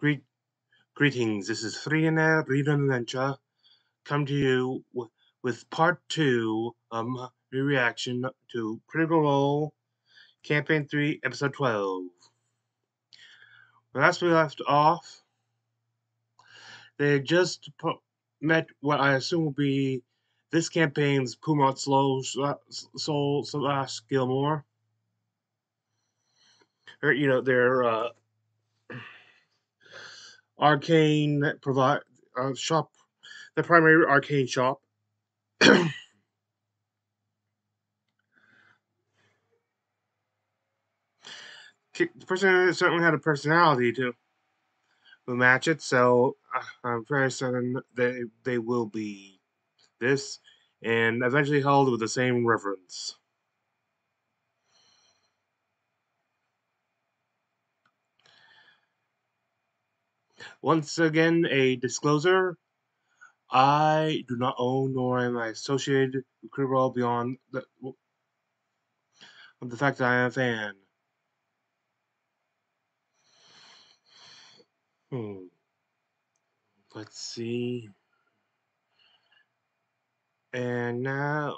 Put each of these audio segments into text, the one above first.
Greet, Greetings, this is Friana Adventure. Come to you with part 2 of my reaction to Critical Role Campaign 3, Episode 12. Last we left off, they had just met what I assume will be this campaign's Kumot Soul / Gilmore. Or, their arcane shop, the primary arcane shop. The person certainly had a personality to match it, so I'm very certain they will be this, and eventually held with the same reverence. Once again, a disclosure. I do not own nor am I associated with Critical Role beyond the fact that I am a fan. Let's see. And now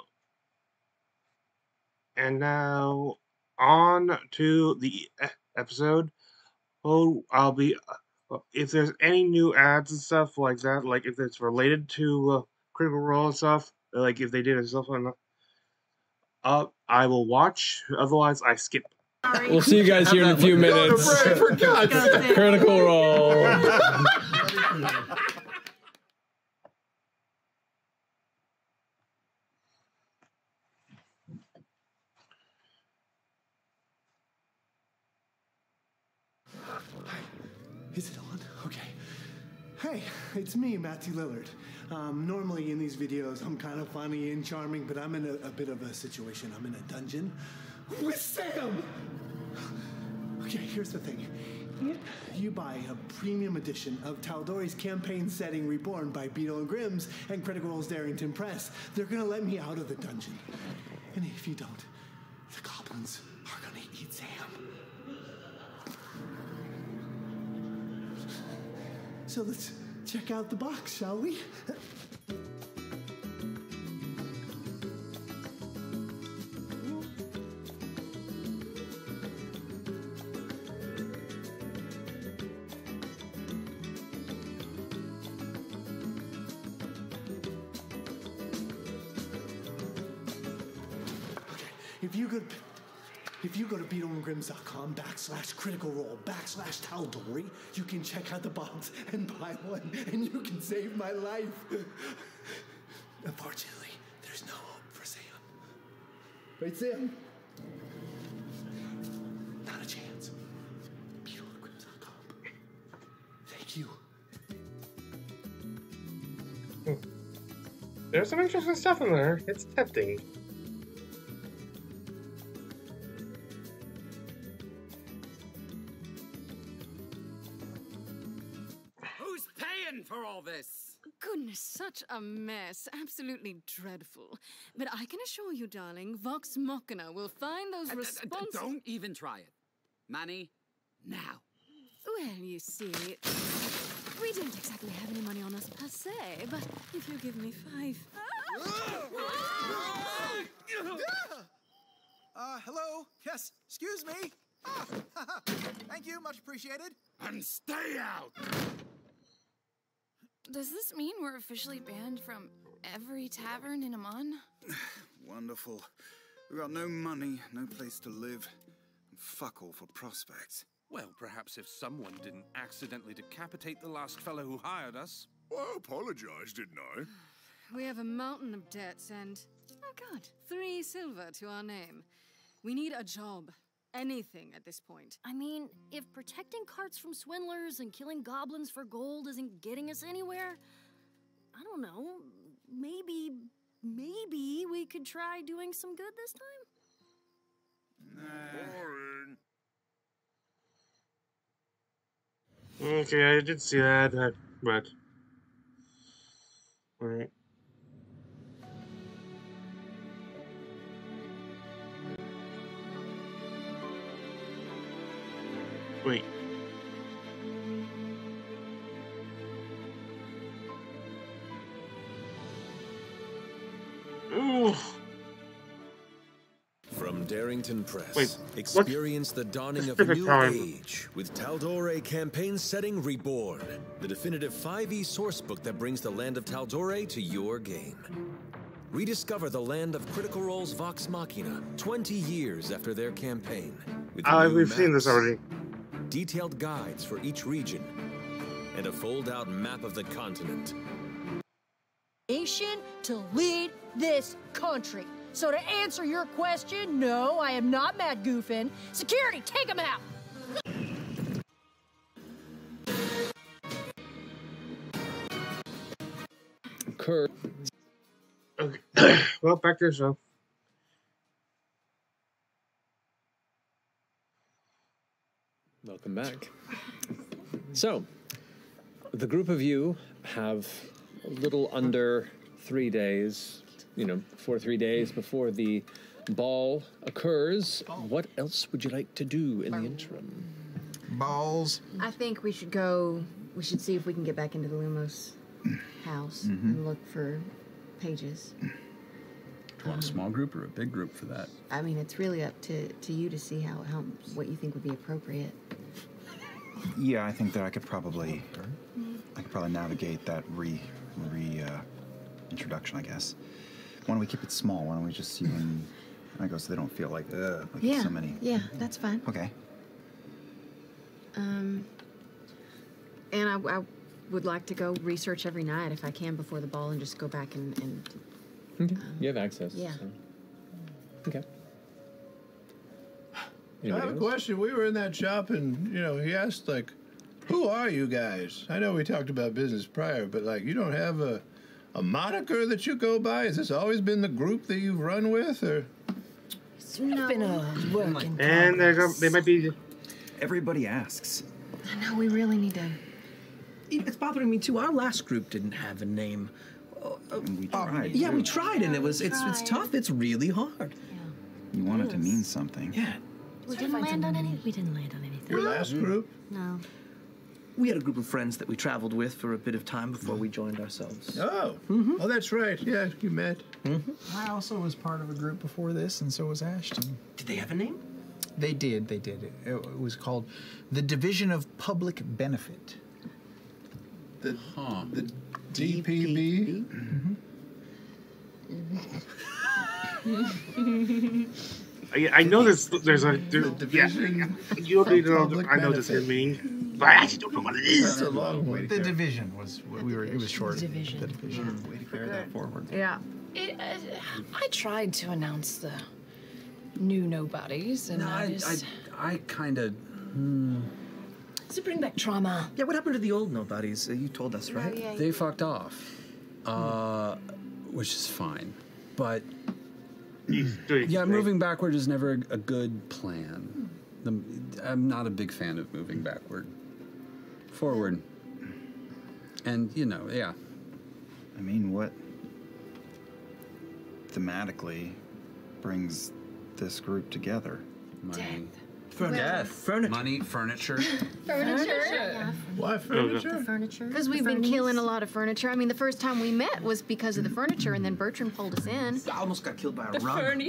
on to the episode. Oh, I'll be if there's any new ads and stuff like that, like if it's related to Critical Role and stuff, like if they did stuff on I will watch. Otherwise, I skip. We'll see you guys here in a few minutes. Critical Role. Is it on? Okay. Hey, it's me, Matthew Lillard. Normally in these videos, I'm kind of funny and charming, but I'm in a bit of a situation. I'm in a dungeon with Sam! Okay, here's the thing. You buy a premium edition of Tal'Dorei's campaign setting Reborn by Beetle and Grimm's and Critical Role's Darrington Press. They're gonna let me out of the dungeon. And if you don't, the goblins are gonna eat Sam. So let's check out the box, shall we? If you go to beetleandgrims.com/Critical Role /Tal'Dorei, you can check out the box and buy one, and you can save my life. Unfortunately, there's no hope for Sam. Right, Sam? Not a chance. beetleandgrims.com. Thank you. There's some interesting stuff in there. It's tempting. For all this. Goodness, such a mess. Absolutely dreadful. But I can assure you, darling, Vox Machina will find those responses. Don't even try it. Manny, now. Well, you see, we don't exactly have any money on us per se, but if you give me 5... Hello? Yes, excuse me. Thank you, much appreciated. And stay out! Does this mean we're officially banned from every tavern in Amman? Wonderful. We've got no money, no place to live, and fuck all for prospects. Well, perhaps if someone didn't accidentally decapitate the last fellow who hired us. Well, I apologized, didn't I? We have a mountain of debts and, oh God, 3 silver to our name. We need a job. Anything at this point. I mean, if protecting carts from swindlers and killing goblins for gold isn't getting us anywhere, I don't know, maybe we could try doing some good this time? Boring. Okay, I did see that, but... Alright. Wait. From Darrington Press, Wait, experience the dawning of a Pacific new time? age with Tal'Dorei campaign setting Reborn, the definitive 5e sourcebook that brings the land of Tal'Dorei to your game. Rediscover the land of Critical Role's Vox Machina 20 years after their campaign. With new We've seen this maps, already. detailed guides for each region, and a fold-out map of the continent. Nation to lead this country. So to answer your question, no, I am not Matt Goofin. Security, take him out! Kurt. Okay. Well, back to the show. Welcome back. So, the group of you have a little under 3 days, for 3 days before the ball occurs. What else would you like to do in the interim? Balls. I think we should go. We should see if we can get back into the Lumos house and look for pages. Do you want a small group or a big group for that? I mean, it's really up to you to see how what you think would be appropriate. Yeah, I think that I could probably navigate that introduction, I guess. Why don't we keep it small? Why don't we just see when I go so they don't feel like Yeah, so many. yeah, that's fine. Okay. And I would like to go research every night if I can before the ball and just go back and You have access. yeah. So. Okay. I have a question. We were in that shop and, he asked, who are you guys? I know we talked about business prior, but, you don't have a moniker that you go by? Has this always been the group that you've run with, or? It's been a working And they might be. Everybody asks. I know we really need to. It's bothering me too. Our last group didn't have a name. We tried. Yeah, we tried, and it's tough. It's really hard. You want it to mean something. Yeah. We didn't land on anything. Your last group? No. We had a group of friends that we traveled with for a bit of time before we joined ourselves. Oh. Oh, that's right. Yeah, you met. I also was part of a group before this, and so was Ashton. Did they have a name? They did. It was called the Division of Public Benefit. The DPB? I know there's a division. You'll need to know. I know this is me, but I actually don't know what it is. That's a long way. The division was what we were. It was short. Division. The division. Way to carry that forward. Yeah. I tried to announce the new nobodies, and I kind of. To bring back trauma. Yeah, what happened to the old nobodies? You told us, right? yeah. They fucked off, which is fine, but yeah, moving backward is never a good plan. I'm not a big fan of moving backward. Forward, and yeah. I mean, what thematically brings this group together? Money. Furniture. Money, furniture. Furniture. Why furniture? The furniture. Because we've been killing a lot of furniture. I mean, the first time we met was because of the furniture, and then Bertrand pulled us in. I almost got killed by a rug.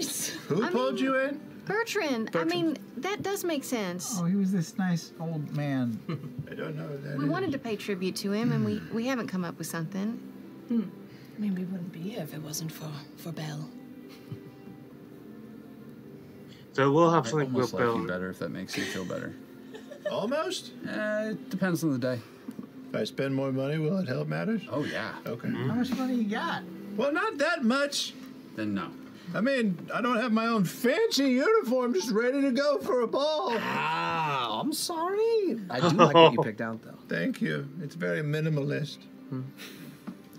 Who pulled you in? Bertrand. I mean, that does make sense. Oh, he was this nice old man. I don't know what that We is. wanted to pay tribute to him, and we haven't come up with something. I mean, we wouldn't be here if it wasn't for Belle. So we'll have I something almost with like you Bill. better if that makes you feel better. Almost? It depends on the day. If I spend more money, will it help matters? Oh yeah. Okay. How much money you got? Well, not that much. Then no. I mean, I don't have my own fancy uniform just ready to go for a ball. Ah, I'm sorry. I do like what you picked out, though. Thank you. It's very minimalist.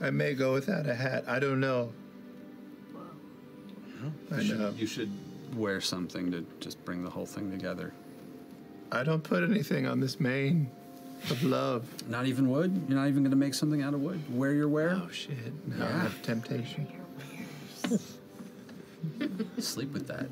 I may go without a hat. I don't know. I know. You should wear something to just bring the whole thing together. I don't put anything on this mane of love. Not even wood? You're not even going to make something out of wood? Wear your wear? Oh, shit. No, I have temptation. Sleep with that.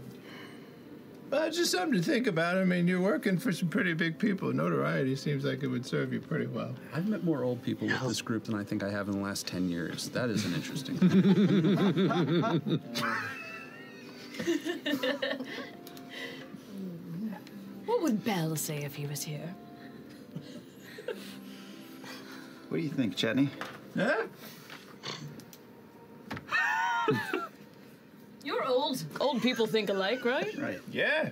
Well, it's just something to think about. I mean, you're working for some pretty big people. Notoriety seems like it would serve you pretty well. I've met more old people with this group than I think I have in the last 10 years. That is an interesting thing. would Belle say if he was here? What do you think, Chetney? Huh? You're old. Old people think alike, right? Right. Yeah.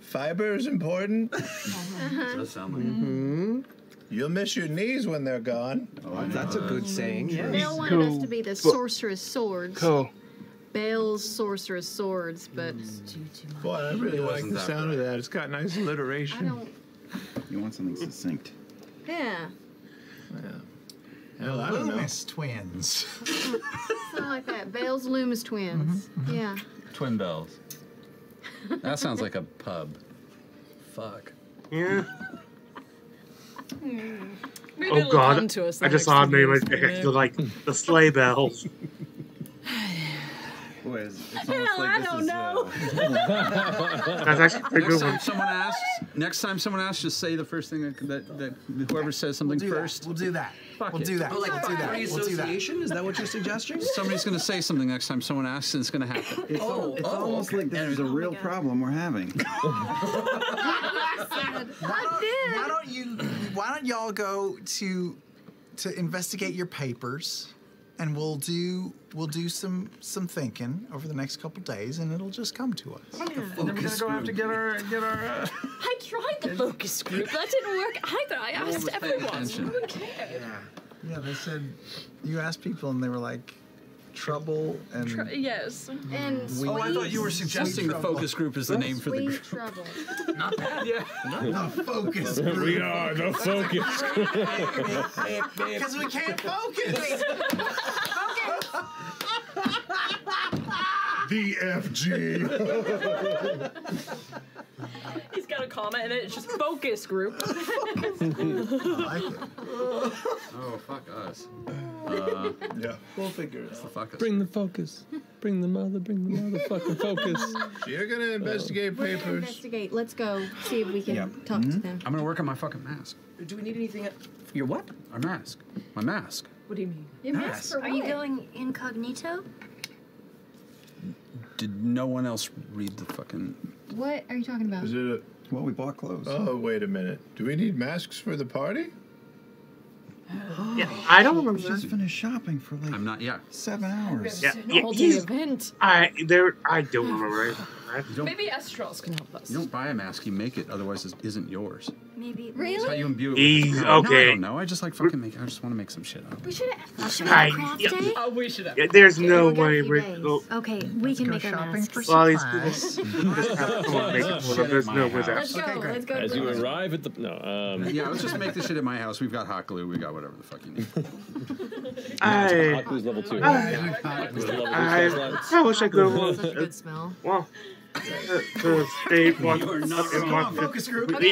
Fiber is important. Does sound like You'll miss your knees when they're gone. Oh, that's a good saying, yes. Bale wanted us to be the sorceress swords. Cool. Bale's sorceress swords, but Boy, I really like the sound of that. It's got nice alliteration. I don't. You want something succinct. Yeah. Hell, I don't know. Loomis twins. Something like that. Bale's Loomis twins. Yeah. Twin bells. That sounds like a pub. Fuck. Yeah. Maybe Oh it'll God! come to us the I just next saw a few name years, like maybe. like the sleigh bells. Boy, it's Hell, I don't know. That's actually pretty Next good time one. someone asks, just say the first thing that whoever says something first. We'll do that. Fuck We'll it. do that. Oh, like We'll do that. free We'll do that. association? Is that what you're suggesting? Somebody's going to say something next time someone asks, and it's going to happen. It's almost like this is a real problem we're having. Why don't y'all go to investigate your papers, and we'll do some thinking over the next couple days, and it'll just come to us. And then we're going to go have to get our. I tried the focus group. That didn't work either. I asked everyone. No one cared. Yeah, they said you asked people, and they were like, trouble and Yes. And Oh, I thought you were suggesting the focus group is the name for the sweet group. trouble. Not bad, yeah. the focus group. We are the focus group. Because we can't focus. The F.G. He's got a comment and it's just focus group. I like it. Oh, fuck us. Yeah, we'll figure it out. Fuck us. Bring the focus. Bring the motherfucking focus. So you're gonna investigate We're gonna papers. investigate. Let's go see if we can talk to them. I'm going to work on my fucking mask. Do we need anything? Your what? My mask. My mask. What do you mean? You mask for Are you what? going incognito? Did no one else read the fucking... What are you talking about? Is it a... Well, we bought clothes. Oh, wait a minute. Do we need masks for the party? Yeah, I don't remember. We just finished shopping for like I'm not... Yeah. 7 hours. Yeah, An yeah, all-day event. I don't remember. You don't, Maybe Estrals can help us. you don't buy a mask, you make it, otherwise it isn't yours. Maybe. That's how you imbue it Ease, with... No, I okay. don't know. I just like fucking make... I just want to make some shit up. We should have I- craft yeah. day. Oh, we should have. Yeah, there's no We got a way few we're. days. Oh, Okay, we can go make our shopping masks. for well, these supplies. people just have someone make it for them. There's no way that. Let's go. Okay, great. Let's go. As you arrive at the Yeah, let's just make the shit at my house. We've got hot glue. We got whatever the fuck you need. hot glue's level 2. I wish I could have. Such a good smell. Well, the state wants You are not it wrong. wants Focus group. but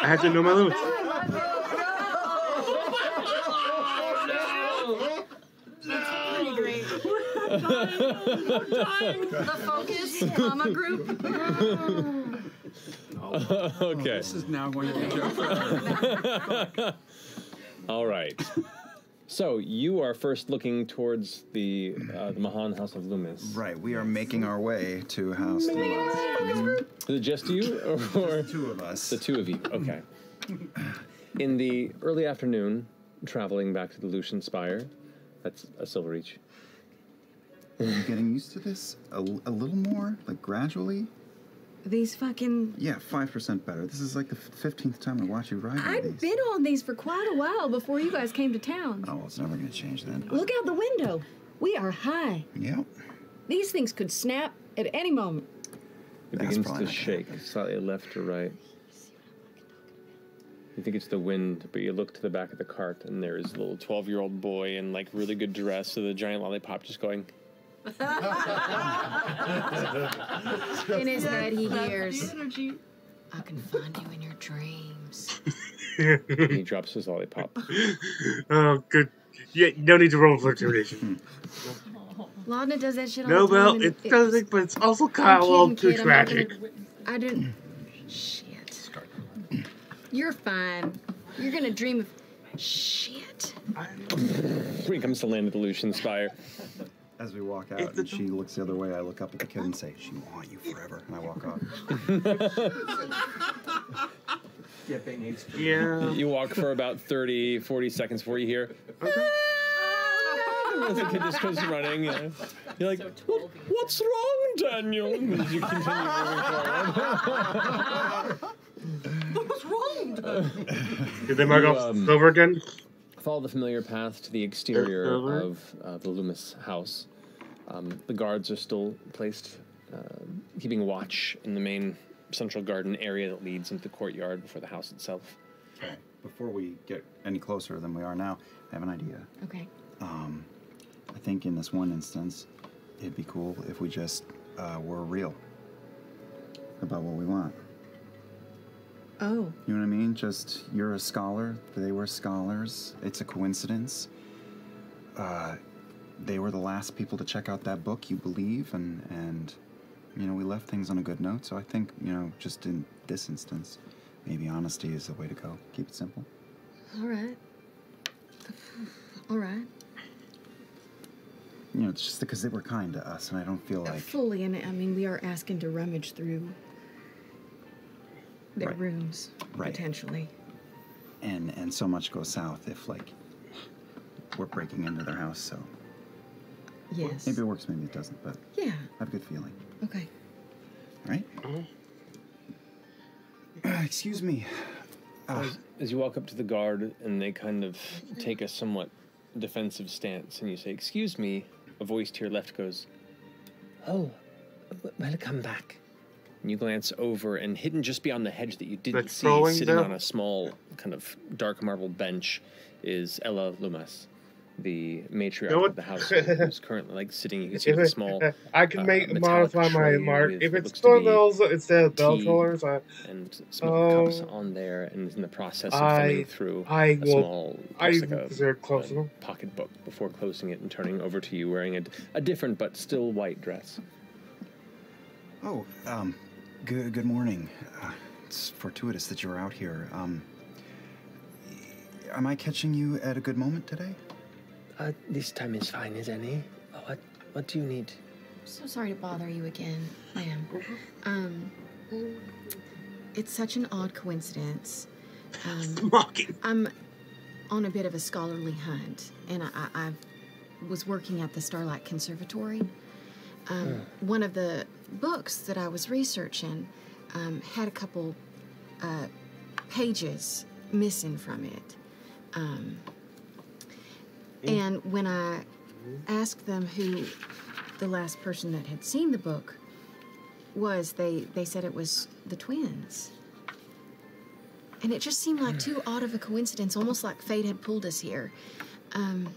I have to know my limits. Pretty great. The focus mama group. Okay. This is now going to be a joke. All right. So you are first looking towards the Mahan House of Loomis. Right, we are making our way to House Loomis. Is it just you, or Two of us. the two of you? Okay. In the early afternoon, traveling back to the Lucian Spire, that's a silver each. Are you getting used to this a little more, like gradually? These fucking. Yeah, 5% better. This is like the 15th time I watch you ride one of I've these. been on these for quite a while before you guys came to town. Oh, well, it's never going to change then. Look out the window. We are high. Yep. These things could snap at any moment. It That's begins probably to not shake slightly left or right. You think it's the wind, but you look to the back of the cart, and there's a little 12-year-old boy in like really good dress with a giant lollipop just going. In his head, he hears, I can find you in your dreams. And he drops his lollipop. Oh, good. Yeah, no need to roll for intimidation. Laudna does that shit all No, the time. well, and it doesn't, but it's also kind of a little too tragic. I didn't. Shit. You're fine. You're gonna dream of. Shit. Here comes to land of the Lucian Spire. As we walk out, It's and she looks the other way, I look up at the kid and say, "She will haunt you forever," and I walk off. Yeah. You walk for about 30, 40 seconds before you hear, as the kid just goes running. Yeah. You're like, what's wrong, Daniel? As you continue moving forward. What's wrong? Did they mark off Silver again? Follow the familiar path to the exterior of the Loomis house. The guards are still placed, keeping watch in the main central garden area that leads into the courtyard before the house itself. Okay. Before we get any closer than we are now, I have an idea. Okay. I think in this one instance, it'd be cool if we just were real about what we want. Oh. You know what I mean? Just, you're a scholar, they were scholars. It's a coincidence. They were the last people to check out that book, you believe, and you know, we left things on a good note. So I think, you know, just in this instance, maybe honesty is the way to go. Keep it simple. All right. All right. You know, it's just because they were kind to us, and I don't feel like... Fully, and I mean, we are asking to rummage through their rooms, potentially. And so much goes south if, like, we're breaking into their house, so... Yes. Maybe it works, maybe it doesn't, but... Yeah. I have a good feeling. Okay. All right? Excuse me. As you walk up to the guard, and they kind of take a somewhat defensive stance, and you say, "Excuse me," a voice to your left goes, "Oh, welcome back." And you glance over, and hidden just beyond the hedge that you didn't see, sitting on a small, kind of dark marble bench, is Ella Loomis, the matriarch of the house, who's currently like sitting. You can see the small. I can modify my mark. If it's those instead of bell colors, and small cups on there, and is in the process of thumbing through a small, pocketbook before closing it and turning over to you, wearing a different but still white dress. Oh, good morning. It's fortuitous that you're out here. Am I catching you at a good moment today? This time is fine as any. What do you need? So sorry to bother you again, ma'am. It's such an odd coincidence. I'm on a bit of a scholarly hunt, and I was working at the Starlight Conservatory. One of the books that I was researching had a couple pages missing from it. And when I asked them who the last person that had seen the book was, they said it was the twins. And it just seemed like too odd of a coincidence, almost like fate had pulled us here. And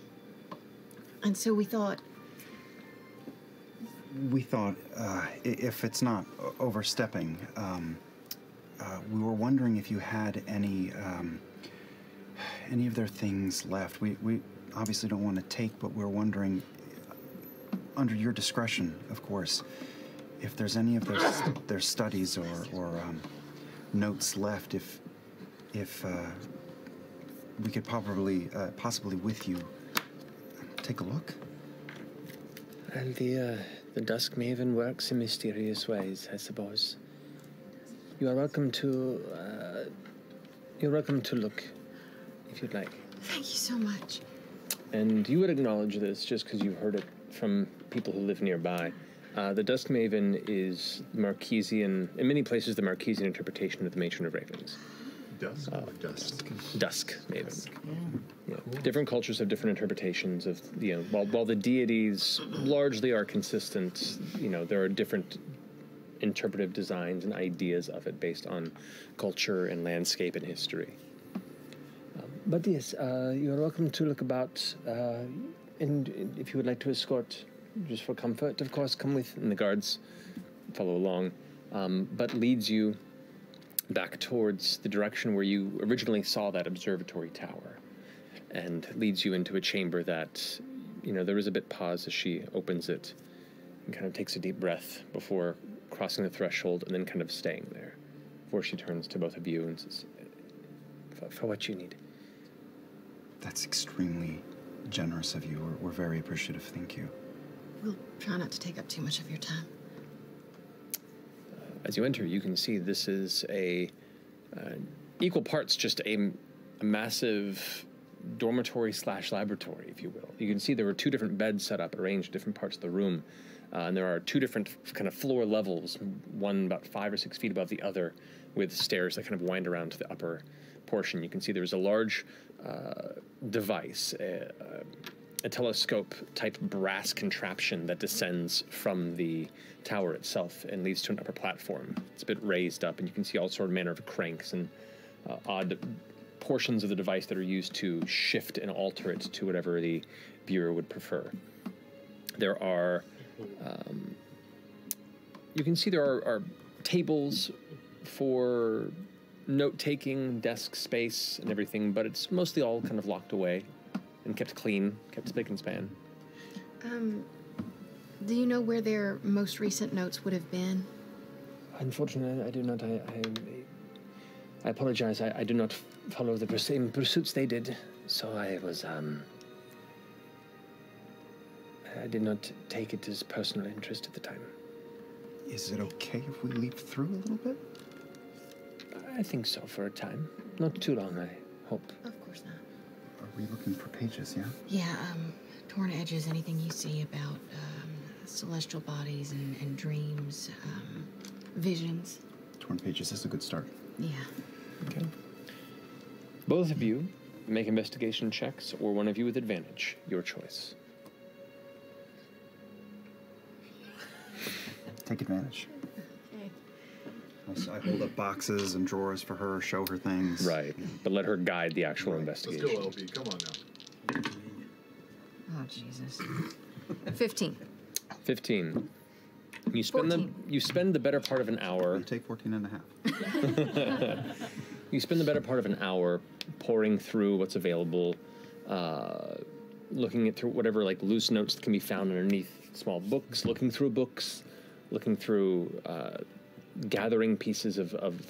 so we thought... If it's not overstepping, we were wondering if you had any of their things left. We obviously don't want to take, but we're wondering, under your discretion, of course, if there's any of their studies or notes left. If we could possibly with you take a look. And the Dusk Maven works in mysterious ways, I suppose. You are welcome to. You're welcome to look, if you'd like. Thank you so much. And you would acknowledge this just because you've heard it from people who live nearby. The Dusk Maven is Marquesian, in many places, the Marquesian interpretation of the Matron of Ravens. Dusk? Dusk Maven. Yeah. Different cultures have different interpretations of, while the deities largely are consistent, there are different interpretive designs and ideas of it based on culture and landscape and history. But yes, you're welcome to look about, and if you would like to escort, just for comfort, of course, come with, and the guards follow along, but leads you back towards the direction where you originally saw that observatory tower, and leads you into a chamber that, there is a bit pause as she opens it and kind of takes a deep breath before crossing the threshold and then kind of staying there before she turns to both of you and says, for what you need. That's extremely generous of you. We're very appreciative. Thank you. We'll try not to take up too much of your time. As you enter, you can see this is a equal parts just a massive dormitory / laboratory, if you will. You can see there were 2 different beds set up, arranged in different parts of the room, and there are 2 different kind of floor levels, one about 5 or 6 feet above the other, with stairs that kind of wind around to the upper portion. You can see there's a large device, a telescope-type brass contraption that descends from the tower itself and leads to an upper platform. It's a bit raised up, and you can see all sort of manner of cranks and odd portions of the device that are used to shift and alter it to whatever the viewer would prefer. There are, you can see there are tables for note-taking, desk space, and everything, but it's mostly all kind of locked away and kept clean, kept spick and span. Do you know where their most recent notes would have been? Unfortunately, I do not. I apologize. I do not follow the same pursuits they did, so I was, I did not take it as personal interest at the time. Is it okay if we leap through a little bit? I think so for a time. Not too long, I hope. Of course not. Are we looking for pages, yeah? Yeah, torn edges, anything you see about celestial bodies and dreams, visions. Torn pages is a good start. Yeah. Okay. Both of you make investigation checks, or one of you with advantage. Your choice. Take advantage. Okay. I hold up boxes and drawers for her, show her things. Right, but let her guide the actual investigation. Let's go, LB. Come on now. Oh, Jesus. 15. 15. You spend the better part of an hour. You take 14 and a half. You spend the better part of an hour poring through what's available, looking through whatever like loose notes that can be found underneath small books, looking through books, looking through gathering pieces of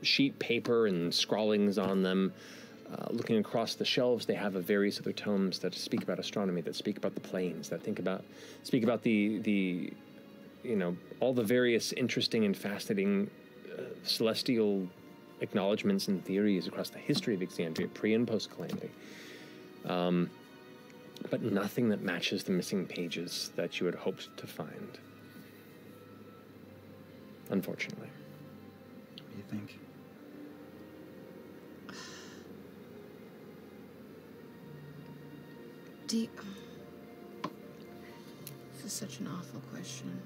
sheet paper and scrawlings on them. Looking across the shelves, they have various other tomes that speak about astronomy, that speak about the planes, that speak about the all the various interesting and fascinating celestial acknowledgments and theories across the history of Exandria, pre and post calamity. But nothing that matches the missing pages that you had hoped to find. Unfortunately. What do you think? This is such an awful question.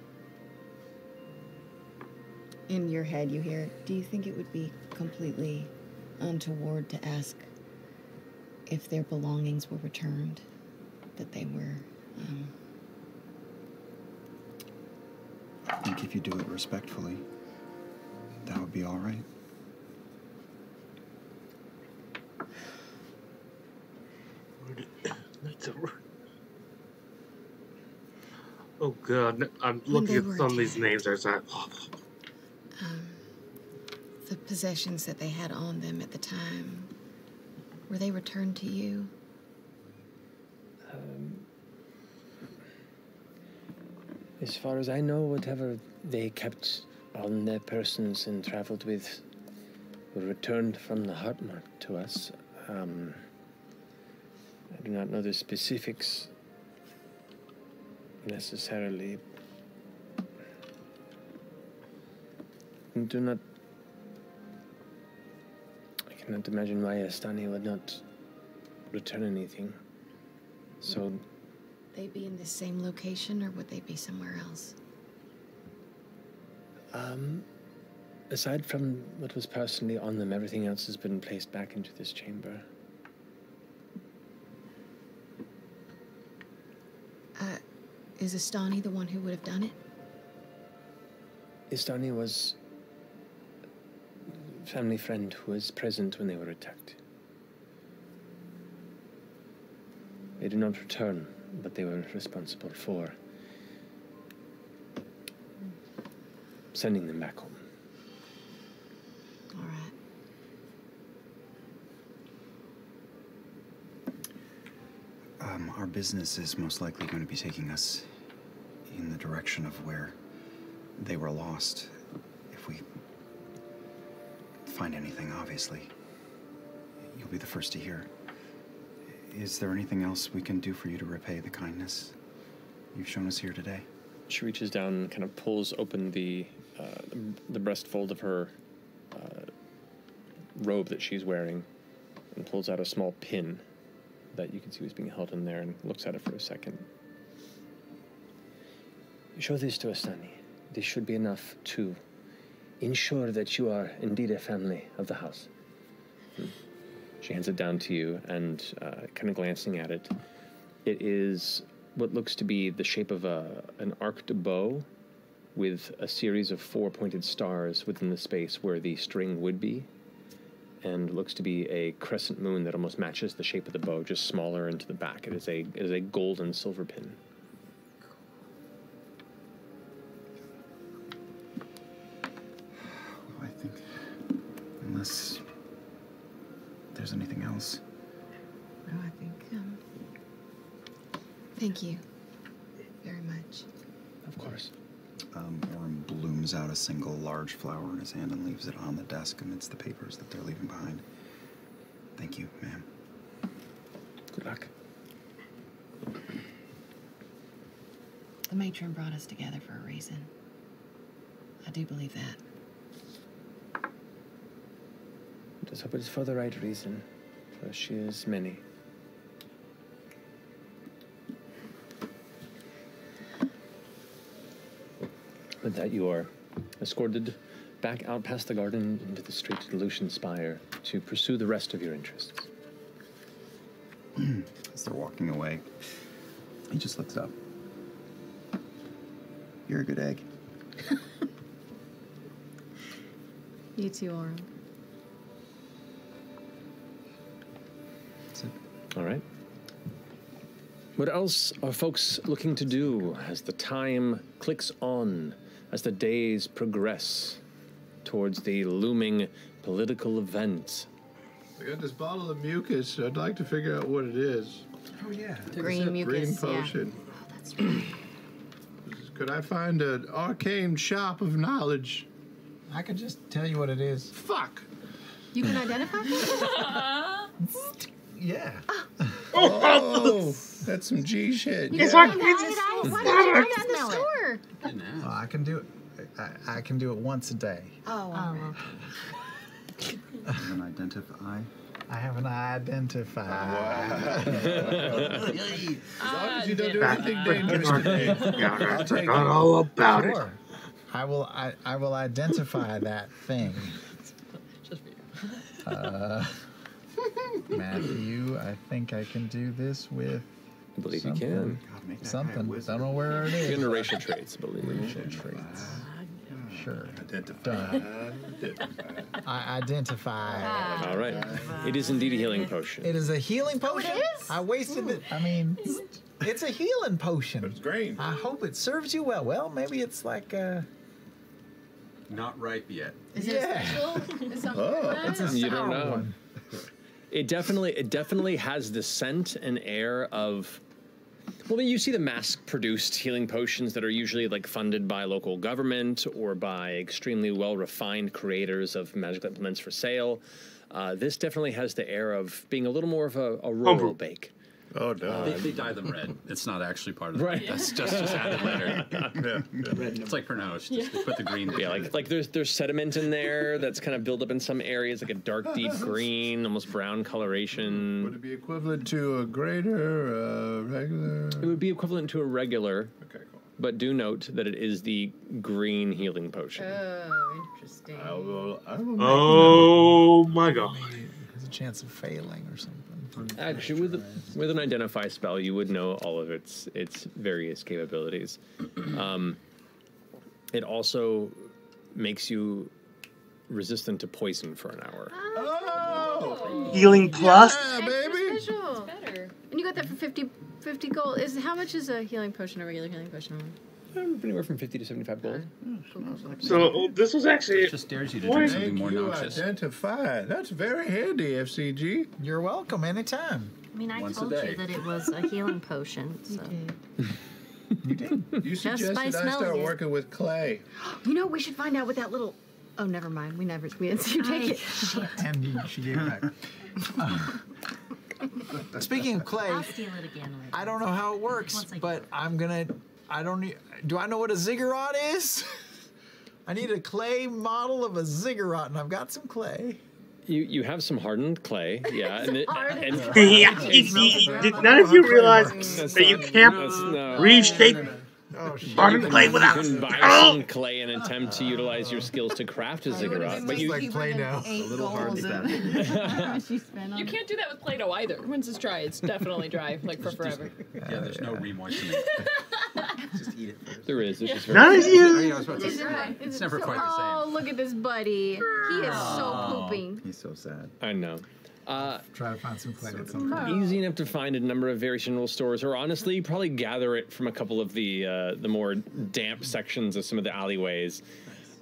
In your head, you hear, do you think it would be completely untoward to ask if their belongings were returned? That they were, I think if you do it respectfully, that would be all right. Oh God, I'm looking at some of these names. There's that. The possessions that they had on them at the time, were they returned to you? As far as I know, whatever they kept on their persons and traveled with were returned from the Heartmark to us. I do not know the specifics necessarily. I cannot imagine why Estani would not return anything. So... They be in the same location, or would they be somewhere else? Aside from what was personally on them, everything else has been placed back into this chamber. Is Estani the one who would have done it? Estani was a family friend who was present when they were attacked. They did not return, but they were responsible for sending them back home. All right. Our business is most likely going to be taking us the direction of where they were lost. If we find anything, obviously, you'll be the first to hear. Is there anything else we can do for you to repay the kindness you've shown us here today? She reaches down and kind of pulls open the breast fold of her robe that she's wearing and pulls out a small pin that you can see was being held in there and looks at it for a second. Show this to us, Sunny. This should be enough to ensure that you are indeed a family of the house. She hands it down to you, and kind of glancing at it, it is what looks to be the shape of an arced bow with a series of 4 pointed stars within the space where the string would be, and looks to be a crescent moon that almost matches the shape of the bow, just smaller into the back. It is a gold and silver pin. Well, I think, unless there's anything else. No, I think, thank you very much. Of course. Orem blooms out a single large flower in his hand and leaves it on the desk amidst the papers that they're leaving behind. Thank you, ma'am. Good luck. The matron brought us together for a reason. I do believe that. Just hope it's for the right reason, for she is many. With that, you are escorted back out past the garden into the street to Lucian Spire to pursue the rest of your interests. As they're walking away, he just looks up. You're a good egg. You too, Orem. That's it. All right. What else are folks looking to do as the time clicks on, as the days progress towards the looming political event? I got this bottle of mucus. I'd like to figure out what it is. Oh, yeah. Green mucus, Green potion. Could I find an arcane shop of knowledge? I could just tell you what it is. Fuck! You can identify it? Yeah. Oh, that's some G shit. It's Yeah. like why did you buy it in the store? Oh, I can do it. I can do it once a day. Oh. An identify. I have an identifier. As long as you don't do anything dangerous today, I'll take it. all about it. Sure. I will identify that thing. Matthew, I think I can do this with. I believe something. you can. Something. Don't know where it is. Under racial traits, I believe. Racial traits. Sure. Identify. I identify. All right. It is indeed a healing potion. It is a healing potion. it is? I wasted it. I mean, it's a healing potion. It's green. I hope it serves you well. Well, maybe it's like Not ripe yet. Is it special? Is something it's a sour You don't know. one. It definitely has the scent and air of. Well, you see the mass-produced healing potions that are usually like funded by local government or by extremely well-refined creators of magical implements for sale. This definitely has the air of being a little more of a rural bake. Oh no! They dye them red. It's not actually part of it. Right. That's just added later. It's like pronounced. Just they put the green. Yeah, like there's sediment in there that's kind of built up in some areas, like a dark, deep green, almost brown coloration. Would it be equivalent to a greater, regular? It would be equivalent to a regular. Okay, cool. But do note that it is the green healing potion. Oh, interesting. I will Oh my god. There's a chance of failing or something. Actually, with an identify spell, you would know all of its various capabilities. It also makes you resistant to poison for an hour. Oh! Healing plus? Yeah, baby! Special. It's better. And you got that for 50 gold. How much is a healing potion, a regular healing potion? Anywhere from 50 to 75 gold. So this was actually It just dares you to do something more Thank you, noxious. identify. That's very handy, F.C.G. You're welcome anytime. I mean, I Once a told day. you that it was a healing potion, so. You did. You Just by suggested I smelling start it. working with clay. You know, we should find out what that little. Oh, never mind. We didn't see you take it. And she gave it back. Speaking of clay, I'll steal it again later. I don't know how it works, but I'm gonna. I don't need. Do I know what a ziggurat is? I need a clay model of a ziggurat, and I've got some clay. You have some hardened clay, yeah. And None of you realize that you can't reshape hardened clay without. You can buy some clay and attempt to utilize your skills to craft a ziggurat, but you like Play-Doh. A little hard to You can't do that with Play-Doh either. Once it's dry, it's definitely dry, like for forever. Yeah, there's no remoistening. Just eat it first. There is. It's just None of you. It's never quite the same. Oh, look at this buddy. He is so pooping. He's so sad. I know. Try to find some clay at some point. Easy enough to find at a number of very general stores, or honestly, you probably gather it from a couple of the more damp sections of some of the alleyways.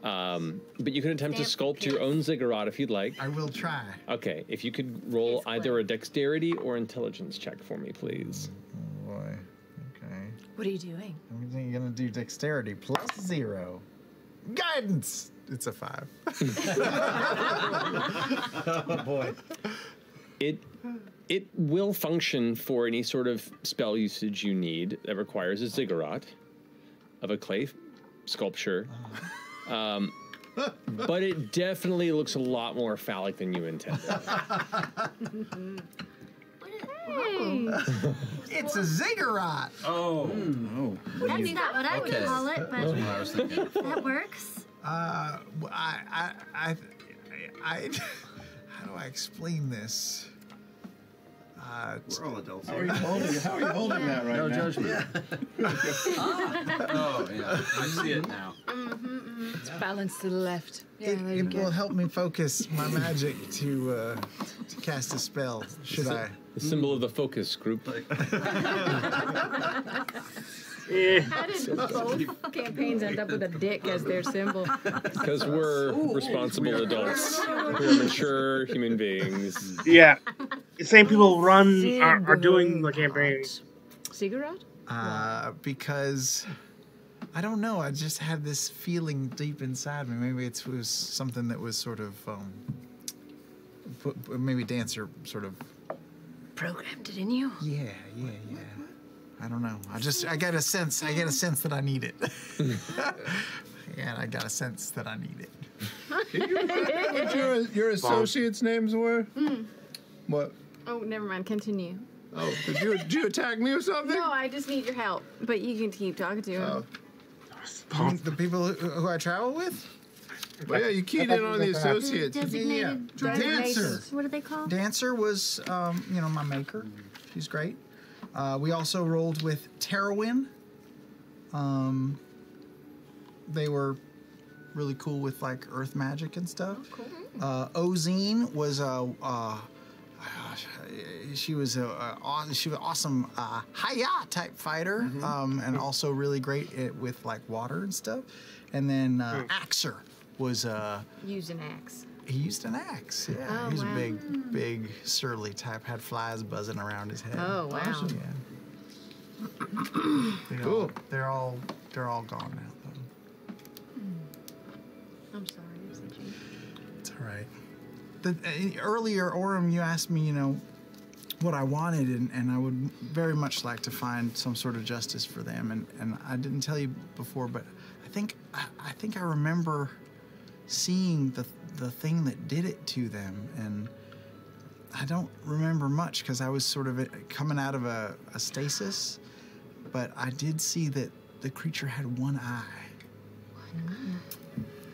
But you can attempt to sculpt your own ziggurat if you'd like. I will try. Okay, if you could roll either a dexterity or intelligence check for me, please. Oh boy. Okay. What are you doing? I'm gonna do dexterity plus 0. Guidance. It's a 5. Oh boy. It will function for any sort of spell usage you need that requires a ziggurat of a clay sculpture. But it definitely looks a lot more phallic than you intended. Hey. It's a ziggurat. Oh. Oh. That's not what I would call it, but That's what I was thinking. that works. I how do I explain this? We're all adults. How are you holding that right No now? judgment. Oh, yeah. I see it now. It's balanced to the left. Yeah, there you It go. will help me focus my magic to cast a spell. Should I? The symbol of the focus group. How did both campaigns end up with a dick as their symbol? Because we're responsible adults. We're mature human beings. Yeah. The same people are doing the campaigns. Ziggurat? Because I don't know. I just had this feeling deep inside me. Maybe it was something that was sort of maybe Dancer sort of Programmed it in you? Yeah. I don't know. I get a sense that I need it. Yeah, I got a sense that I need it. Can you remember what your associates' names were? What? Oh, never mind. Continue. Oh, did you attack me or something? No, I just need your help. But you can keep talking to him. The people who I travel with? Well, yeah, you keyed in on the associates. Designated Dancer. What are they called? Dancer was, my maker. She's great. We also rolled with Terrawin. They were really cool with like earth magic and stuff. Oh, cool. Ozine was she was an awesome Hiya type fighter, and also really great with like water and stuff. And then Axer was Use an axe. he used an axe. Yeah, Oh, he was wow. a big surly type. Had flies buzzing around his head. Oh, wow. Awesome. Yeah. Cool. They're all gone now. Though. I'm sorry, F.C.G. It's all right. Earlier, Orem, you asked me, what I wanted, and I would very much like to find some sort of justice for them. And I didn't tell you before, but I think I remember seeing the thing that did it to them, and I don't remember much because I was sort of coming out of a stasis, but I did see that the creature had one eye.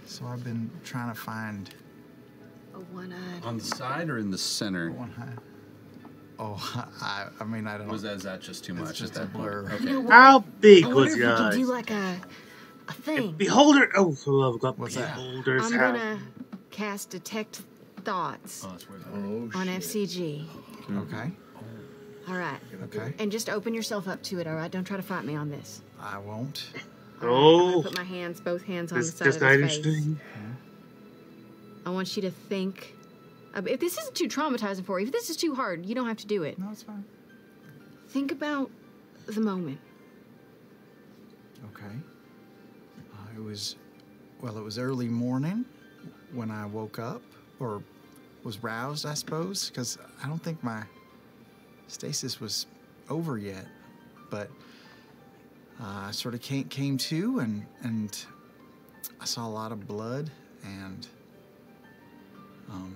So I've been trying to find A one-eyed. On the side or in the center? one eye. Oh, I mean, I don't. Is that just too much? It's just a blur. Okay. You know what? How big I wonder was if your we could eyes? do like a thing. Beholder. Oh, for the love of God. What's that? Beholder's I'm house. gonna cast Detect Thoughts Oh, that's weird. on F.C.G. Okay. All right. Okay. And just open yourself up to it, all right? Don't try to fight me on this. I won't. All right, I'm Oh, gonna put my both hands on the that's side of just not his face. interesting. I want you to think. If this isn't too traumatizing for you, if this is too hard, you don't have to do it. No, it's fine. Think about the moment. Okay. It was early morning when I woke up, or was roused, I suppose, because I don't think my stasis was over yet. But I sort of came to, and I saw a lot of blood and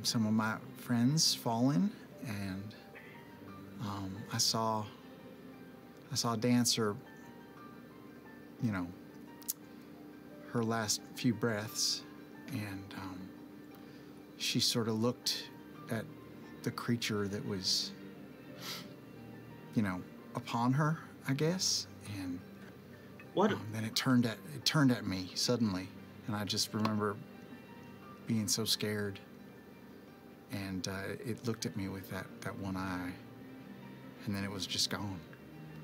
some of my friends falling, and I saw Dancer, you know, her last few breaths, and she sort of looked at the creature that was, you know, upon her, I guess, and then it turned at me suddenly, and I just remember being so scared, and it looked at me with that one eye, and then it was just gone.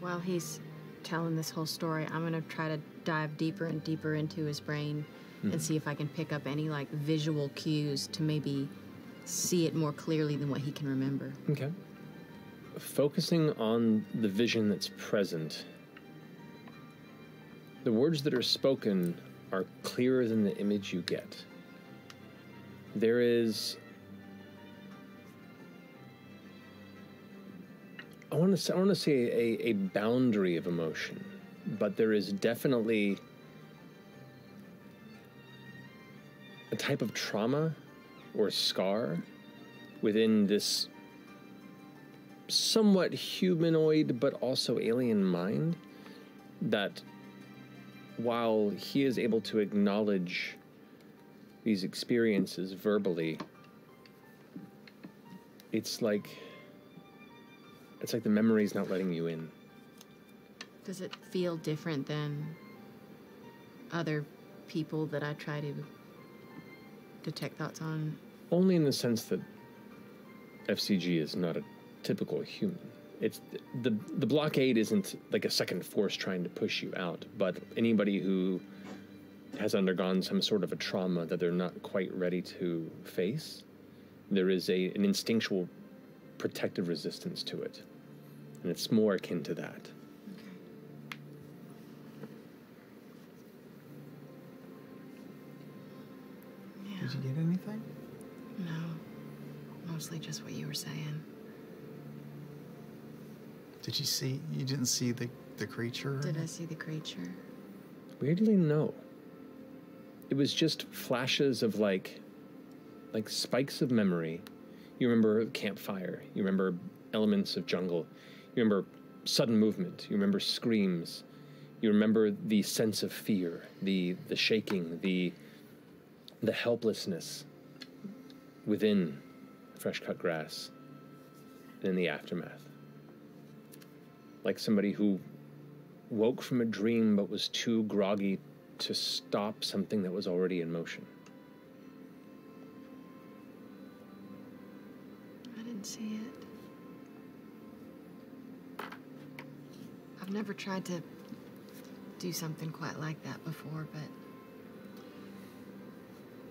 While he's telling this whole story, I'm gonna try to dive deeper and deeper into his brain and see if I can pick up any like visual cues to maybe see it more clearly than what he can remember. Okay. Focusing on the vision that's present, the words that are spoken are clearer than the image you get. There is, I want to say a boundary of emotion, but there is definitely a type of trauma or scar within this somewhat humanoid but also alien mind that, while he is able to acknowledge these experiences verbally, it's like the memory's not letting you in. Does it feel different than other people that I try to detect thoughts on? Only in the sense that F.C.G is not a typical human. It's the blockade isn't like a second force trying to push you out, but anybody who has undergone some sort of a trauma that they're not quite ready to face, there is an instinctual protective resistance to it. And it's more akin to that. Did you get anything? No. Mostly just what you were saying. Did you see? You didn't see the creature? Did I see the creature? Weirdly, no. It was just flashes of like spikes of memory. You remember campfire. You remember elements of jungle. You remember sudden movement. You remember screams. You remember the sense of fear, the shaking, the helplessness within fresh cut grass and in the aftermath. Like somebody who woke from a dream but was too groggy to stop something that was already in motion. I didn't see it. I've never tried to do something quite like that before, but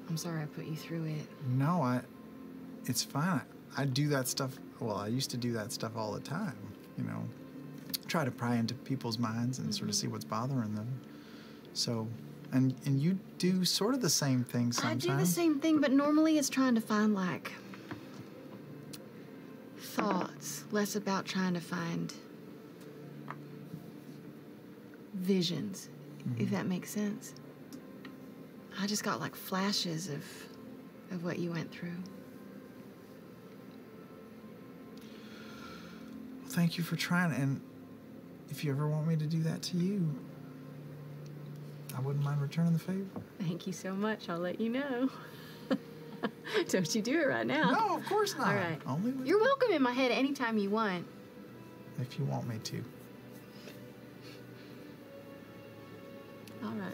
I'm sorry I put you through it. No, it's fine. I do that stuff, well, I used to do that stuff all the time, you know. Try to pry into people's minds and sort of see what's bothering them. So, and you do sort of the same thing sometimes. I do the same thing, but normally it's trying to find, like, thoughts, less about trying to find visions, if that makes sense. I just got, like, flashes of what you went through. Well, thank you for trying, and if you ever want me to do that to you, I wouldn't mind returning the favor. Thank you so much. I'll let you know. Don't you do it right now. No, of course not. All right. Only You're welcome in my head anytime you want. if you want me to. All right.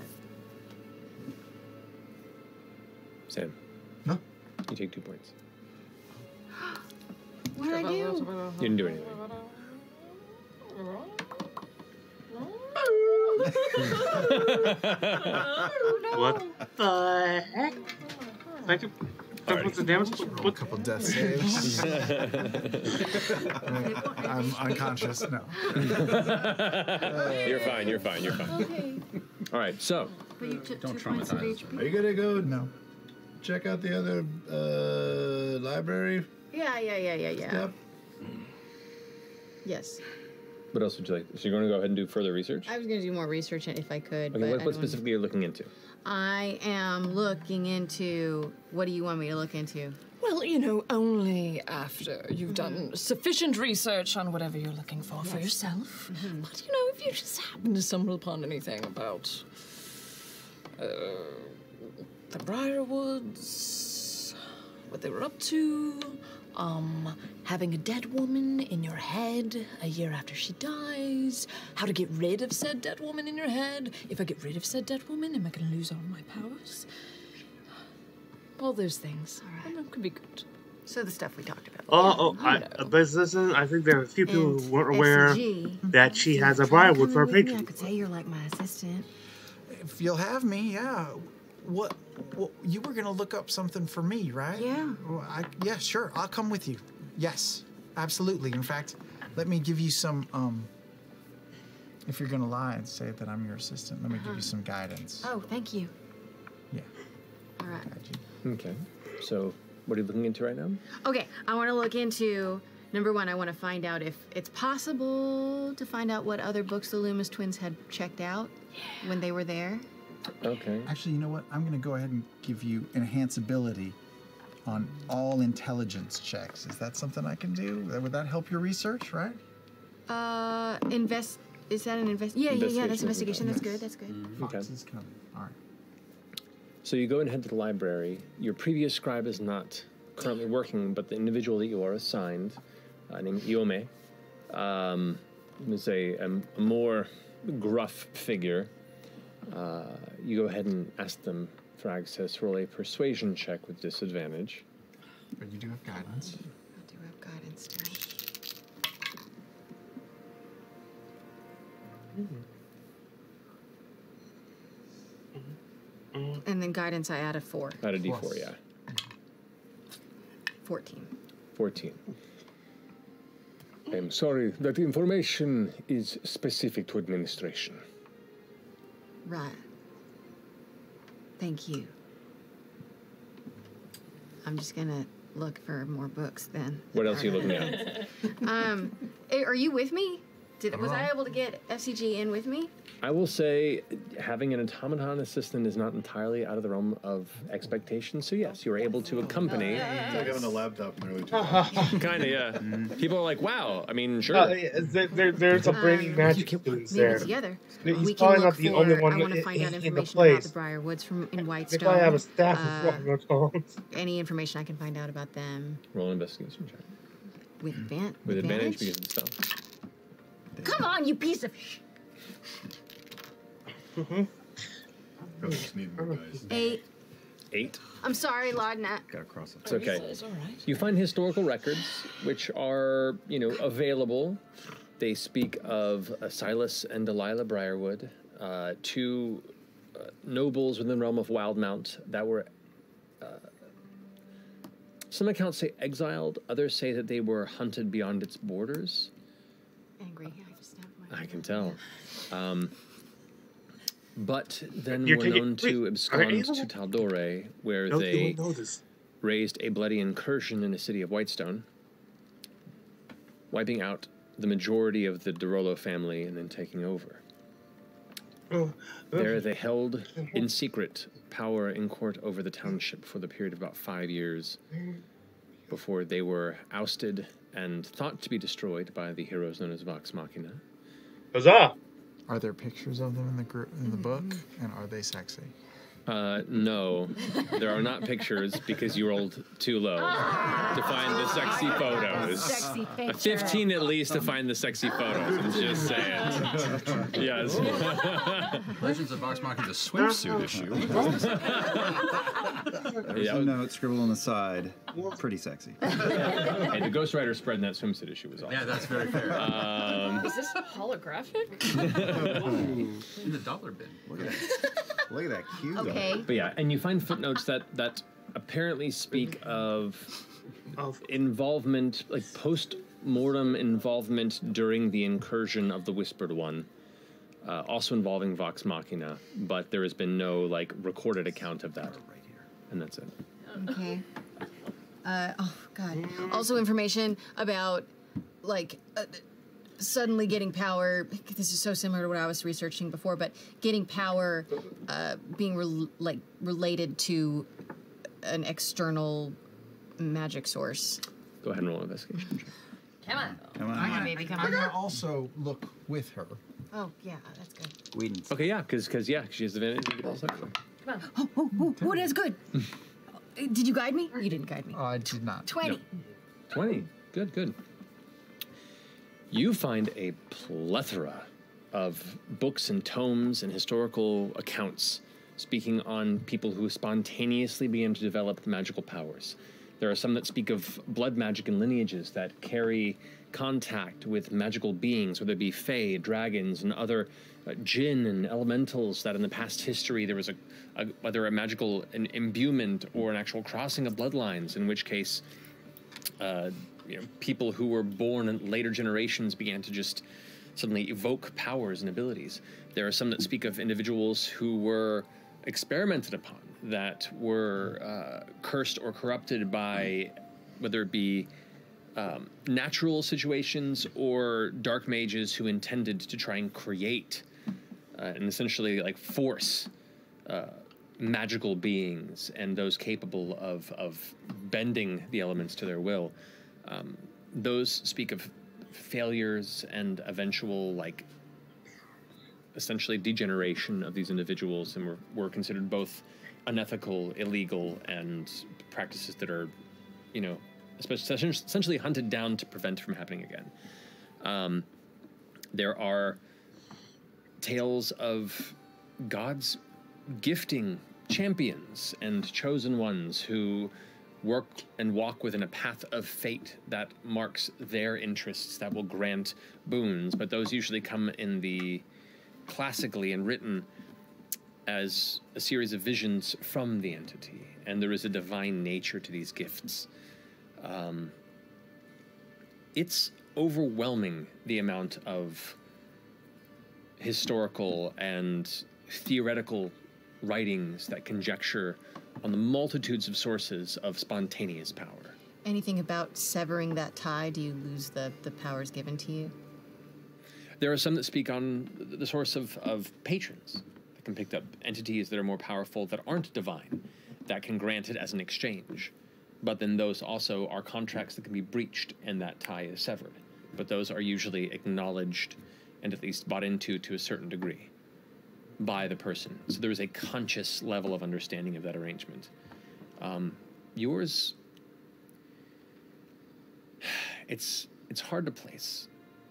Sam. No. You take 2 points. What did I do? You didn't do anything. What the heck? Thank you. What's the damage? What? A couple death saves. I'm unconscious. No. You're fine. Okay. All right, so But you took Don't 2 points of traumatize. HP. Are you gonna go? No. Check out the other library. Yeah. Yep. Yes. what else would you like? So you're going to go ahead and do further research? I was going to do more research if I could. Okay, but what specifically are you looking into? I am looking into. What do you want me to look into? Well, only after you've done sufficient research on whatever you're looking for yourself. But, if you just happen to stumble upon anything about the Briarwoods, what they were up to, having a dead woman in your head a year after she dies, how to get rid of said dead woman in your head. If I get rid of said dead woman, am I going to lose all my powers? All those things. All right. That could be good. So the stuff we talked about. But listen, I think there are a few people who weren't aware that she has a Briarwood for a patron. I could say you're like my assistant. If you'll have me, yeah. What you were gonna look up something for me, right? Yeah. Well, yeah, sure. I'll come with you. Yes, absolutely. In fact, let me give you some. If you're gonna lie and say that I'm your assistant, let me give you some guidance. Oh, thank you. Yeah. All right. Okay. So, what are you looking into right now? Okay, I want to look into. Number one, I want to find out if it's possible to find out what other books the Loomis twins had checked out when they were there. Okay. Actually, you know what? I'm gonna go ahead and give you enhance ability on all intelligence checks. Is that something I can do? Would that help your research, right? Is that an invest? Yeah, that's investigation. That's good. That's good. Okay. Fox is coming. All right. So you go and head to the library. Your previous scribe is not currently working, but the individual that you are assigned, named Iome, is a more gruff figure. You go ahead and ask them for access. Roll a persuasion check with disadvantage. But you do have guidance. I do have guidance too. And then guidance, I add a 4. Add a D4, yeah. 14. 14. I'm sorry, that information is specific to administration. Right. Thank you. I'm just gonna look for more books then. What else are you looking at? Are you with me? Was I able to get F.C.G in with me? I will say having an automaton assistant is not entirely out of the realm of expectation. So yes, you were able to accompany. It's like having a laptop nearly. Kind of, yeah. People are like, "Wow." I mean, sure. There's a brainy magic students there. Together. He's We probably can not look the for, only one I want to in find out the information about the place. Briarwoods in Whitestone. They probably have a staff of walking Any information I can find out about them. Roll an investigation check. With advantage? With advantage because of the spell. Come on, you piece of sh... Probably just need more guys. 8. 8. I'm sorry, Laudna. Gotta cross it. It's okay. It's all right. You find historical records which are, available. They speak of Silas and Delilah Briarwood, two nobles within the realm of Wildmount that were, some accounts say exiled, others say that they were hunted beyond its borders. Angry. I just snapped my I can tell. But then You're were taking- known to wait, abscond are you- to Taldore, where No, you they won't know this. raised a bloody incursion in the city of Whitestone, wiping out the majority of the Derolo family and then taking over. There they held, in secret, power in court over the township for the period of about 5 years before they were ousted and thought to be destroyed by the heroes known as Vox Machina. Huzzah! Are there pictures of them in the book, and are they sexy? No, there are not pictures because you rolled too low to find the sexy photos. Sexy A picture. 15 at least to find the sexy photos. I'm just saying. Yes. Legends of Vox Machina, the swimsuit issue. There's a note scribbled on the side. Pretty sexy. Hey, the ghostwriter spread in that swimsuit issue was awesome. Yeah, that's very fair. Is this holographic? In the dollar bin. Look at that. Look at that cute. Okay. But yeah, and you find footnotes that apparently speak of involvement, like post-mortem involvement during the incursion of the Whispered One. also involving Vox Machina, but there has been no like recorded account of that, and that's it. Okay. Oh God. Also information about like suddenly getting power. This is so similar to what I was researching before, but getting power being related to an external magic source. Go ahead and roll an investigation check. Come on. Come on. I'm gonna also look with her. Oh yeah, that's good. Okay, yeah, because she has advantage. You can also. Come on. Oh, that's good. Did you guide me? You didn't guide me. I did not. 20. No. 20. Good. You find a plethora of books and tomes and historical accounts speaking on people who spontaneously began to develop magical powers. There are some that speak of blood magic and lineages that carry contact with magical beings, whether it be fae, dragons, and other jinn and elementals that in the past history there was whether a magical imbuement or an actual crossing of bloodlines, in which case people who were born in later generations began to just suddenly evoke powers and abilities. There are some that speak of individuals who were experimented upon, that were cursed or corrupted by whether it be natural situations or dark mages who intended to try and create and essentially like force magical beings and those capable of bending the elements to their will. Those speak of failures and eventual like essentially degeneration of these individuals, and were considered both unethical, illegal, and practices that are, essentially hunted down to prevent from happening again. There are tales of gods gifting champions and chosen ones who work and walk within a path of fate that marks their interests, that will grant boons, but those usually come in the classically and written as a series of visions from the entity, and there is a divine nature to these gifts. It's overwhelming, the amount of historical and theoretical writings that conjecture on the multitudes of sources of spontaneous power. Anything about severing that tie? Do you lose the powers given to you? There are some that speak on the source of patrons that can pick up entities that are more powerful that aren't divine, that can grant it as an exchange. But then those also are contracts that can be breached and that tie is severed. But those are usually acknowledged and at least bought into to a certain degree by the person. So there is a conscious level of understanding of that arrangement. Yours, it's hard to place.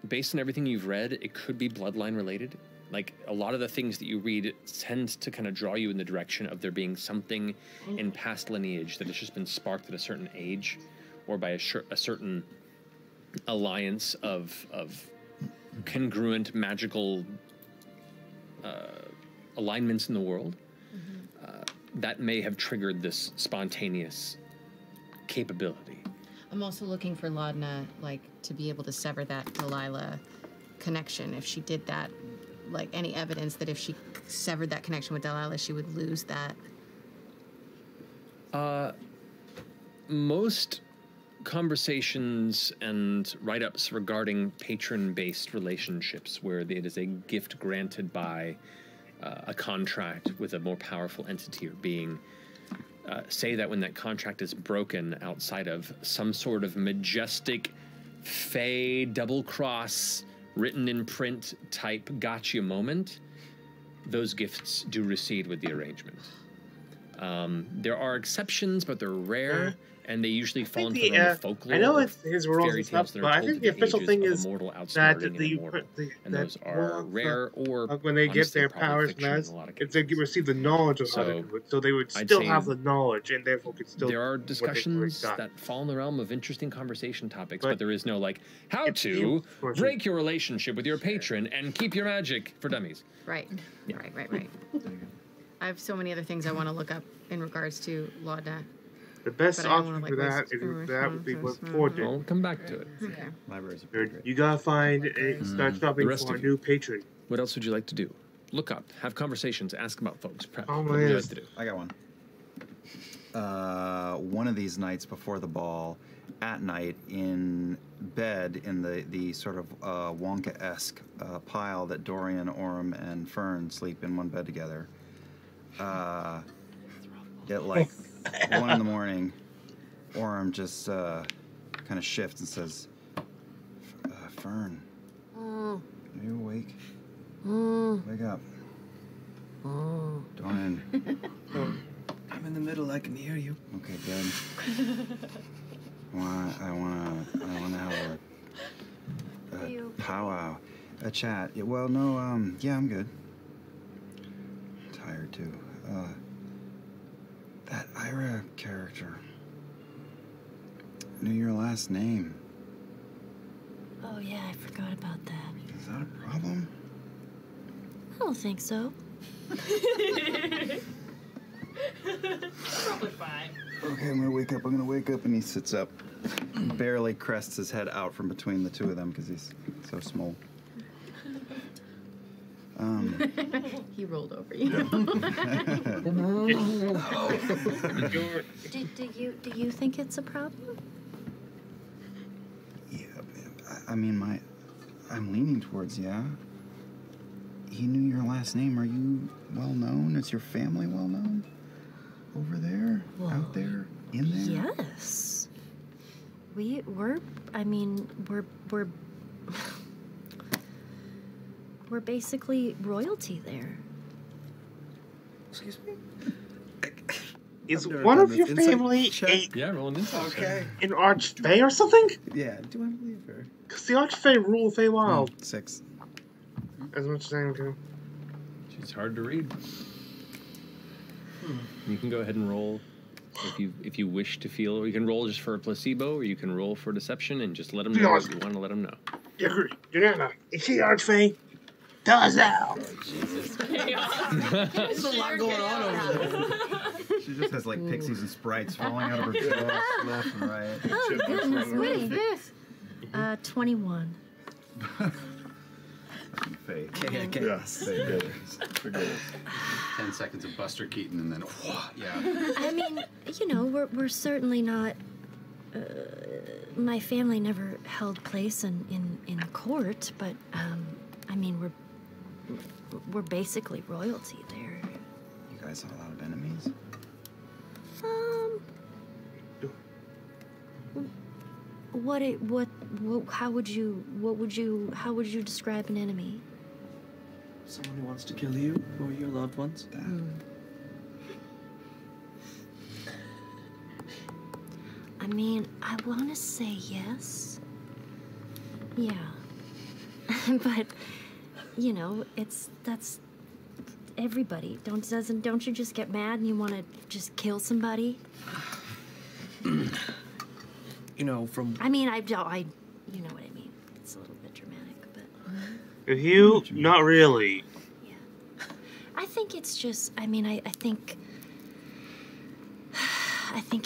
Based on everything you've read, it could be bloodline related. Like, a lot of the things that you read tend to kind of draw you in the direction of there being something in past lineage that has just been sparked at a certain age or by a certain alliance of congruent magical alignments in the world that may have triggered this spontaneous capability. I'm also looking for Laudna, to be able to sever that Delilah connection. If she did that, any evidence that if she severed that connection with Delilah, she would lose that? Most conversations and write-ups regarding patron-based relationships where it is a gift granted by a contract with a more powerful entity or being say that when that contract is broken outside of some sort of majestic fey double cross written in print type gotcha moment, those gifts do recede with the arrangement. There are exceptions, but they're rare, and they usually fall into the realm of folklore. I know it's his rules and stuff, but I think the official thing is that those are rare, or when they get their powers, it's they receive the knowledge of how to do it, so they would still have the knowledge, and therefore could still. There are discussions that fall in the realm of interesting conversation topics, but there is no how to break your relationship with your patron and keep your magic for dummies. Right. Yeah. Right. I have so many other things I want to look up in regards to Laudna. The best option for that would be what Ford did. We'll come back to it. Okay. Libraries are You gotta find start shopping for a new patron. What else would you like to do? Look up, have conversations, ask about folks, prep. Oh, what would you like to do? I got one. One of these nights before the ball, at night, in bed, in the sort of Wonka-esque pile that Dorian, Orem, and Fern sleep in one bed together. At like 1 in the morning, Orem just kind of shifts and says, Fern, are you awake? Wake up. Dorian. I'm in the middle. I can hear you. Okay, good. I wanna have a powwow, a chat. Yeah, well, no, yeah, I'm good. Tired too. That Ira character knew your last name. Oh, yeah, I forgot about that. Is that a problem? I don't think so. Probably fine. Okay, I'm gonna wake up. And he sits up, barely crests his head out from between the two of them because he's so small. He rolled over you. Do you think it's a problem? Yeah, I mean, I'm leaning towards yeah. He knew your last name. Are you well known? Is your family well known? Over there? Well, out there? In there? Yes. We're we're basically royalty there. Excuse me? Is one of your family roll an insight check. an Archfey or something? Yeah, do I believe her? Because the Archfey rule Feywild. 6. As much as I can. She's hard to read. You can go ahead and roll if you wish to feel, or you can roll just for a placebo, or you can roll for deception and just let them know what you want to let them know. Juliana, is she Archfey? Tell us now. There's a lot going on over there. She just has like pixies and sprites falling out of her jaws left and right. Oh, goodness me. 21. Faye. Okay. Yeah. Faye. 10 seconds of Buster Keaton and then, yeah. I mean, you know, we're certainly not. My family never held place in court, but I mean, we're basically royalty there. You guys have a lot of enemies? How would you describe an enemy? Someone who wants to kill you or your loved ones? I mean, I want to say yes. Yeah. But, you know, that's everybody. Don't you just get mad and you want to just kill somebody? You know, from... I mean, you know what I mean. It's a little bit dramatic, but... If you, not really. I think it's just, I mean, I think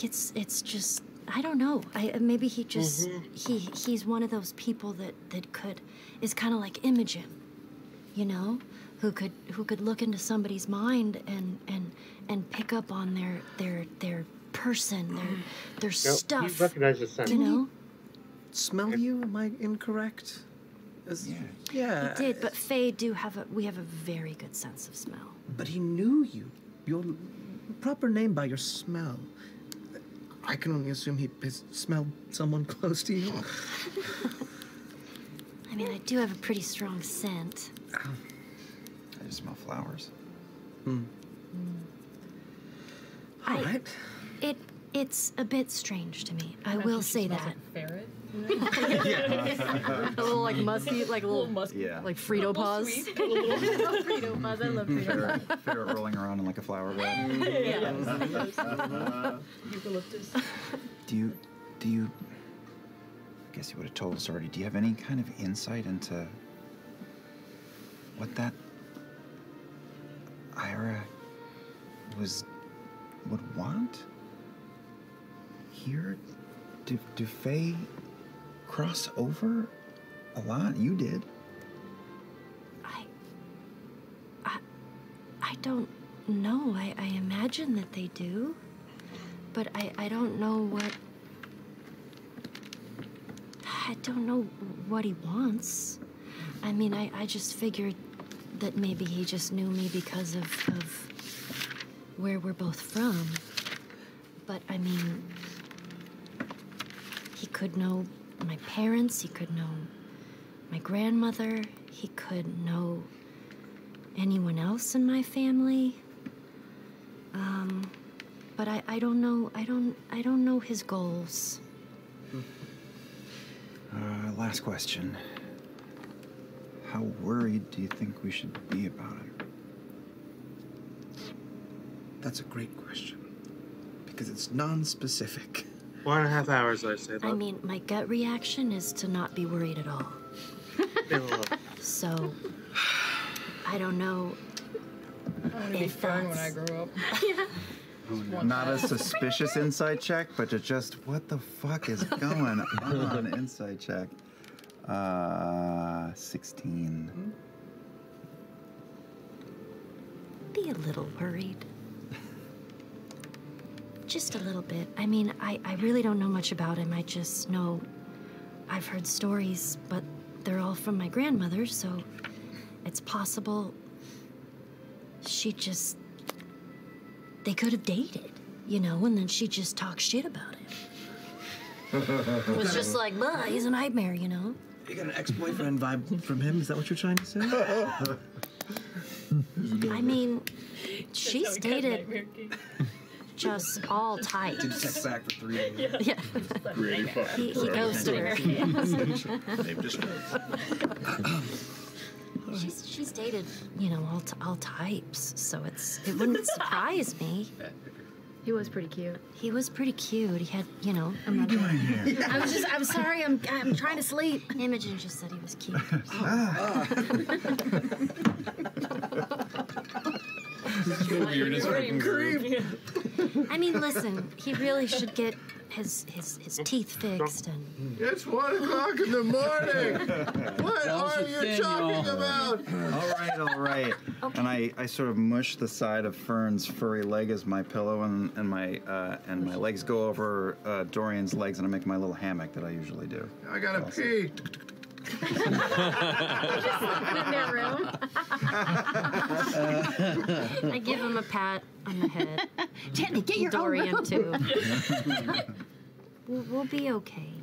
it's just, I don't know. Maybe he just, he's one of those people that is kind of like Imogen, you know? Who could look into somebody's mind and pick up on their person, their stuff. You recognize the scent. You know? Smell you? Am I incorrect? Yeah. He did, but Faye we have a very good sense of smell. But he knew you. Your proper name by your smell. I can only assume he has smelled someone close to you. I mean, I do have a pretty strong scent. I just smell flowers. All right. It's a bit strange to me. I will say that. Like ferret. A little like musky, like a little musky, like Frito paws. Frito paws. I love Frito paws. Ferret rolling around in like a flower bed. Eucalyptus. Do you? I guess you would have told us already. Do you have any kind of insight into what that Ira would want here? Do Faye cross over a lot? You did. don't know. I imagine that they do. But I don't know what... I don't know what he wants. I mean, I just figured that maybe he just knew me because of where we're both from. But, I mean, he could know my parents, he could know my grandmother, he could know anyone else in my family. But I don't know, I don't know his goals. Last question. How worried do you think we should be about him? That's a great question. Because it's non-specific. 1.5 hours, I say. I mean, my gut reaction is to not be worried at all. So, I don't know. I want to be fern when I grow up. Yeah. Not a suspicious insight check, but to just, what the fuck is going on? Insight check. 16. Be a little worried. Just a little bit. I mean, I really don't know much about him. I just know I've heard stories, but they're all from my grandmother, so it's possible they could have dated, you know, and then she just talked shit about him. It was just like, bah, he's a nightmare, you know? You got an ex-boyfriend vibe from him? Is that what you're trying to say? I mean, she's dated just all types. Didn't text back for 3 days. Yeah. Really He ghosted her. They've just She's dated, you know, all types, so it wouldn't surprise me. He was pretty cute. He was pretty cute. He had, you know. What are you doing here? I'm sorry. I'm trying to sleep. Imogen just said he was cute. This is the weirdest fucking group. I mean, listen. He really should get his teeth fixed and. It's 1 o'clock in the morning. What are you talking about? All right. Okay. And I sort of mush the side of Fern's furry leg as my pillow, and my legs go over Dorian's legs, and I make my little hammock that I usually do. I gotta pee. In their room. I give him a pat on the head. Jenny, get your Dorian own too. We'll be okay.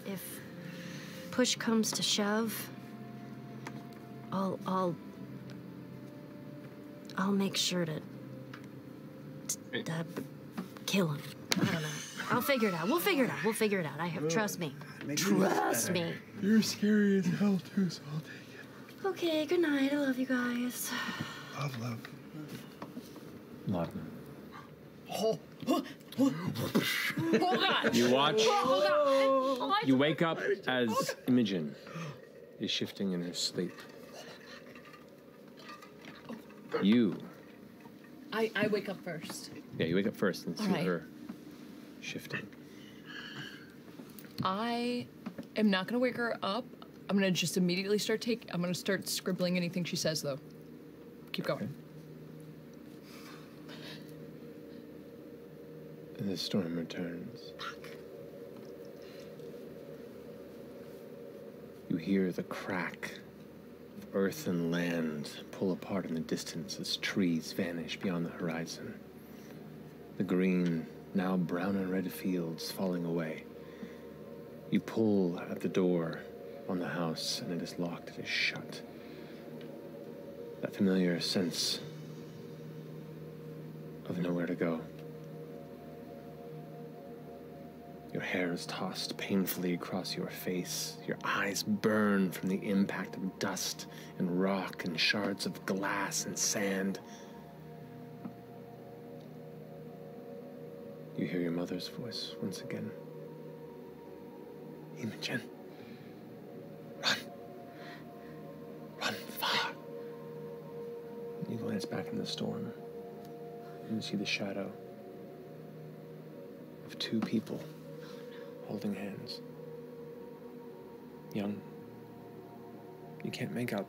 If push comes to shove, I'll make sure to kill him. I don't know. I'll figure it out. We'll figure it out. Trust me. Trust me. You're scary as hell too, so I'll take it. Okay, good night. I love you guys. Love. Laudanum. Hold on. You watch. Hold on. You wake up as Imogen is shifting in her sleep. You. I wake up first. Yeah, you wake up first and see All right. her shifting. I am not going to wake her up. I'm going to just immediately I'm going to start scribbling anything she says, though. Keep going. And the storm returns. You hear the crack of earth and land pull apart in the distance as trees vanish beyond the horizon. The green, now brown and red fields falling away. You pull at the door on the house, and it is locked, it is shut. That familiar sense of nowhere to go. Your hair is tossed painfully across your face. Your eyes burn from the impact of dust and rock and shards of glass and sand. You hear your mother's voice once again. Imogen. Run. Run far. You glance back in the storm, and you see the shadow of two people holding hands. Young. You can't make out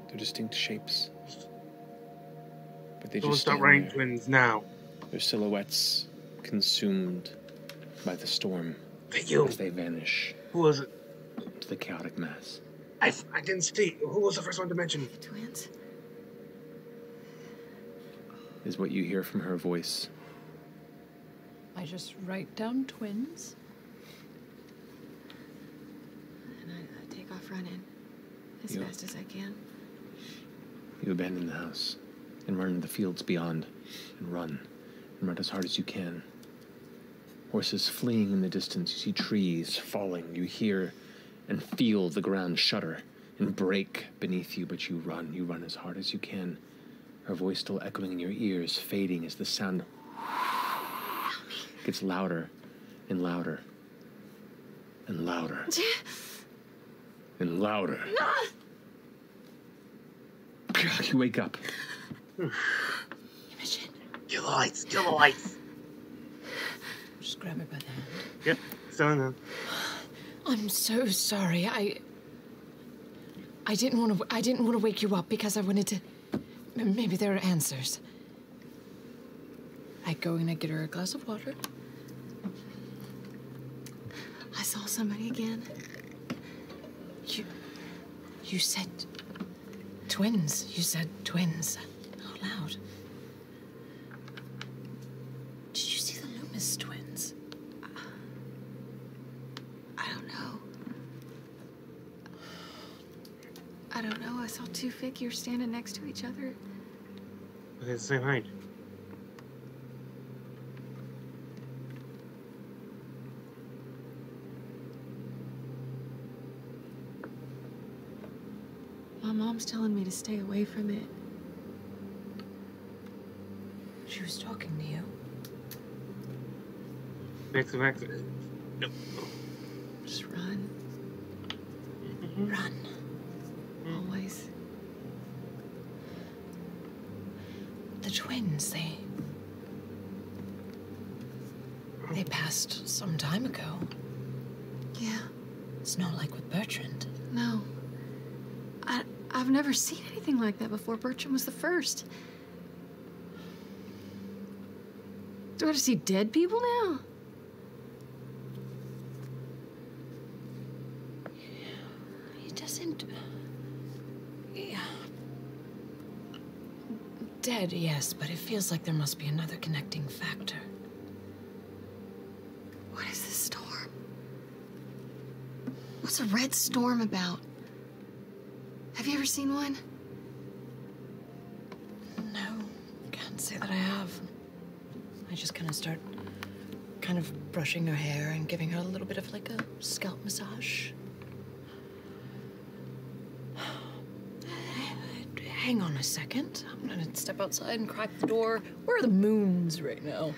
their distinct shapes. but they Don't just stop stand writing there. twins now. Their silhouettes consumed by the storm. Thank you. As they vanish. Who was it? To the chaotic mass. I didn't see. Who was the first one to mention? Twins? Is what you hear from her voice. I just write down twins. And I take off running as You- fast as I can. You abandon the house and run into the fields beyond. And run as hard as you can. Horses fleeing in the distance. You see trees falling. You hear and feel the ground shudder and break beneath you, but you run as hard as you can. Her voice still echoing in your ears, fading as the sound gets louder and louder and louder and louder. You wake up. Imogen. Kill the lights. Kill the lights. Just grab her by the hand. Yep. Still in there. I'm so sorry. I didn't want to wake you up because I wanted to. Maybe there are answers. I go and I get her a glass of water. I saw somebody again. You said twins. You said twins out loud. Did you see the Loomis twins? I don't know. I don't know. I saw two figures standing next to each other. They're the same height. My mom's telling me to stay away from it. She was talking to you. Next. No. Just run. Run. Always. The twins, they passed some time ago. Yeah. It's not like with Bertrand. No. I've never seen anything like that before. Bertram was the first. Do I have to see dead people now? He doesn't. Yeah. Dead, yes, but it feels like there must be another connecting factor. What is this storm? What's a red storm about? Have you ever seen one? No, can't say that I have. I just kind of start brushing her hair and giving her a little bit of like a scalp massage. Hang on a second. I'm gonna step outside and crack the door. Where are the moons right now?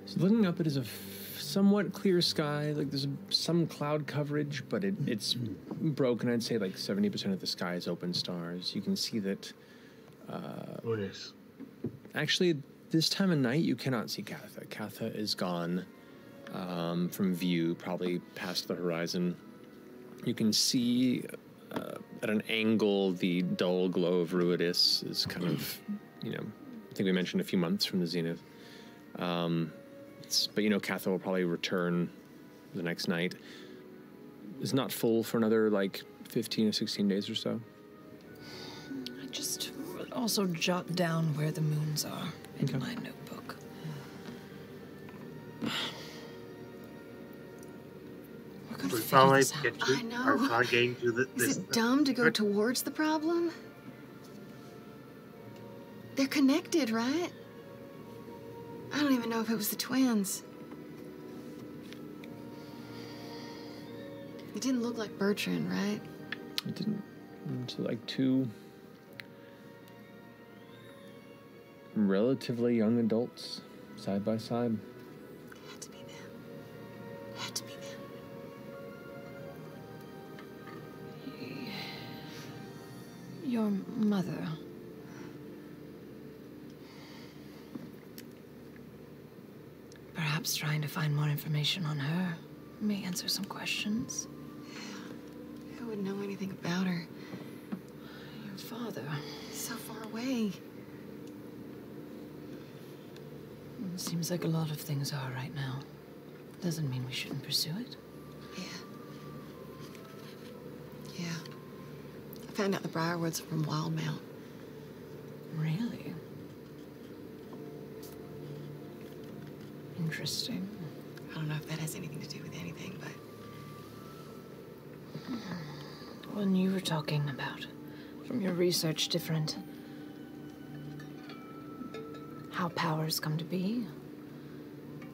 So looking up, it is a somewhat clear sky. Like there's some cloud coverage, but it's broken. I'd say like 70% of the sky is open stars. You can see that. What is? Actually, this time of night you cannot see Katha. Katha is gone from view, probably past the horizon. You can see at an angle the dull glow of Ruidus is kind of, I think we mentioned a few months from the zenith. But Katha will probably return the next night. It's not full for another like 15 or 16 days or so. I just also jot down where the moons are in my notebook. We're gonna figure this out. I know. Is it dumb to go towards the problem? They're connected, right? I don't even know if it was the twins. It didn't look like Bertrand, right? It didn't. So like two relatively young adults side by side. Had to be them. Had to be them. Your mother. Perhaps trying to find more information on her may answer some questions. Who would know anything about her? Your father. He's so far away. Seems like a lot of things are right now. Doesn't mean we shouldn't pursue it. Yeah. I found out the Briarwoods are from Wildmount. Really? Interesting. I don't know if that has anything to do with anything, but... When you were talking about, from your research, different... how powers come to be.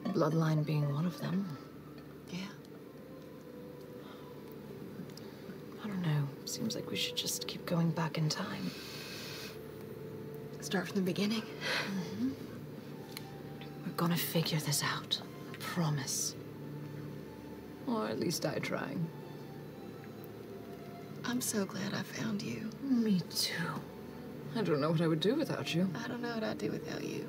Bloodline being one of them. Yeah. I don't know. Seems like we should just keep going back in time. Start from the beginning. We're gonna figure this out. I promise. Or at least I try. I'm so glad I found you. Me too. I don't know what I would do without you. I don't know what I'd do without you.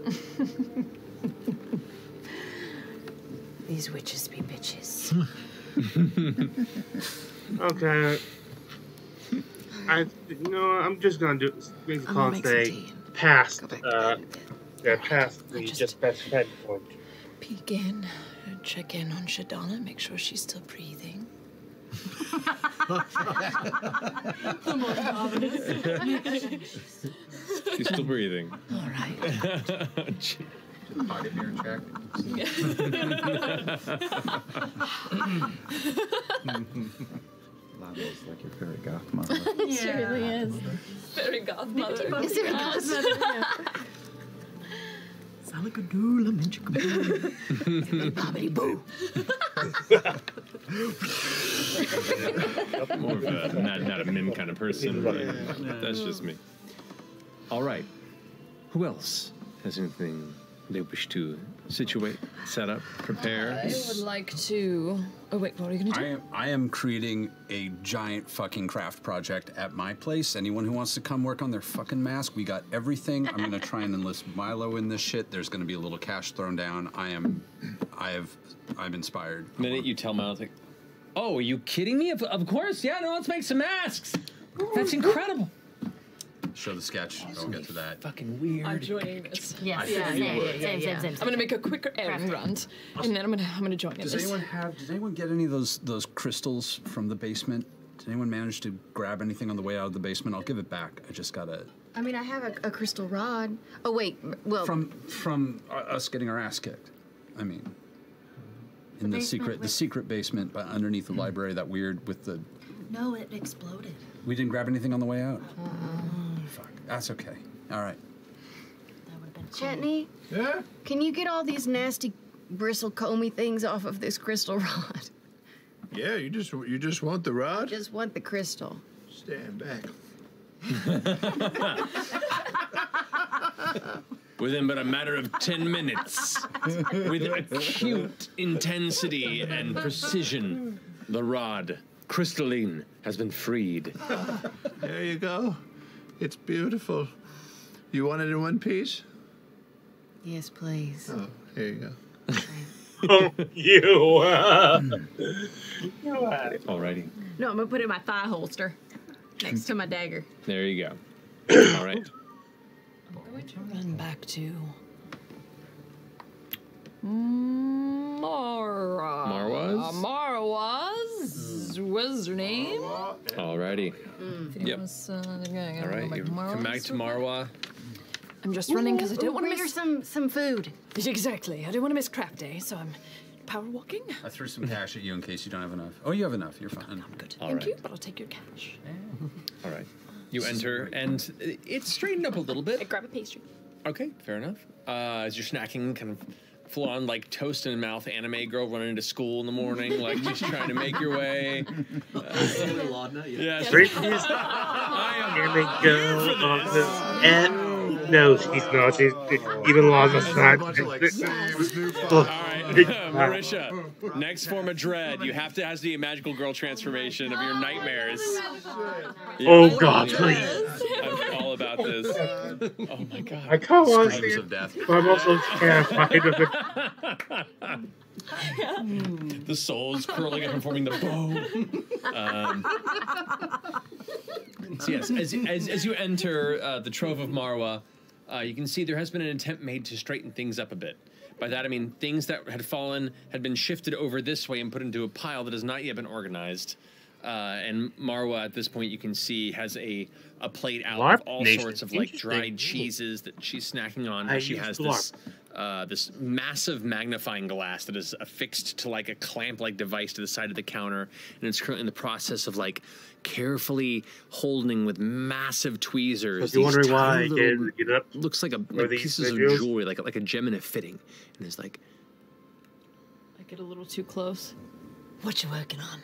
These witches be bitches. Okay. I'm just gonna make the call and say past past the just best friend point. Peek in, check in on Shadana, make sure she's still breathing. The most ominous. She's still breathing. All right. Pocket mirror check. Lala's like your fairy godmother. Yeah. She really is. Fairy godmother. Is there a godmother? Salakadoola, minchikaboo. Bobbity boo. More of a not a mim kind of person. But that's just me. All right. Who else has anything they wish to situate, set up, prepare? I would like to... Oh, wait, what are you going to do? I am creating a giant fucking craft project at my place. Anyone who wants to come work on their fucking mask, we got everything. I'm going to try and enlist Milo in this shit. There's going to be a little cash thrown down. I'm inspired. The minute you tell Milo, like, oh, are you kidding me? Of course, yeah, no, let's make some masks. That's incredible. Show the sketch. I'll get to that. Fucking weird. I'm joining this. Yes. Same. I'm gonna make a quick errand run, and then I'm gonna join in Does this. anyone get any of those crystals from the basement? Did anyone manage to grab anything on the way out of the basement? I'll give it back. I just gotta. I mean, I have a crystal rod. Oh wait, well. From us getting our ass kicked. I mean, in the secret basement, but underneath the library. That weird with the. No, it exploded. We didn't grab anything on the way out. Fuck. That's okay. All right. Chetney? Yeah? Can you get all these nasty bristlecomby things off of this crystal rod? Yeah, you just want the rod? Just want the crystal. Stand back. Within but a matter of 10 minutes, with acute intensity and precision, the rod, crystalline, has been freed. There you go. It's beautiful. You want it in one piece? Yes, please. Oh, here you go. Alrighty. No, I'm gonna put it in my thigh holster next to my dagger. There you go. All right. I'm going to run back to Marwa. Marwa's? What's her name? Alrighty. Yep. All right, you come back to Marwa. I'm just running because I don't want to Bring her miss some food. Exactly. I don't want to miss craft day, so I'm power walking. I threw some cash at you in case you don't have enough. Oh, you have enough. You're fine. I'm good. All Thank right. you, but I'll take your cash. All right. You enter, and it's straightened up a little bit. I grab a pastry. Okay, fair enough. As you're snacking, kind of full on like toast in mouth anime girl running into school in the morning, like just trying to make your way. Yeah, Straight is anime girl on the no, she's not. She's even Lana's not. All right, Marisha. Next form of dread. You have to have the magical girl transformation of your nightmares. Oh God, please! I'm all about this. Oh my God! I can't want to see Screams it, of death. but I'm also terrified of it. The soul's curling up and forming the bow. So yes, as you enter the Trove of Marwa, you can see there has been an attempt made to straighten things up a bit. By that, I mean things that had fallen had been shifted over this way and put into a pile that has not yet been organized. And Marwa, at this point, you can see, has a plate out of all sorts of like dried cheeses that she's snacking on. She has this this massive magnifying glass that is affixed to like a clamp-like device to the side of the counter, and it's currently in the process of like carefully holding with massive tweezers. So if you're wondering why I did get up, looks like pieces of jewelry, like a gem in a fitting, and it's like. I get a little too close. What you working on?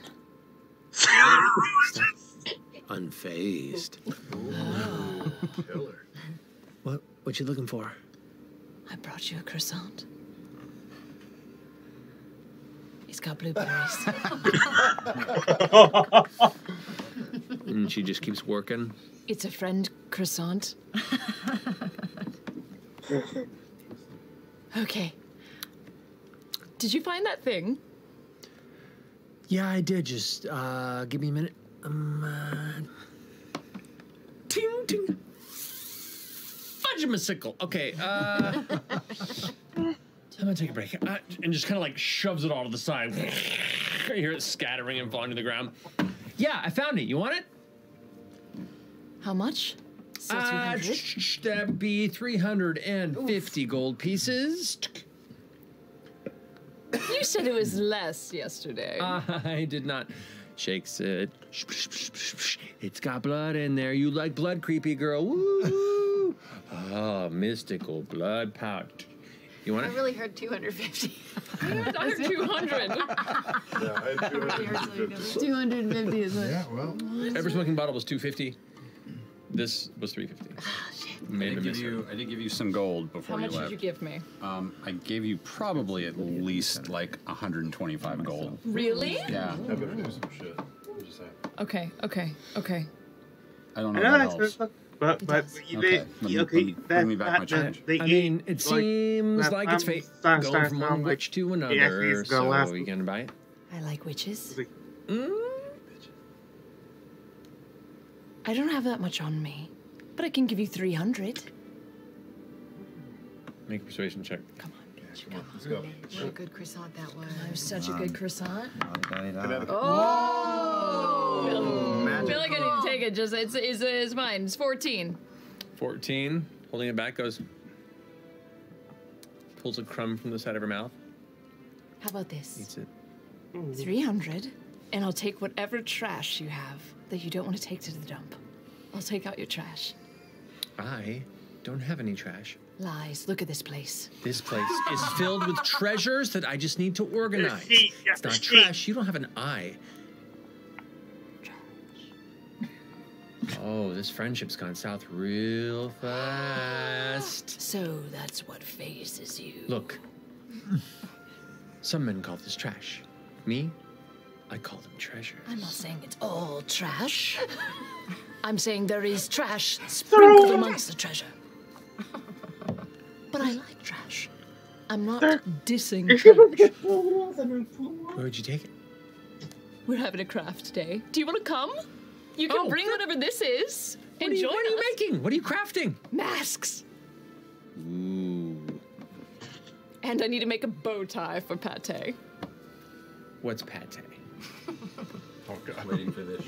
Unfazed. What you looking for? I brought you a croissant. It's got blueberries. And she just keeps working. It's a friend croissant. Okay. Did you find that thing? Yeah, I did. Just give me a minute. Ting ting. Fudge-a-sickle. Okay. I'm gonna take a break. And just kind of like shoves it all to the side. You hear it scattering and falling to the ground. Yeah, I found it. You want it? How much? So 300? That'd be 350 gold pieces. You said it was less yesterday. I did not. Shakes it. It's got blood in there. You like blood, creepy girl. Woo! Oh, mystical blood pouch. You want I it? really heard 250. I heard 200. Yeah, I had 250. 250 is it? Yeah, well. Every smoking bottle was 250. This was 350. I did give you some gold before How you much left. did you give me? I gave you probably at least like 125 gold. Really? Yeah. I better do some shit. Just saying. Okay. I don't know I if know that that's helps. good, but Bring me back my change. I mean, it seems like it's fate. Going from one witch to another. So, are you gonna buy it? I like witches. I don't have that much on me, but I can give you 300. Make a persuasion check. Come on. Let's go. What a good croissant that was. That was such a good croissant. Oh! I feel like I need to take it. Just it's mine. It's 14. 14. Holding it back, goes. Pulls a crumb from the side of her mouth. How about this? Eats it. 300, and I'll take whatever trash you have that you don't want to take to the dump. I'll take out your trash. I don't have any trash. Lies. Look at this place. This place is filled with treasures that I just need to organize. It's not trash. You don't have an eye. Oh, this friendship's gone south real fast. So that's what phases you. Look. Some men call this trash. Me, I call them treasures. I'm not saying it's all trash. I'm saying there is trash sprinkled amongst the treasure. But I like trash. I'm not dissing trash. Where'd you take it? We're having a craft day. Do you want to come? You can bring whatever this is. What are you making? What are you crafting? Masks. Ooh. And I need to make a bow tie for pate. What's pate? Oh, God. Waiting for this.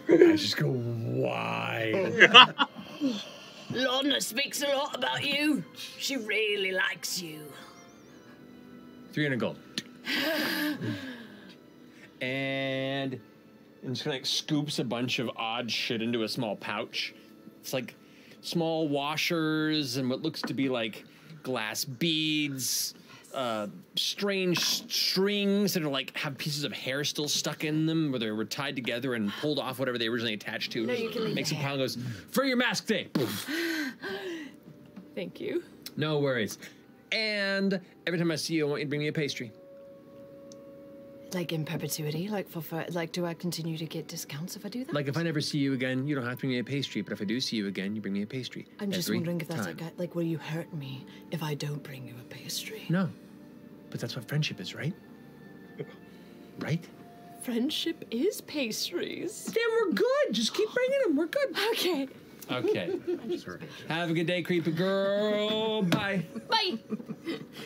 I just go wide. Lorna speaks a lot about you. She really likes you. 300 gold. And just kind of like scoops a bunch of odd shit into a small pouch. It's like small washers and what looks to be like glass beads, strange strings that are like have pieces of hair still stuck in them where they were tied together and pulled off whatever they originally attached to. No, you can leave makes the a hair. pile and goes, for your mask day. Thank you. No worries. And every time I see you, I want you to bring me a pastry. Like in perpetuity? Like do I continue to get discounts if I do that? Like if I never see you again, you don't have to bring me a pastry. But if I do see you again, you bring me a pastry. I'm just every wondering if that's time. like will you hurt me if I don't bring you a pastry? No. But that's what friendship is, right? Right? Friendship is pastries. Then we're good. Just keep bringing them. We're good. Okay. Okay. Have a good day, creepy girl. Bye. Bye.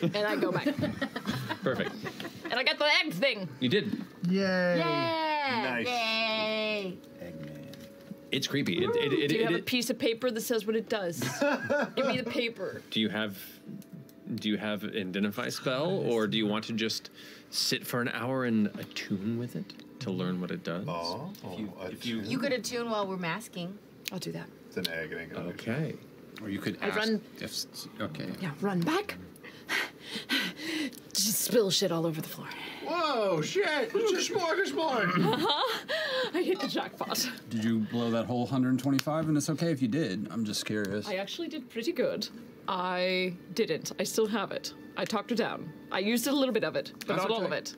And I go back. Perfect. And I got the egg thing. You did. Yay. Yeah. Nice. Yay. It's creepy. Do you have a piece of paper that says what it does? Give me the paper. Do you have an identify spell, or do you want to just sit for an hour and attune with it to learn what it does? You could attune while we're masking. I'll do that. It's an egg. It ain't gonna Okay. Or you could I ask run- if... Okay. Yeah, run back. Just spill shit all over the floor. Whoa, shit! It's a smorgasbord! I hit the jackpot. Did you blow that whole 125? And it's okay if you did. I'm just curious. I actually did pretty good. I didn't. I still have it. I talked her down. I used a little bit of it, but That's not all of okay. it.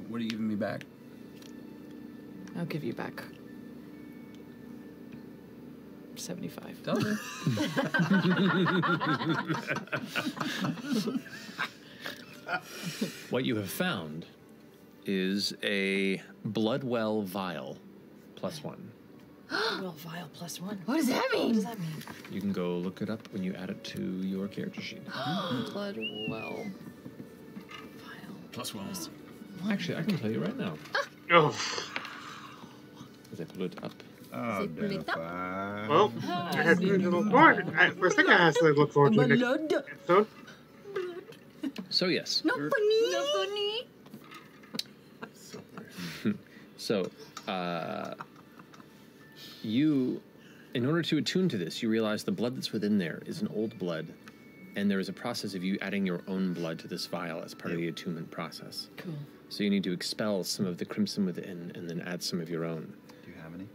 What are you giving me back? I'll give you back 75. What you have found is a Bloodwell vial +1. Well, vial +1. What does that mean? What does that mean? You can go look it up when you add it to your character sheet. Bloodwell. +1. Actually, I can tell you right now. Oh. As I pull it up. Well, I had to look forward. First thing I have to look forward to next episode. So yes. No funny. No funny. So, you, in order to attune to this, you realize the blood that's within there is an old blood, and there is a process of you adding your own blood to this vial as part of the attunement process. Cool. So you need to expel some of the crimson within and then add some of your own. Do you have any?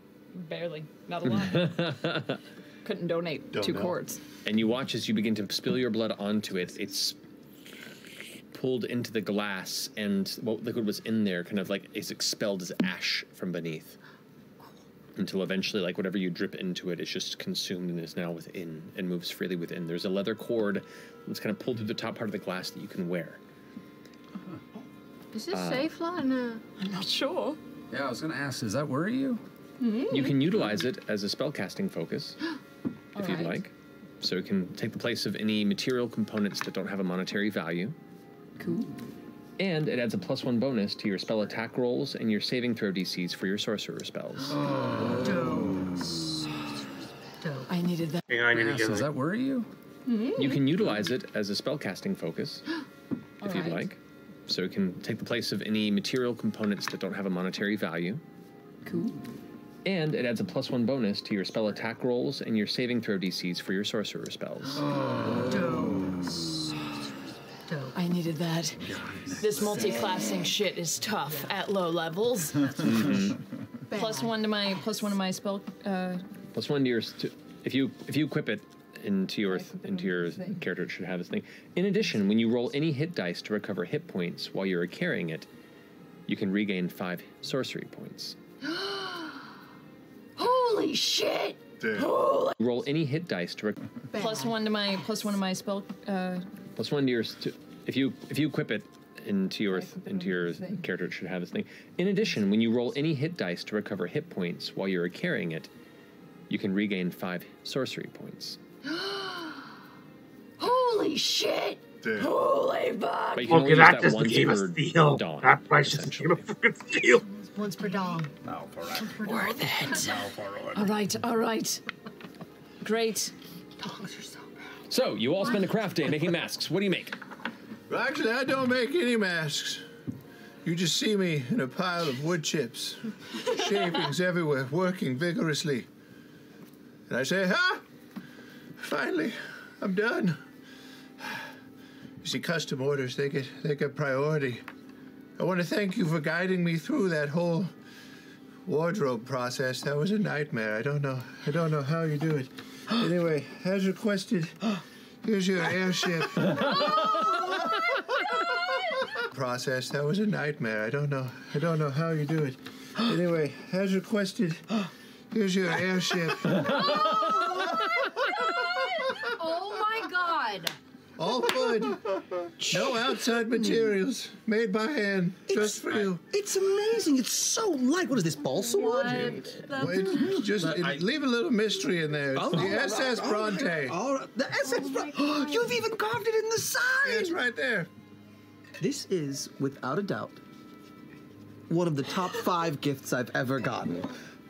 Barely. Not a lot. Couldn't donate 2 quarts. And you watch as you begin to spill your blood onto it. It's pulled into the glass, and what liquid was in there kind of like is expelled as ash from beneath. Until eventually, like, whatever you drip into it is just consumed and is now within and moves freely within. There's a leather cord that's kind of pulled through the top part of the glass that you can wear. Is this safe, Lana? I'm not sure. Yeah, I was going to ask, does that worry you? You can utilize it as a spellcasting focus, if you'd Alright. like. So it can take the place of any material components that don't have a monetary value. Cool. And it adds a +1 bonus to your spell attack rolls and your saving throw DCs for your sorcerer spells. I needed that. Yeah, I need to get Does that worry you? You can utilize it as a spellcasting focus, if you'd Alright. like. So it can take the place of any material components that don't have a monetary value. Cool. And it adds a +1 bonus to your spell attack rolls and your saving throw DCs for your sorcerer spells. I needed that. This multi-classing shit is tough at low levels. +1 to my spell. +1 to your if you equip it into your character, it should have this thing. In addition, when you roll any hit dice to recover hit points while you're carrying it, you can regain 5 sorcery points. Holy shit! Holy. Roll any hit dice to +1 to my spell. +1 to your if you equip it into your character, it should have this thing. In addition, when you roll any hit dice to recover hit points while you're carrying it, you can regain 5 sorcery points. Holy shit! Holy fuck! But you can only use that once per dawn. That price just became a freaking steal. Once per dawn. Now for Worth it. Now for All right. Great. So, you all spend a craft day making masks. What do you make? Well, actually, I don't make any masks. You just see me in a pile of wood chips, shavings everywhere, working vigorously. And I say, ha! Finally, I'm done. You see, custom orders, they get priority. I want to thank you for guiding me through that whole wardrobe process. That was a nightmare. I don't know how you do it. Anyway, as requested, here's your airship. Process. That was a nightmare. I don't know how you do it. Anyway, as requested, here's your airship. Oh my god! All good. No outside materials. Made by hand. Just for you. It's amazing. It's so light. What is this, balsa wood? Leave a little mystery in there. It's Oh, the SS Bronte. The SS Bronte. You've even carved it in the side. It's right there. This is, without a doubt, one of the top 5 gifts I've ever gotten.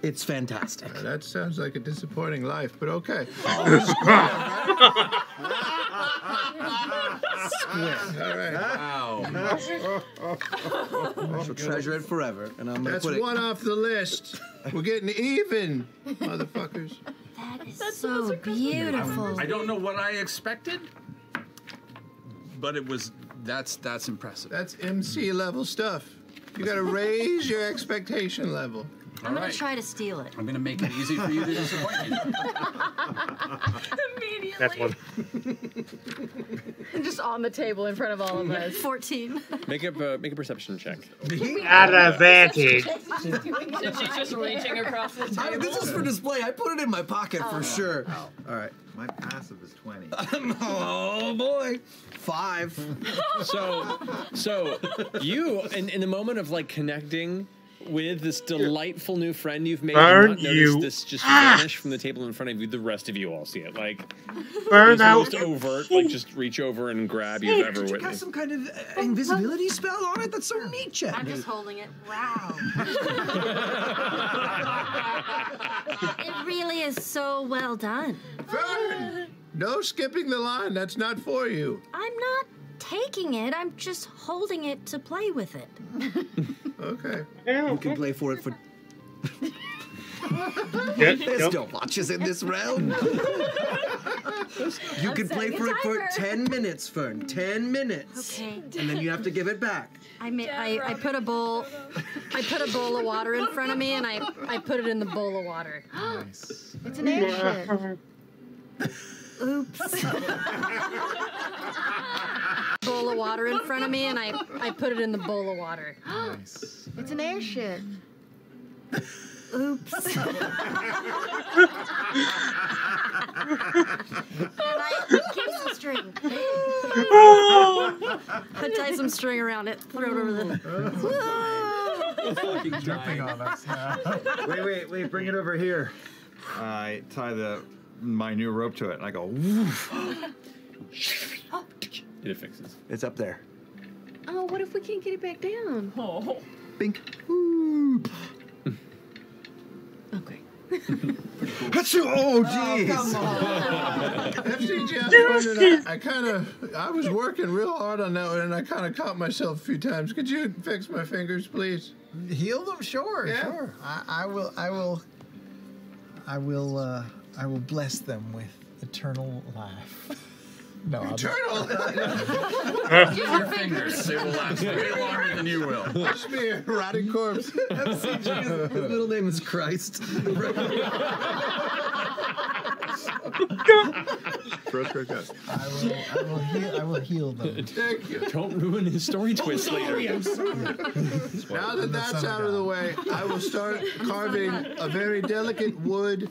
It's fantastic. That sounds like a disappointing life, but okay. All right. Wow. I shall treasure it forever, and I'm gonna That's put it. one off the list. We're getting even, motherfuckers. That is so beautiful. I don't know what I expected, but it was that's impressive. That's MC level stuff. You gotta raise your expectation level. I'm gonna try to steal it. I'm gonna make it easy for you to disappoint me. Immediately. That's one. Just on the table in front of all of us. 14. Make a perception check. At advantage. She's just reaching across the table. This is for display. I put it in my pocket for sure. All right. My passive is 20. Oh boy. 5. So you in the moment of like connecting with this delightful new friend you've made, Burn you not you. notice this just vanish from the table in front of you. The rest of you all see it. Like Burn it's out. most overt. Like just reach over and grab you've ever Did you got witnessed. some kind of invisibility spell on it? That's so neat, Chet. I'm just holding it. Wow. It really is so well done. Fern! No skipping the line. That's not for you. I'm not taking it. I'm just holding it to play with it. Okay. You can play for it for. There's no watches in this realm. You can play for it for 10 minutes, Fern. 10 minutes. Okay. And then you have to give it back. I put a bowl of water in front of me, and I put it in the bowl of water. It's an airship. Oops. Bowl of water in front of me, and I put it in the bowl of water. It's an airship. Oops. And I keep some string. I tie some string around it, throw it over the. Fucking dripping on us. Wait, bring it over here. I tie my new rope to it, and I go, woof. It fixes. It's up there. Oh, what if we can't get it back down? Oh. Bink. Okay. Oh, jeez. F.C.G, I was working real hard on that one, and I kind of caught myself a few times. Could you fix my fingers, please? Heal them? Sure, Yeah. sure. I will bless them with eternal life. No, Eternal? Your fingers. They will last way longer than you will. Watch me, a rotting corpse. F.C.G. His middle name is Christ. I will heal them. Thank you. Don't ruin his story twist later. Now that that's out of the way, I will start carving a very delicate wood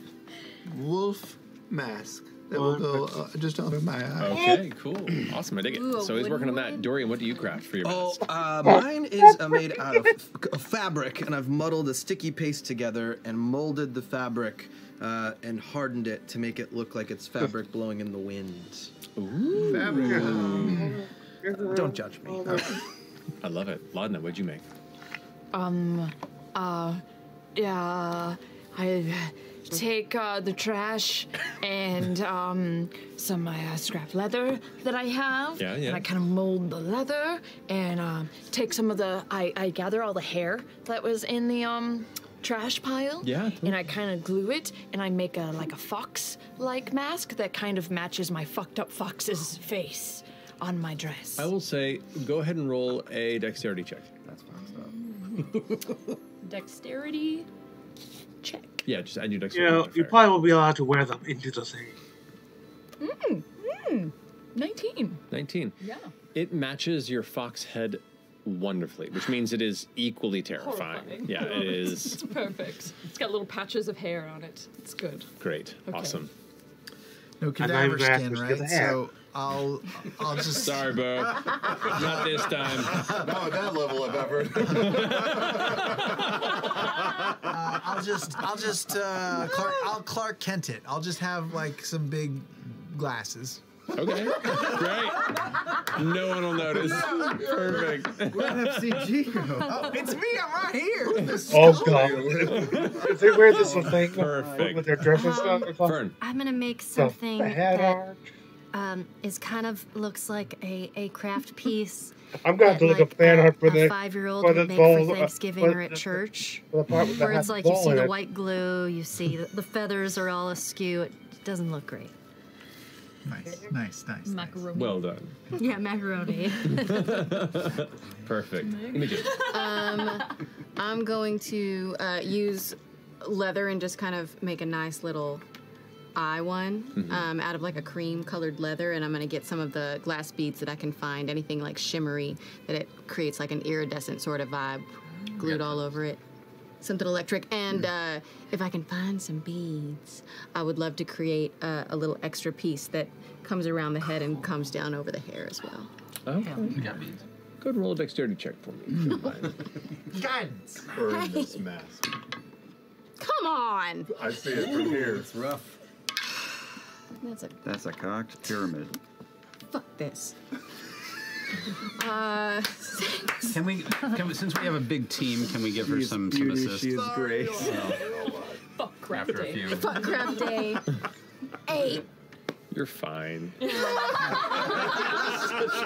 wolf mask that will go just over my eye. Okay, cool. Awesome, I dig it. Ooh, a So he's working on wooden that. Dorian, what do you craft for your mask? Mine is made out of fabric, and I've muddled a sticky paste together and molded the fabric and hardened it to make it look like it's fabric blowing in the wind. Ooh. Fabric. Don't judge me. I love it. Laudna, what'd you make? Yeah, I take the trash and some scrap leather that I have. Yeah. And I kind of mold the leather and take some of the. I gather all the hair that was in the trash pile. Yeah. And I kind of glue it, and I make a fox-like mask that kind of matches my fucked up fox's face on my dress. I will say, go ahead and roll a dexterity check. That's fucked up. Dexterity check. Yeah, just add your You dexterity. know, you probably won't be allowed to wear them into the thing. 19. 19. Yeah. It matches your fox head wonderfully, which means it is equally terrifying. Horrifying. Yeah, it is It's perfect. It's got little patches of hair on it. It's good. great. Okay. Awesome. No I'm cadaver glad skin, to right? get the hair. So I'll just. Sorry, Bo. Not this time. Not with that level of effort. I'll Clark Kent it. I'll just have like some big glasses. Okay, great. No one will notice. Perfect. Where'd F.C.G go? Oh, it's me. I'm right here. Oh god. If they wear this little thing Perfect. with their dress and stuff, Fern. I'm gonna make The something head that is kind of looks like a craft piece. I'm gonna have to look up fan art for a the 5-year-old for would the make ball, for Thanksgiving or at church. for the part with the Where it's half like you ball see in the it. white glue, you see the feathers are all askew. It doesn't look great. Nice. Macaroni. Well done. Yeah, macaroni. Perfect. Imogen. I'm going to use leather and just kind of make a nice little eye one out of like a cream colored leather, and I'm going to get some of the glass beads that I can find, anything like shimmery that it creates like an iridescent sort of vibe glued all over it. Something electric. And if I can find some beads, I would love to create a little extra piece that comes around the head and comes down over the hair as well. Okay. You got beads. Go and roll a dexterity check for me. If you don't mind. Guidance. Burn this mask. Come on! I see it from here. It's rough. That's a cocked pyramid. fuck this. Can we, since we have a big team, can we give her some assist? She is great. Fuck crap After a day. few. Fuck crap day. 8. You're fine.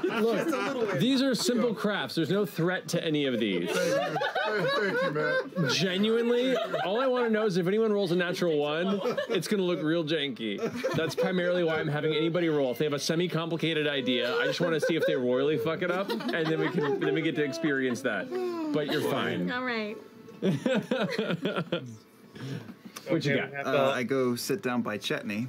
Look, these are simple crafts. There's no threat to any of these. Thank you, Matt. Genuinely, all I want to know is if anyone rolls a natural 1, it's going to look real janky. That's primarily why I'm having anybody roll. If they have a semi-complicated idea, I just want to see if they royally fuck it up, and then we get to experience that. But you're fine. All right. What you got? I go sit down by Chetney.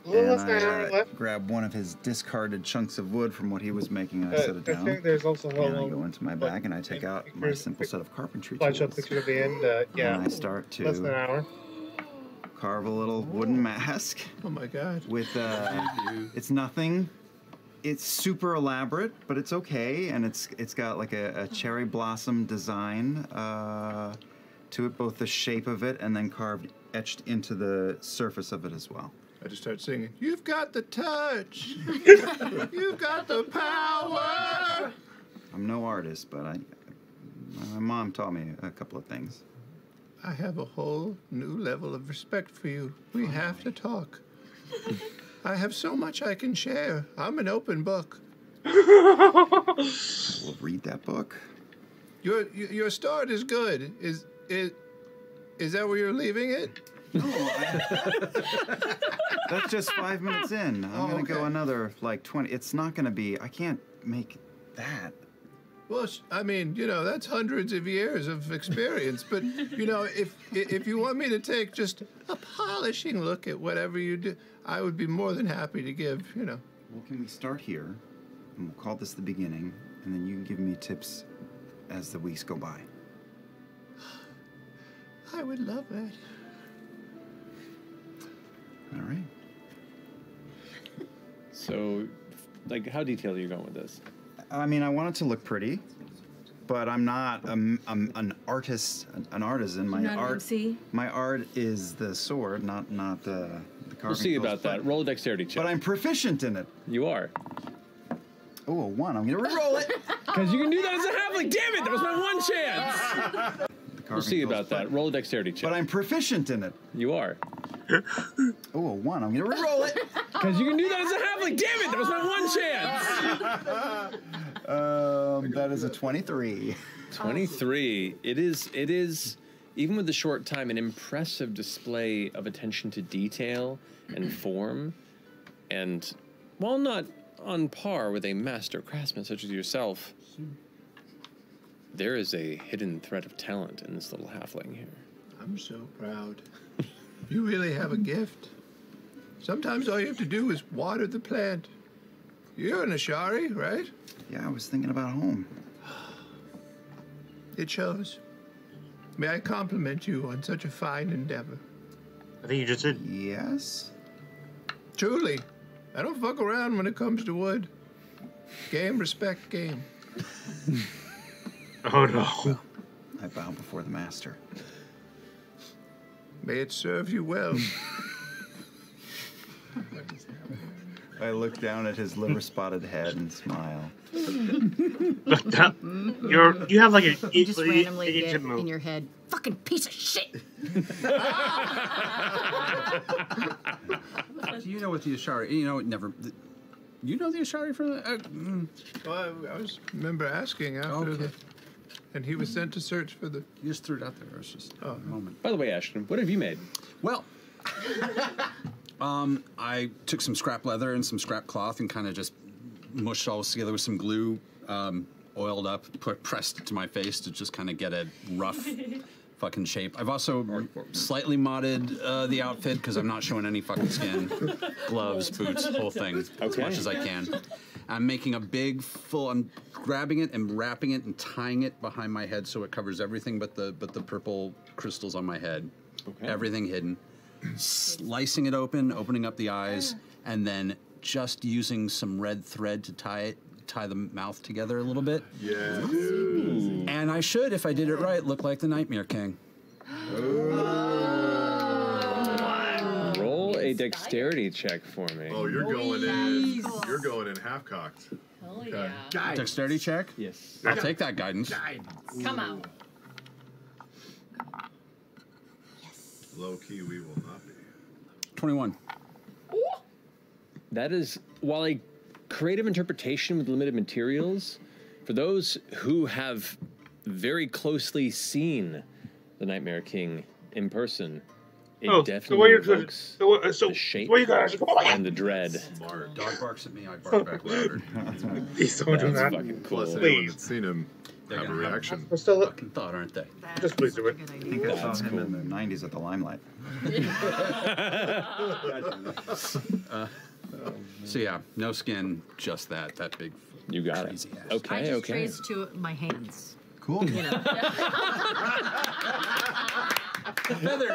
Less And than an hour I left. grab one of his discarded chunks of wood from what he was making, and I set it I down. think there's also And I go into my bag and I take out my simple set of carpentry tools. slideshow picture at the end. Yeah, And I start less than an to hour. carve a little wooden mask. Oh my god. With it's nothing. It's super elaborate, but it's okay, and it's got like a cherry blossom design to it, both the shape of it and then etched into the surface of it as well. I just start singing, "You've got the touch. You've got the power." I'm no artist, but my mom taught me a couple of things. I have a whole new level of respect for you. We have to talk. I have so much I can share. I'm an open book. We'll read that book. Your start is good. Is that where you're leaving it? No, that's just 5 minutes in. I'm gonna go another like 20. It's not gonna be. I can't make that. Well, I mean, that's hundreds of years of experience. But if you want me to take just a polishing look at whatever you do, I would be more than happy to give. Well, can we start here, and we'll call this the beginning, and then you can give me tips as the weeks go by. I would love that. All right. So, like, how detailed are you going with this? I mean, I want it to look pretty, but I'm not I'm an artist, an artisan. My Not an art, MC? my art is the sword, not the carving. We'll see tools, about that. Roll a dexterity check. But I'm proficient in it. You are. Oh, a 1. I'm gonna re-roll it. Because you can do that as a halfling. Damn it! That was my one chance. We'll see about that. Roll a dexterity check. But I'm proficient in it. You are. Oh, a 1. I'm gonna re-roll it. Because you can do that as a halfling. Damn it! That was my one chance. That is a 23. 23. It is, even with the short time, an impressive display of attention to detail and form. And while not on par with a master craftsman such as yourself, there is a hidden thread of talent in this little halfling here. I'm so proud. You really have a gift. Sometimes all you have to do is water the plant. You're an Ashari, right? Yeah, I was thinking about home. It shows. May I compliment you on such a fine endeavor? I think you just did. Yes. Truly. I don't fuck around when it comes to wood. Game, respect, game. Oh no. I bow before the master. May it serve you well. I look down at his liver-spotted head and smile. You have like an You just randomly get ancient move. in your head, fucking piece of shit. Do you know what the Ashari? You know, never. You know the Ashari from the. Well, I was remember asking after the, and he was sent to search for the. You just threw it out there. It was just a moment. By the way, Ashton, what have you made? Well, I took some scrap leather and some scrap cloth and kind of just mushed all this together with some glue, oiled up, pressed it to my face to just kind of get a rough fucking shape. I've also slightly modded the outfit because I'm not showing any fucking skin. Gloves, boots, whole thing, as much as I can. I'm making a big full. I'm grabbing it and wrapping it and tying it behind my head so it covers everything but the purple crystals on my head. Okay. Everything hidden. Slicing it open, opening up the eyes, and then just using some red thread to tie the mouth together a little bit. Yeah, dude. And I should, if I did it right, look like the Nightmare King. Roll a dexterity check for me. Oh, you're going in. You're going in half cocked. Hell Okay. yeah. Dexterity check? Yes. I'll take that guidance. Come out. Low key, we will not be. 21. That is, while a creative interpretation with limited materials, for those who have very closely seen the Nightmare King in person, it definitely evokes the shape and the dread. Dog barks at me, I bark back louder. Please don't do that. Fucking cool. Plus, anyone that's seen him have a reaction. We're still fucking thought, aren't they? Just please do it. I think I saw him in the 90s at the Limelight. So yeah, no skin, just that big. You got it. Crazy ass. Okay, I just okay. traced to my hands. Cool. You know. Feathers.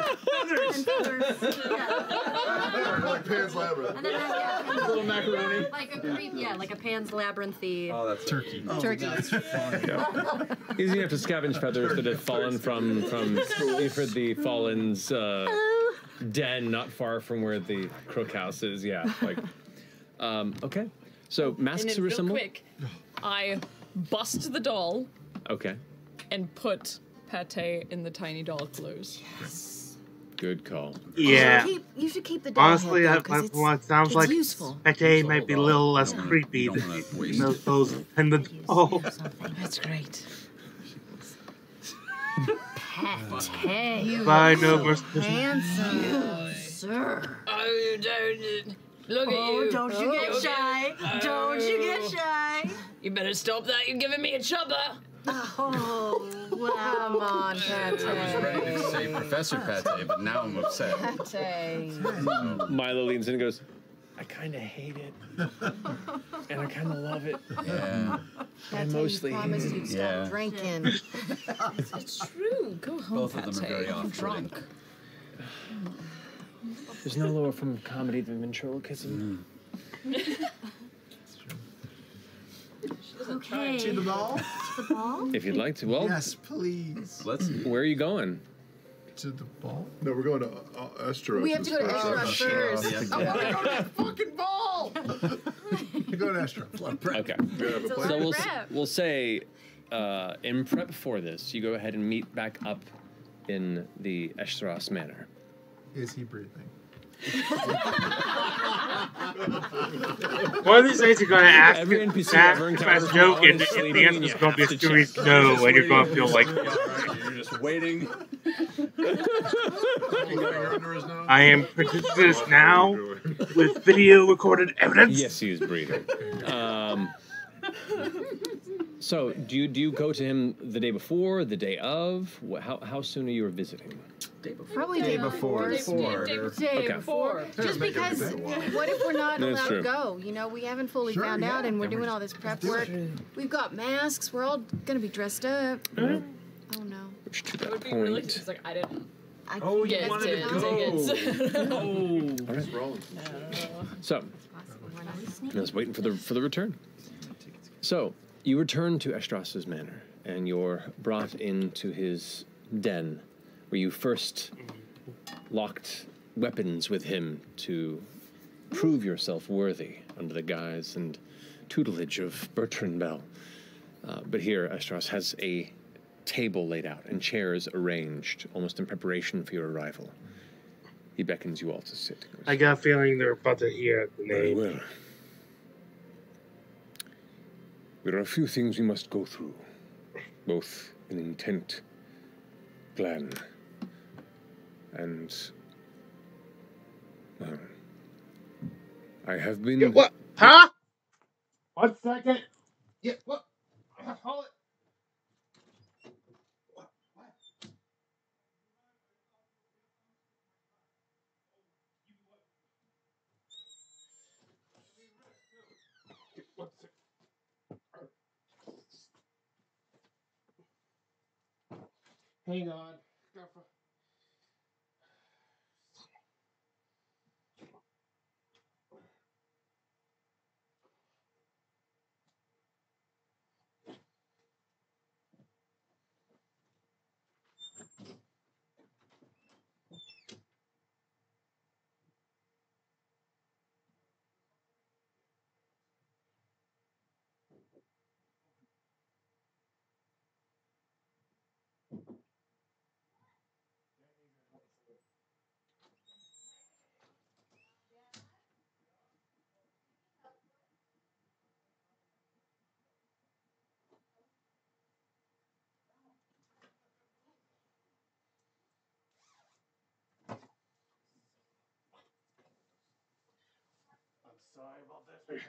Like Pan's Labyrinth. And then Little macaroni. like a like a Pan's Labyrinthy. Oh, that's turkey. Turkey. Easy enough to scavenge feathers that have fallen from for the fallen's den, not far from where the Crook House is. Yeah, like. Okay. So masks And then are real assembled. quick, I bust the doll Okay. and put Pate in the tiny doll clothes. Good call. Yeah. You should keep the doll Honestly, head, though, 'cause what it sounds it's like useful. Pate might be a little less creepy than those and the doll. That's great. Pate. Bye, no more. Handsome, sir. Oh, you don't. Look at you. Don't you get shy. Don't you get shy. You better stop that. You're giving me a chubber. Oh, come on, Pate. I was ready to say Professor Pate, but now I'm upset. Pate. Milo leans in and goes, I kind of hate it. And I kind of love it. Yeah. Pate, mostly you promised you'd stop Yeah. drinking. It's true. Go home, Both of them Pate. are very I'm off-putting. drunk. There's no lower form of comedy than ventriloquism. Okay. To the ball? To the ball? If you'd like to. Well, Yes, please. where are you going? To the ball? No, we're going to Estros. We have to go to Estros first. I want to go to that fucking ball! You go to Estros. Okay. Yeah, but So prep. we'll say in prep for this, you go ahead and meet back up in the Eshtaros Manor. Is he breathing? One of these days you're going to ask Every NPC ask ever a encounters joke, one and is the sleeping, answer and is you going to be a have to serious check. no, Just and you're going to waiting. feel like You're just waiting. I am producing this now with video recorded evidence. Yes, he is breathing. So, do you go to him the day before, the day of? How soon are you visiting? Probably day before. Day Okay. before. Just because, what if we're not That's allowed true. to go? You know, we haven't fully found out, and we're doing all this prep work. We've got masks. We're all gonna be dressed up. Oh no. Which to It would that be really point. just like I didn't. Oh, you get wanted to to go. tickets. All right. So, I was waiting for the return. So you return to Estras's manor, and you're brought into his den, where you first locked weapons with him to prove yourself worthy under the guise and tutelage of Bertrand Bell. But here, Estras has a table laid out and chairs arranged, almost in preparation for your arrival. He beckons you all to sit. I got a feeling they're about to hear the Very name. well. There are a few things we must go through, both in intent, plan, and, well, I have been... Yeah, what? Huh? 1 second. Yeah, what? Hold it. Hang on. I'm sorry about this.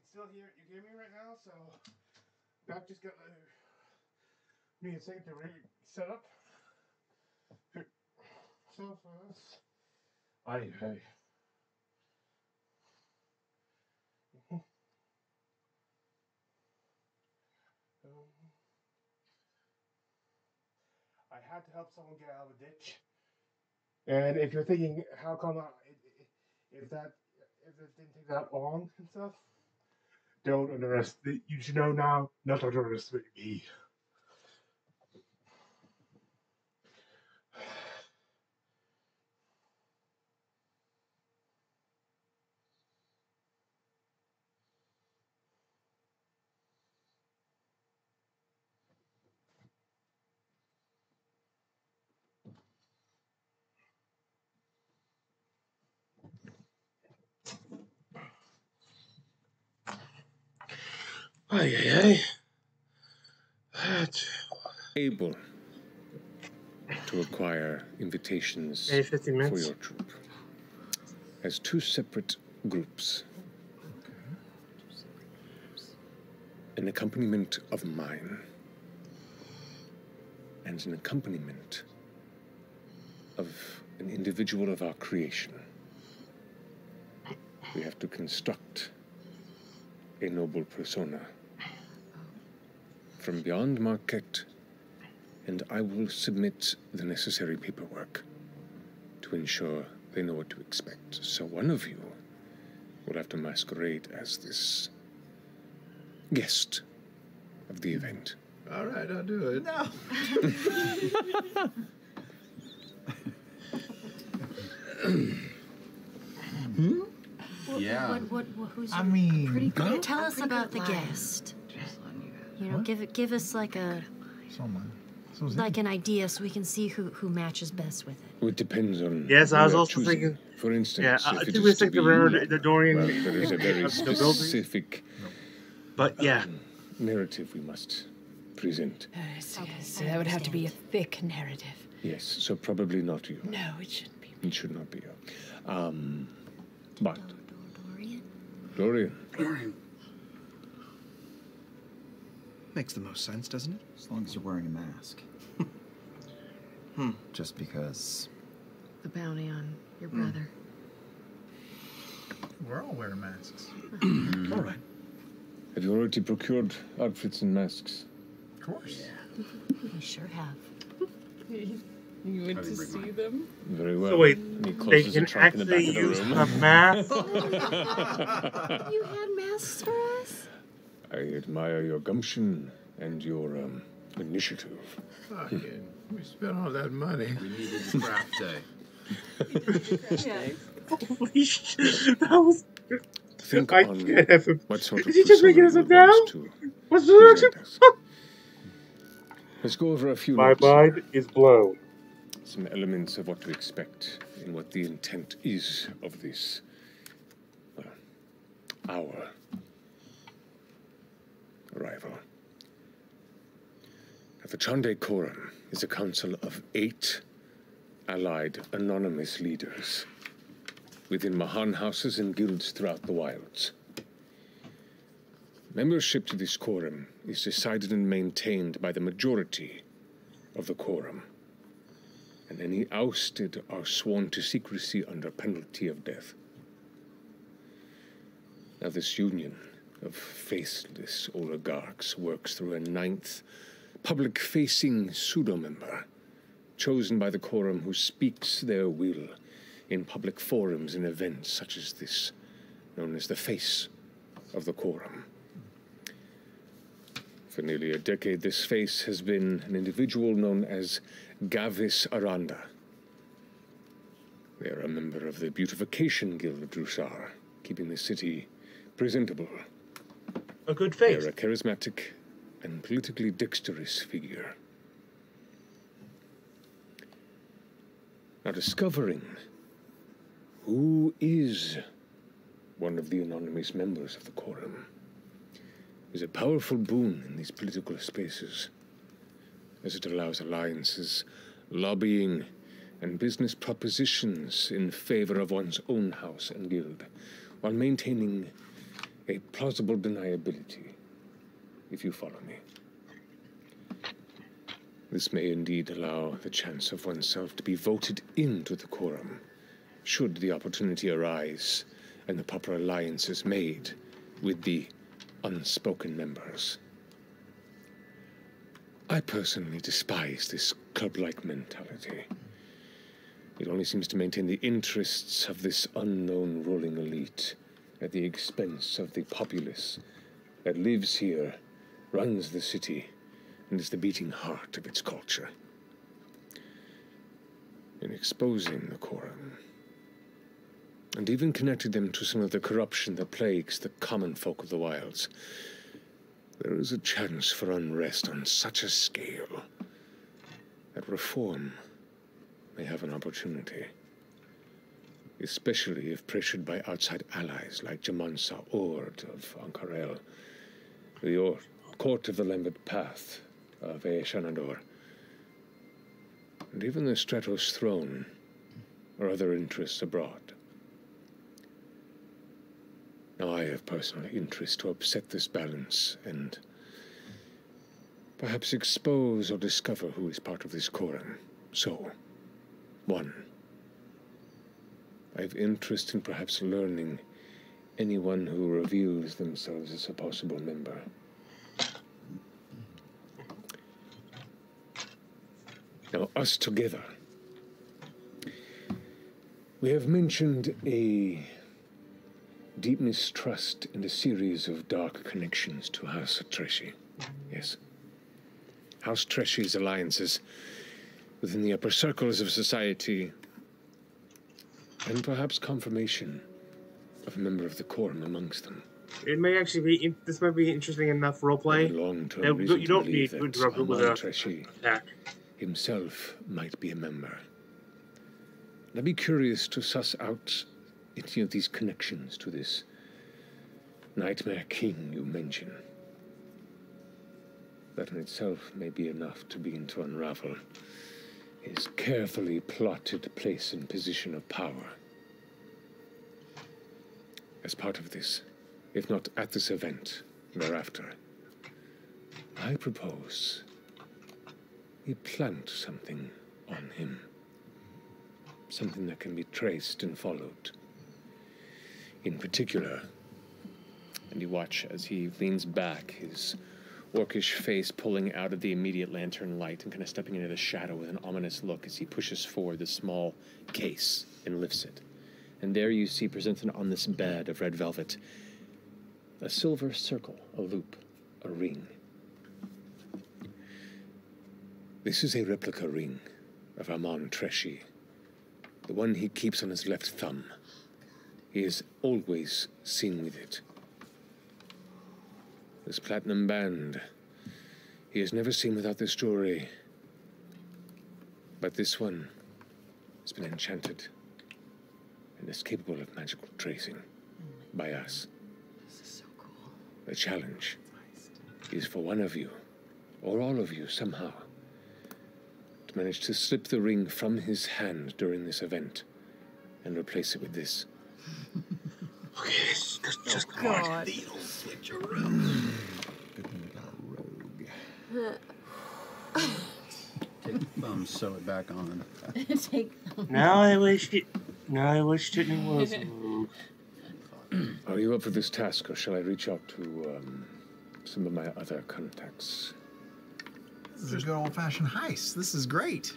still hear me right now, so Doc just got me a second to set up. So first, hey. I had to help someone get out of a ditch. And if you're thinking, how come if it didn't take that long and stuff, don't underestimate. You should know now not to underestimate me. Able to acquire invitations Hey, 15 for minutes. your troop as two separate groups. An accompaniment of mine and an accompaniment of an individual of our creation. We have to construct a noble persona from beyond Marquette, and I will submit the necessary paperwork to ensure they know what to expect. So one of you will have to masquerade as this guest of the event. All right, I'll do it. No. Yeah. Who's I mean, pretty good? Tell us about the liar. guest. You know, give us like a Someone. like an idea so we can see who matches best with it. It depends on. Yes, I who was we are also choosing. thinking. For instance, Yeah, if it to is to take be, the Dorian. well, there is a very of the building. specific. But yeah, narrative we must present. So that would have to be a thick narrative. Yes, so probably not you. No, it shouldn't be. It should not be you. But Dorian. Makes the most sense, doesn't it? As long as you're wearing a mask. Just because. The bounty on your brother. We're all wearing masks. All right. Have you already procured outfits and masks? Of course. We sure have. You went to see them? Very well. So wait, And he they closes can the trunk in the back actually of the use room. a mask. You had masks for us? I admire your gumption and your initiative. Fucking, we spent all that money. We needed the craft day. Holy shit, that was. Think I on can't have him. what sort of Is he just making persona this you up would now? want to What's the present us. Let's go over a few My notes. mind is blown. Some elements of what to expect and what the intent is of this, our arrival. The Chande Quorum is a council of 8 allied anonymous leaders within Mahan houses and guilds throughout the wilds. Membership to this quorum is decided and maintained by the majority of the quorum, and any ousted are sworn to secrecy under penalty of death. Now this union of faceless oligarchs works through a 9th public-facing pseudo-member, chosen by the quorum who speaks their will in public forums and events such as this, known as the face of the quorum. For nearly a decade, this face has been an individual known as Gavis Aranda. They are a member of the Beautification Guild of Drusar, keeping the city presentable. A good face. They're a charismatic and politically dexterous figure. Now, discovering who is one of the anonymous members of the quorum is a powerful boon in these political spaces, as it allows alliances, lobbying, and business propositions in favor of one's own house and guild, while maintaining a plausible deniability, if you follow me. This may indeed allow the chance of oneself to be voted into the quorum, should the opportunity arise and the proper alliance is made with the unspoken members. I personally despise this club-like mentality. It only seems to maintain the interests of this unknown ruling elite at the expense of the populace that lives here, runs the city, and is the beating heart of its culture. In exposing the quorum, and even connecting them to some of the corruption that plagues the common folk of the wilds, there is a chance for unrest on such a scale that reform may have an opportunity, especially if pressured by outside allies like Jamansa Ord of Ankarel, the Court of the Lambert Path of Eishanador, and even the Stratos throne or other interests abroad. Now I have personal interest to upset this balance and perhaps expose or discover who is part of this quorum. So, 1. I have interest in perhaps learning anyone who reveals themselves as a possible member. Now, us together. We have mentioned a deep mistrust and a series of dark connections to House Treshy. Yes. House Treshy's alliances within the upper circles of society, and perhaps confirmation of a member of the quorum amongst them. It may actually be. This might be interesting enough roleplay. You don't need to interrupt it with Treshy himself might be a member. And I'd be curious to suss out any of these connections to this Nightmare King you mention. That in itself may be enough to begin to unravel his carefully plotted place and position of power. As part of this, if not at this event, thereafter, I propose we plant something on him. Something that can be traced and followed. In particular, and you watch as he leans back, his orcish face pulling out of the immediate lantern light and kind of stepping into the shadow with an ominous look as he pushes forward the small case and lifts it. And there you see presented on this bed of red velvet a silver circle, a loop, a ring. This is a replica ring of Amon Treshy, the one he keeps on his left thumb. He is always seen with it. This platinum band, he is never seen without this jewelry. But this one has been enchanted and is capable of magical tracing by us. This is so cool. The challenge is for one of you, or all of you somehow, to manage to slip the ring from his hand during this event and replace it with this. Okay, just God. Switcheroo. Take the thumb, sew it back on. Now I wish it was. Are you up for this task, or shall I reach out to some of my other contacts? This is a good old-fashioned heist. This is great.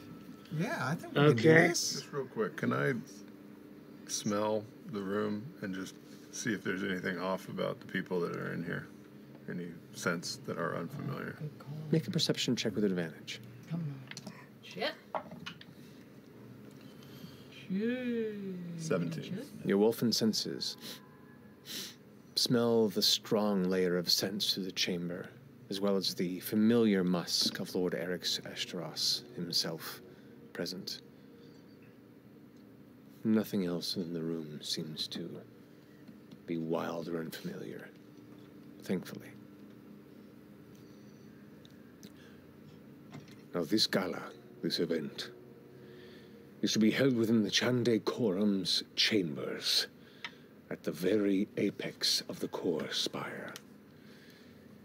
Yeah, I think we can do this. Just real quick, can I smell the room and just see if there's anything off about the people that are in here? Any scents that are unfamiliar? Make a perception check with advantage. Shit. 17. Your wolfen senses smell the strong layer of scents through the chamber, as well as the familiar musk of Lord Eric's Esteros himself present. Nothing else in the room seems to be wild or unfamiliar, thankfully. Now this gala, this event, is to be held within the Chande Quorum's chambers at the very apex of the core spire.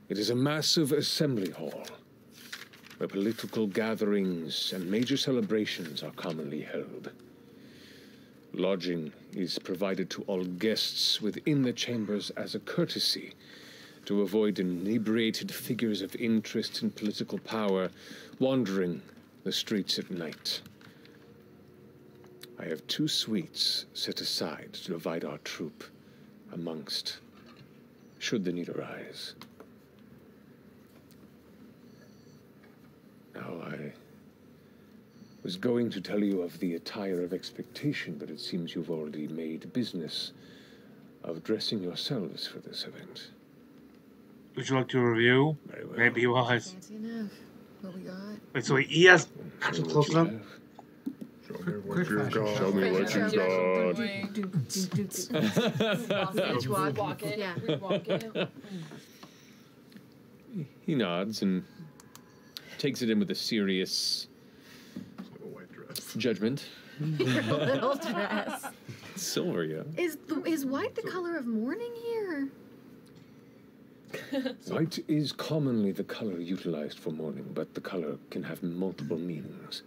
It is a massive assembly hall where political gatherings and major celebrations are commonly held. Lodging is provided to all guests within the chambers as a courtesy to avoid inebriated figures of interest in political power wandering the streets at night. I have 2 suites set aside to divide our troop amongst, should the need arise. Now, I was going to tell you of the attire of expectation, but it seems you've already made business of dressing yourselves for this event. Would you like to review? Very well. Maybe you was. Fancy enough. What we got? Wait, so he has Patrick close enough? Show me what you got. Show me what you got. Walk it. Yeah. Walk it. He nods and takes it in with a serious judgment. Little dress. Silver, yeah. Is white the color of mourning here? White is commonly the color utilized for mourning, but the color can have multiple meanings.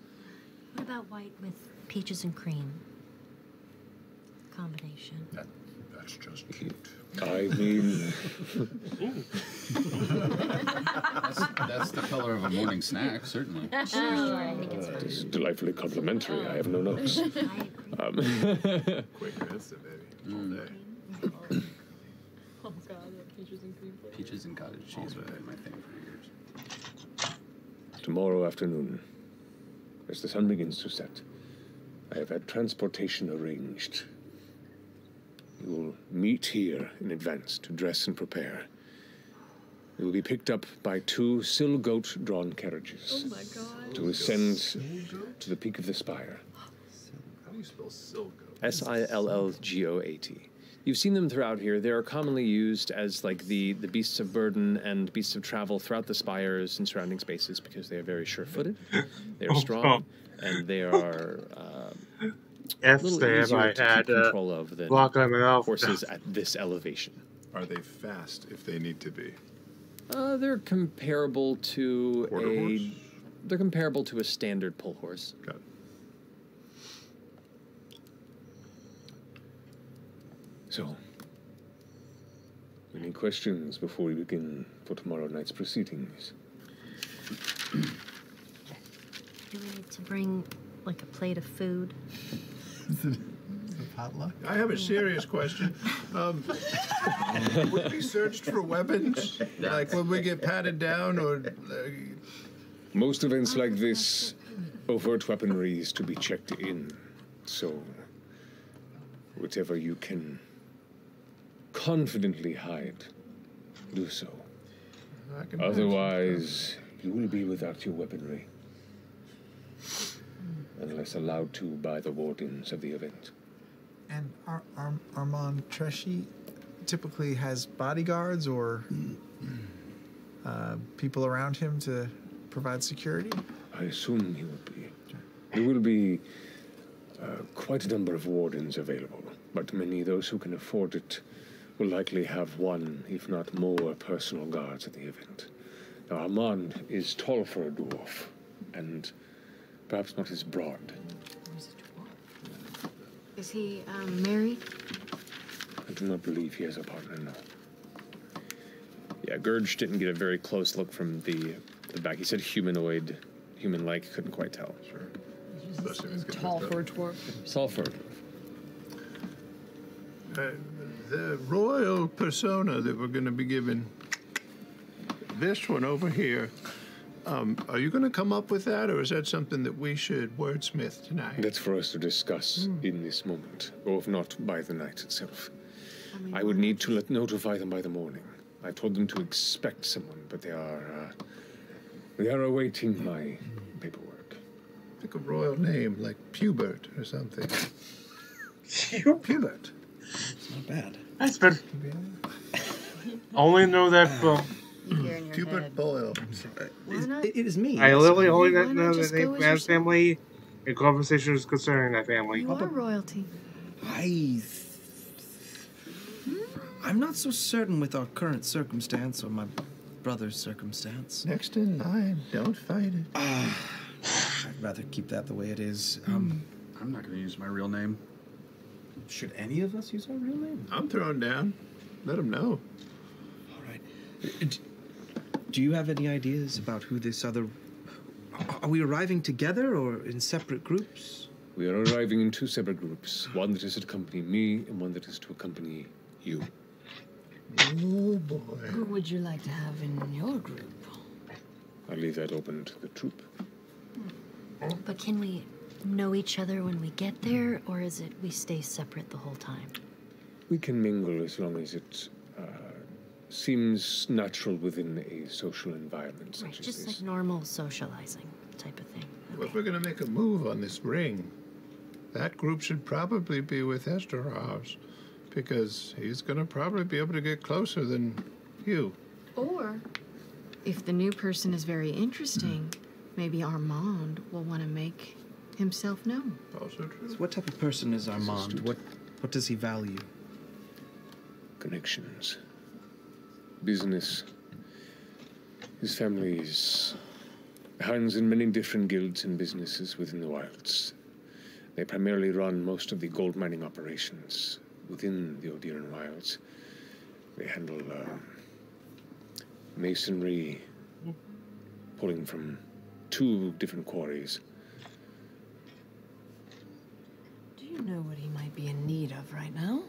What about white with peaches and cream? Combination. That's just cute. I mean... That's the color of a morning snack, certainly. Sure, I think it's fine. It's delightfully complimentary. I have no notes. Quaker instant, baby. All day. Oh god, peaches and cream. Peaches and cottage cheese have been my thing for years. Tomorrow afternoon, as the sun begins to set, I have had transportation arranged. You will meet here in advance to dress and prepare. You will be picked up by 2 sill-goat-drawn carriages to ascend to the peak of the spire. How do you spell silgoat? Sillgoat. You've seen them throughout here. They are commonly used as like the beasts of burden and beasts of travel throughout the spires and surrounding spaces because they are very sure-footed, they are strong, and they are a little easier to keep control of than horses at this elevation. Are they fast if they need to be? They're comparable to Quarter horse? They're comparable to a standard pull horse. Got it. So, any questions before we begin for tomorrow night's proceedings? Do we need to bring, like, a plate of food? Is it potluck? I have a serious question. Would we searched for weapons? Like when we get patted down or... Most events like this, overt weaponry is to be checked in. So, whatever you can confidently hide, do so. Otherwise, you will be without your weaponry. Unless allowed to by the wardens of the event. And Armand Tresci typically has bodyguards or people around him to provide security? I assume he will be. There will be quite a number of wardens available, but many of those who can afford it will likely have one, if not more, personal guards at the event. Now, Armand is tall for a dwarf, and perhaps not as broad. Is he married? I do not believe he has a partner, no. Yeah, Gurge didn't get a very close look from the back. He said humanoid, human-like, couldn't quite tell. Sure. Tall for a dwarf. Tall for a dwarf. The royal persona that we're going to be given, this one over here, are you going to come up with that, or is that something that we should wordsmith tonight? That's for us to discuss in this moment, or if not, by the night itself. I would need to notify them by the morning. I told them to expect someone, but they are awaiting my paperwork. Pick a royal name, like Pubert or something. Pubert? It's not bad. That's good. Only know that... Pubert Boyle. It is me. I literally only know the name of man's family and conversations concerning that family. You are royalty. I'm not so certain with our current circumstance or my brother's circumstance. Next in line, don't fight it. I'd rather keep that the way it is. I'm not going to use my real name. Should any of us use our real name? I'm throwing down. Let him know. All right. Do you have any ideas about who this other... Are we arriving together or in separate groups? We are arriving in two separate groups. One that is to accompany me and one that is to accompany you. Oh, boy. Who would you like to have in your group? I leave that open to the troop. But can we know each other when we get there, or is it we stay separate the whole time? We can mingle as long as it seems natural within a social environment such Right, as just this. like normal socializing type of thing. Well, if we're going to make a move on this ring, that group should probably be with Esterhaus, because he's going to probably be able to get closer than you. Or, if the new person is very interesting, maybe Armand will want to make himself known. Also true. So what type of person is Armand? What does he value? Connections. Business. His family is hands in many different guilds and businesses within the wilds. They primarily run most of the gold mining operations within the Odiran wilds. They handle masonry, pulling from 2 different quarries. Do you know what he might be in need of right now?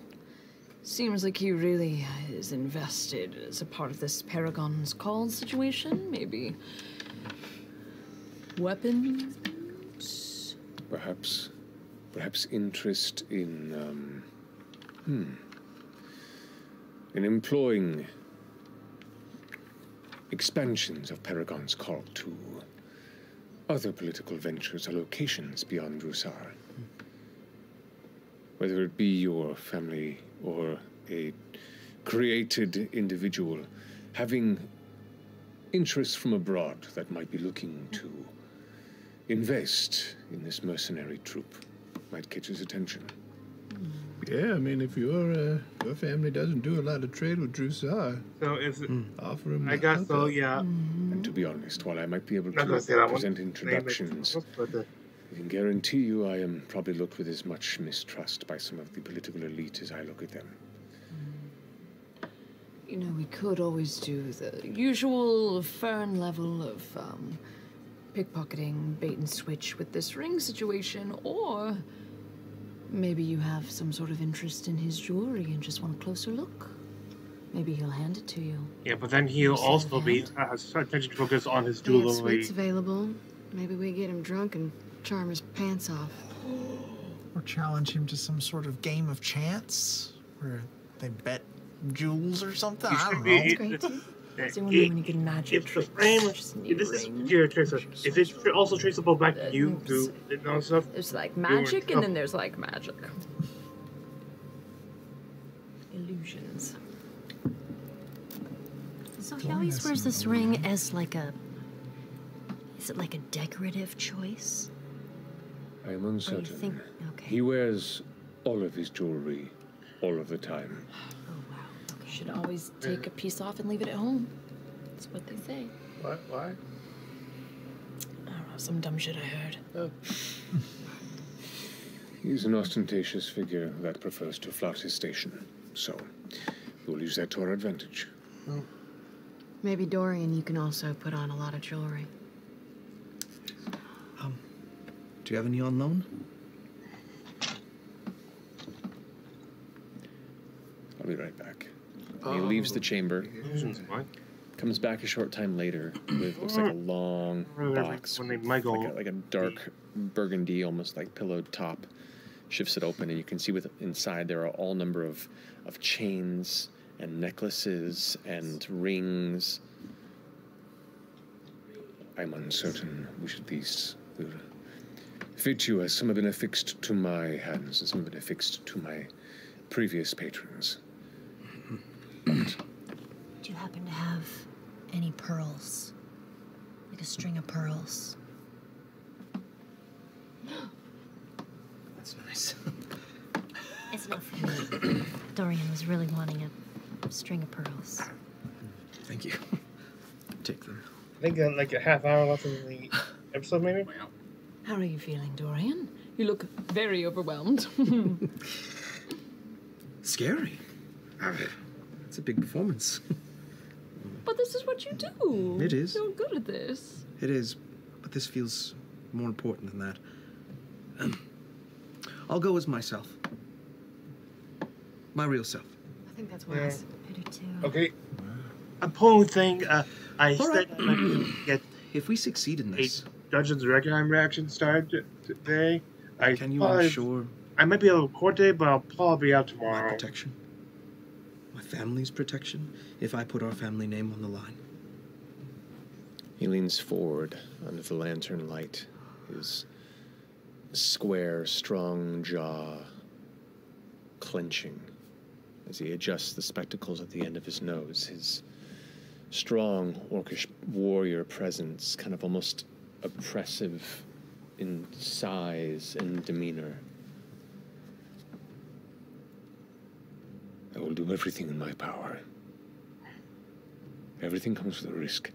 Seems like he really is invested as a part of this Paragon's Call situation. Maybe weapons? Perhaps interest in, in employing expansions of Paragon's Call to other political ventures or locations beyond Drusar. Whether it be your family or a created individual, having interests from abroad that might be looking to invest in this mercenary troop might catch his attention. Yeah, I mean, if your family doesn't do a lot of trade with Drusar, So is it? offer him. I guess so. Yeah. And to be honest, while I might be able Not gonna say that to one. present introductions, But I can guarantee you I am probably looked with as much mistrust by some of the political elite as I look at them. You know, we could always do the usual Fern level of pickpocketing, bait and switch with this ring situation, or maybe you have some sort of interest in his jewelry and just want a closer look. Maybe he'll hand it to you. yeah, but then he'll also be attention focused on his They have jewelry. sweets available. Maybe we get him drunk and charm his pants off. Or challenge him to some sort of game of chance where they bet jewels or something. I don't know. Does anyone know any good magic If the frame, this is your tracer. Is it also traceable back to you to and stuff? There's like magic, and then there's like magic. Illusions. So he always wears this ring as like a... Is it like a decorative choice? I am uncertain. think- okay. He wears all of his jewelry all of the time. Should always take a piece off and leave it at home. That's what they say. What? Why? I don't know, some dumb shit I heard. He's an ostentatious figure that prefers to flout his station. So, we'll use that to our advantage. Maybe Dorian, you can also put on a lot of jewelry. Do you have any unknown? I'll be right back. He leaves the chamber, comes back a short time later with looks like a long box, like a dark burgundy, almost like pillowed top. Shifts it open, and you can see inside there are all number of chains and necklaces and rings. I'm uncertain which of these will fit you, as some have been affixed to my hands and some have been affixed to my previous patrons. Do you happen to have any pearls? Like a string of pearls? That's nice. It's not for me. Dorian was really wanting string of pearls. Thank you. Take them. I think like a half hour left in the episode, maybe? How are you feeling, Dorian? You look very overwhelmed. Scary. It's a big performance. But this is what you do. It is. You're good at this. It is, but this feels more important than that. I'll go as myself. My real self. I think that's wise. I do too. Okay. A polling thing. I All right. said I might be able to get. If we succeed in this, Dungeons and Dragons reaction started today. Can you ensure I might be able to record today, but I'll probably be out my tomorrow. protection? My family's protection? If I put our family name on the line? He leans forward under the lantern light, his square, strong jaw clenching as he adjusts the spectacles at the end of his nose. His strong, orcish warrior presence, kind of almost oppressive in size and demeanor. I will do everything in my power. Everything comes with a risk.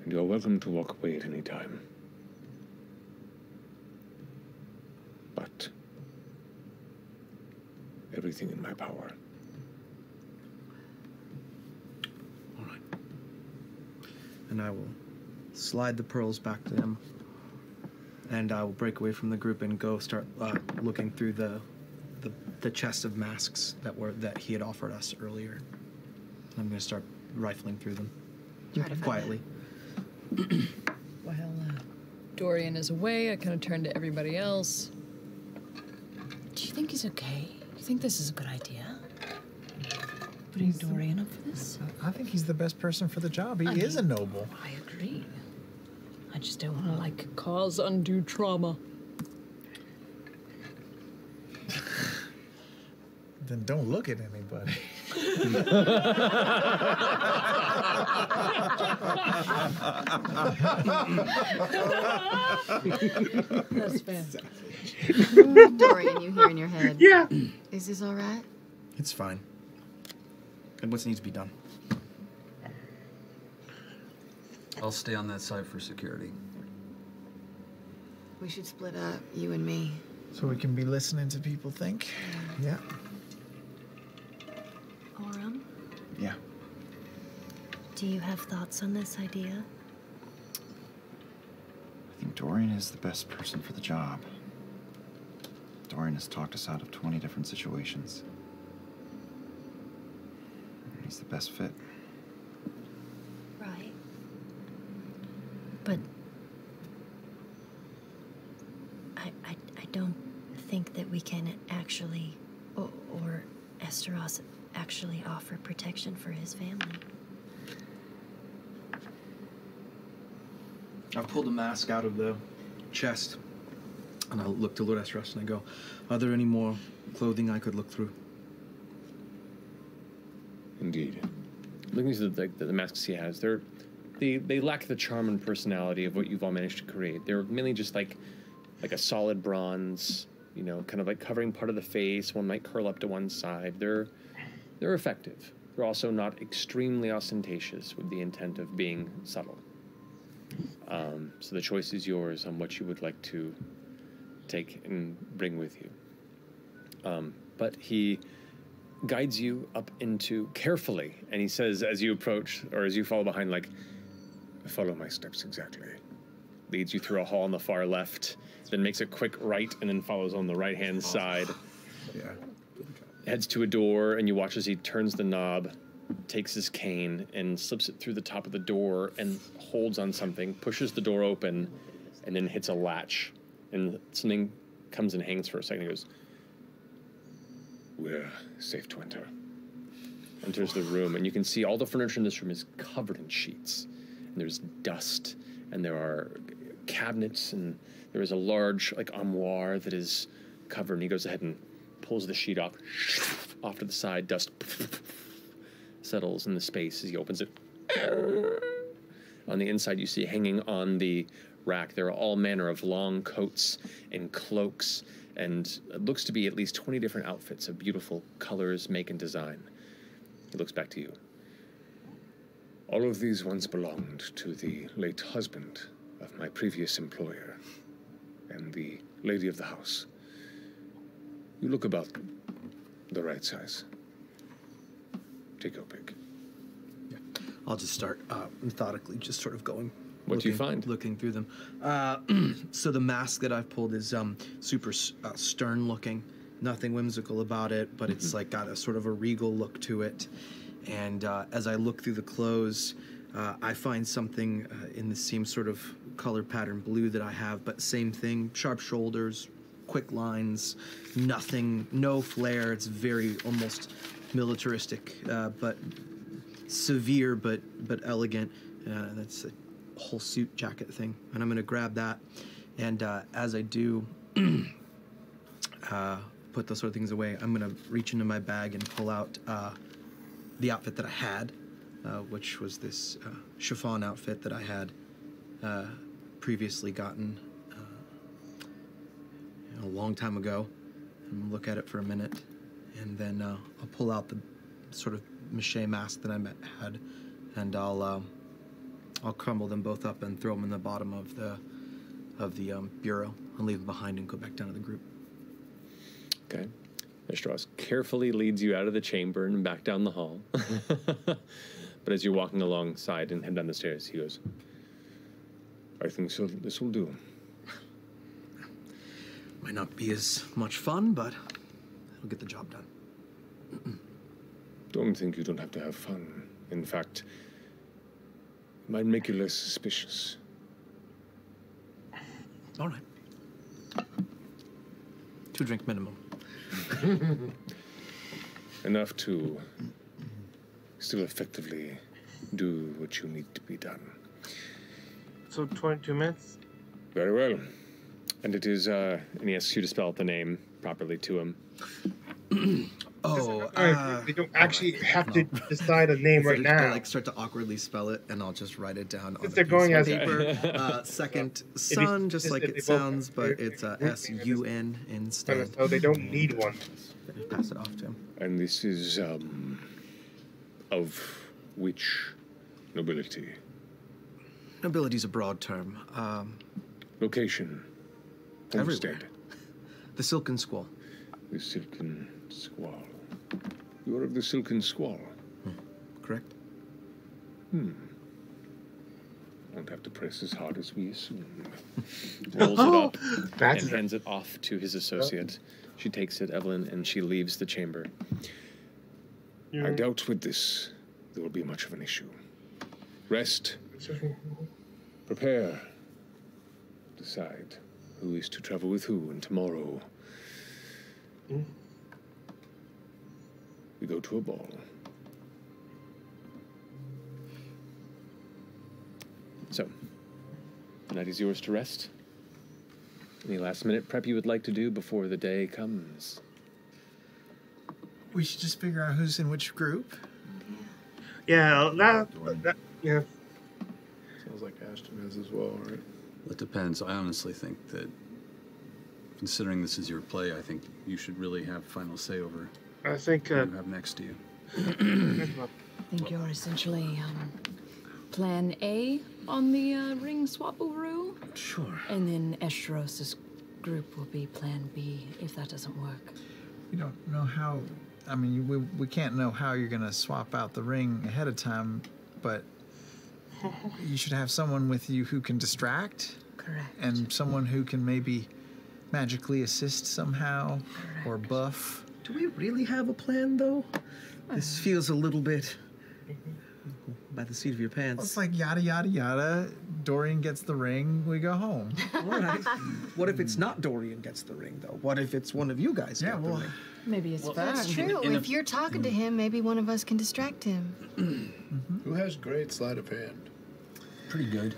And you are welcome to walk away at any time. But everything in my power. And I will slide the pearls back to him. And I will break away from the group and go start looking through the chest of masks that he had offered us earlier. I'm going to start rifling through them quietly. While Dorian is away, I kind of turn to everybody else. Do you think he's okay? Do you think this is a good idea? Putting Dorian up for this? I think he's the best person for the job. He is a noble. I agree. I just don't want to, cause undue trauma. Then don't look at anybody. That's fair. Dorian, you hear in your head. Yeah. Is this all right? It's fine. And what needs to be done? I'll stay on that side for security. We should split up, you and me. So we can be listening to people think. Yeah. Orem, Yeah. do you have thoughts on this idea? I think Dorian is the best person for the job. Dorian has talked us out of 20 different situations. He's the best fit. Right. But I don't think that we can actually, or Esteros actually offer protection for his family. I've pulled a mask out of the chest, and I look to Lord Esteros and I go, "Are there any more clothing I could look through?" Indeed. Looking through the masks he has, they lack the charm and personality of what you've all managed to create. They're mainly just like a solid bronze, kind of like covering part of the face. One might curl up to one side. They're effective. They're also not extremely ostentatious with the intent of being subtle. So the choice is yours on what you would like to take and bring with you. But he guides you up into carefully, and he says, as you approach, or as you follow behind, Follow my steps exactly. leads you through a hall on the far left, then makes a quick right, and then follows on the right-hand side. Yeah. Heads to a door, and you watch as he turns the knob, takes his cane, and slips it through the top of the door, and holds on something, pushes the door open, and then hits a latch. And something comes and hangs for a second. He goes, We're safe to enter. enters the room, and you can see all the furniture in this room is covered in sheets. And there's dust, and there are cabinets, and there is a large, armoire that is covered. And he goes ahead and pulls the sheet off to the side. Dust settles in the space as he opens it. On the inside, you see hanging on the rack, there are all manner of long coats and cloaks, and it looks to be at least 20 different outfits of beautiful colors, make, and design. He looks back to you. All of these once belonged to the late husband of my previous employer and the lady of the house. You look about the right size. Take your pick. I'll just start methodically, just sort of going. What do you find? Looking through them. So the mask that I've pulled is super stern looking. Nothing whimsical about it, but it's like got a sort of a regal look to it. And as I look through the clothes, I find something in the same sort of color pattern blue that I have, but same thing, sharp shoulders, quick lines, nothing, no flair. It's very almost militaristic, but severe, but elegant. That's a whole suit jacket thing, and I'm gonna grab that. And as I do put those sort of things away, I'm gonna reach into my bag and pull out the outfit that I had, which was this chiffon outfit that I had previously gotten a long time ago. And look at it for a minute, and then I'll pull out the sort of mache mask that I had, and I'll crumble them both up and throw them in the bottom of the bureau and leave them behind and go back down to the group. Okay. Estros carefully leads you out of the chamber and back down the hall. But as you're walking alongside and head down the stairs, he goes, I think so. This will do. Might not be as much fun, but it'll get the job done. Don't think you don't have to have fun. In fact, it might make you less suspicious. All right. 2-drink minimum. Enough to still effectively do what you need to be done. So 22 minutes? Very well. And it is, and he asks you to spell out the name properly to him. They don't actually have to decide a name right now. I like start to awkwardly spell it, and I'll just write it down on If a they're piece going of as paper. Second son, just like it sounds, but it's S-U-N instead. So they don't need one. Pass it off to him. And this is, of which nobility? Nobility's a broad term. Location. Everywhere. Homestead. The Silken Squall. The Silken Squall. You are of the Silken Squall. Correct. Won't have to press as hard as we assumed. Rolls it up and hands it off to his associate. She takes it, Evelyn, and she leaves the chamber. I doubt with this there will be much of an issue. Rest. Prepare. Decide who is to travel with who, and tomorrow we go to a ball. So, the night is yours to rest. Any last-minute prep you would like to do before the day comes? We should just figure out who's in which group. Yeah, yeah. Sounds like Ashton is as well, right? It depends. I honestly think that, considering this is your play, I think you should really have final say over I think who you have next to you. I think you're essentially plan A on the ring swap-overoo. Sure. And then Esteros' group will be plan B if that doesn't work. We don't know how. I mean, we can't know how you're going to swap out the ring ahead of time, but you should have someone with you who can distract. Correct. And someone who can maybe magically assist somehow. Correct. Or buff. Do we really have a plan, though? This feels a little bit by the seat of your pants. Well, it's like yada, yada, yada. Dorian gets the ring, we go home. All right. What if it's not Dorian gets the ring, though? What if it's one of you guys get the ring? Maybe it's That's true. If you're talking to him, maybe one of us can distract him. Who has great sleight of hand? Pretty good.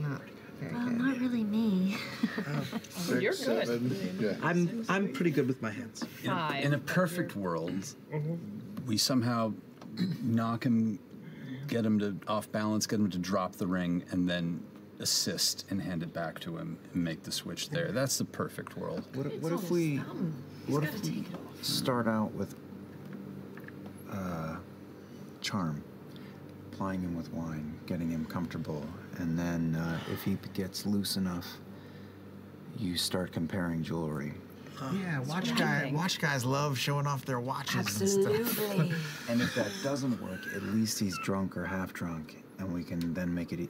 Not very Well, good. not really me. You're good. 7. Yeah. I'm pretty good with my hands. In a perfect world, we somehow knock him, get him to off balance, get him to drop the ring, and then assist and hand it back to him and make the switch there. That's the perfect world. What if we start out with charm. Plying him with wine, getting him comfortable, and then if he gets loose enough, you start comparing jewelry. Yeah, watch guys love showing off their watches and stuff. And if that doesn't work, at least he's drunk or half drunk, and we can then make it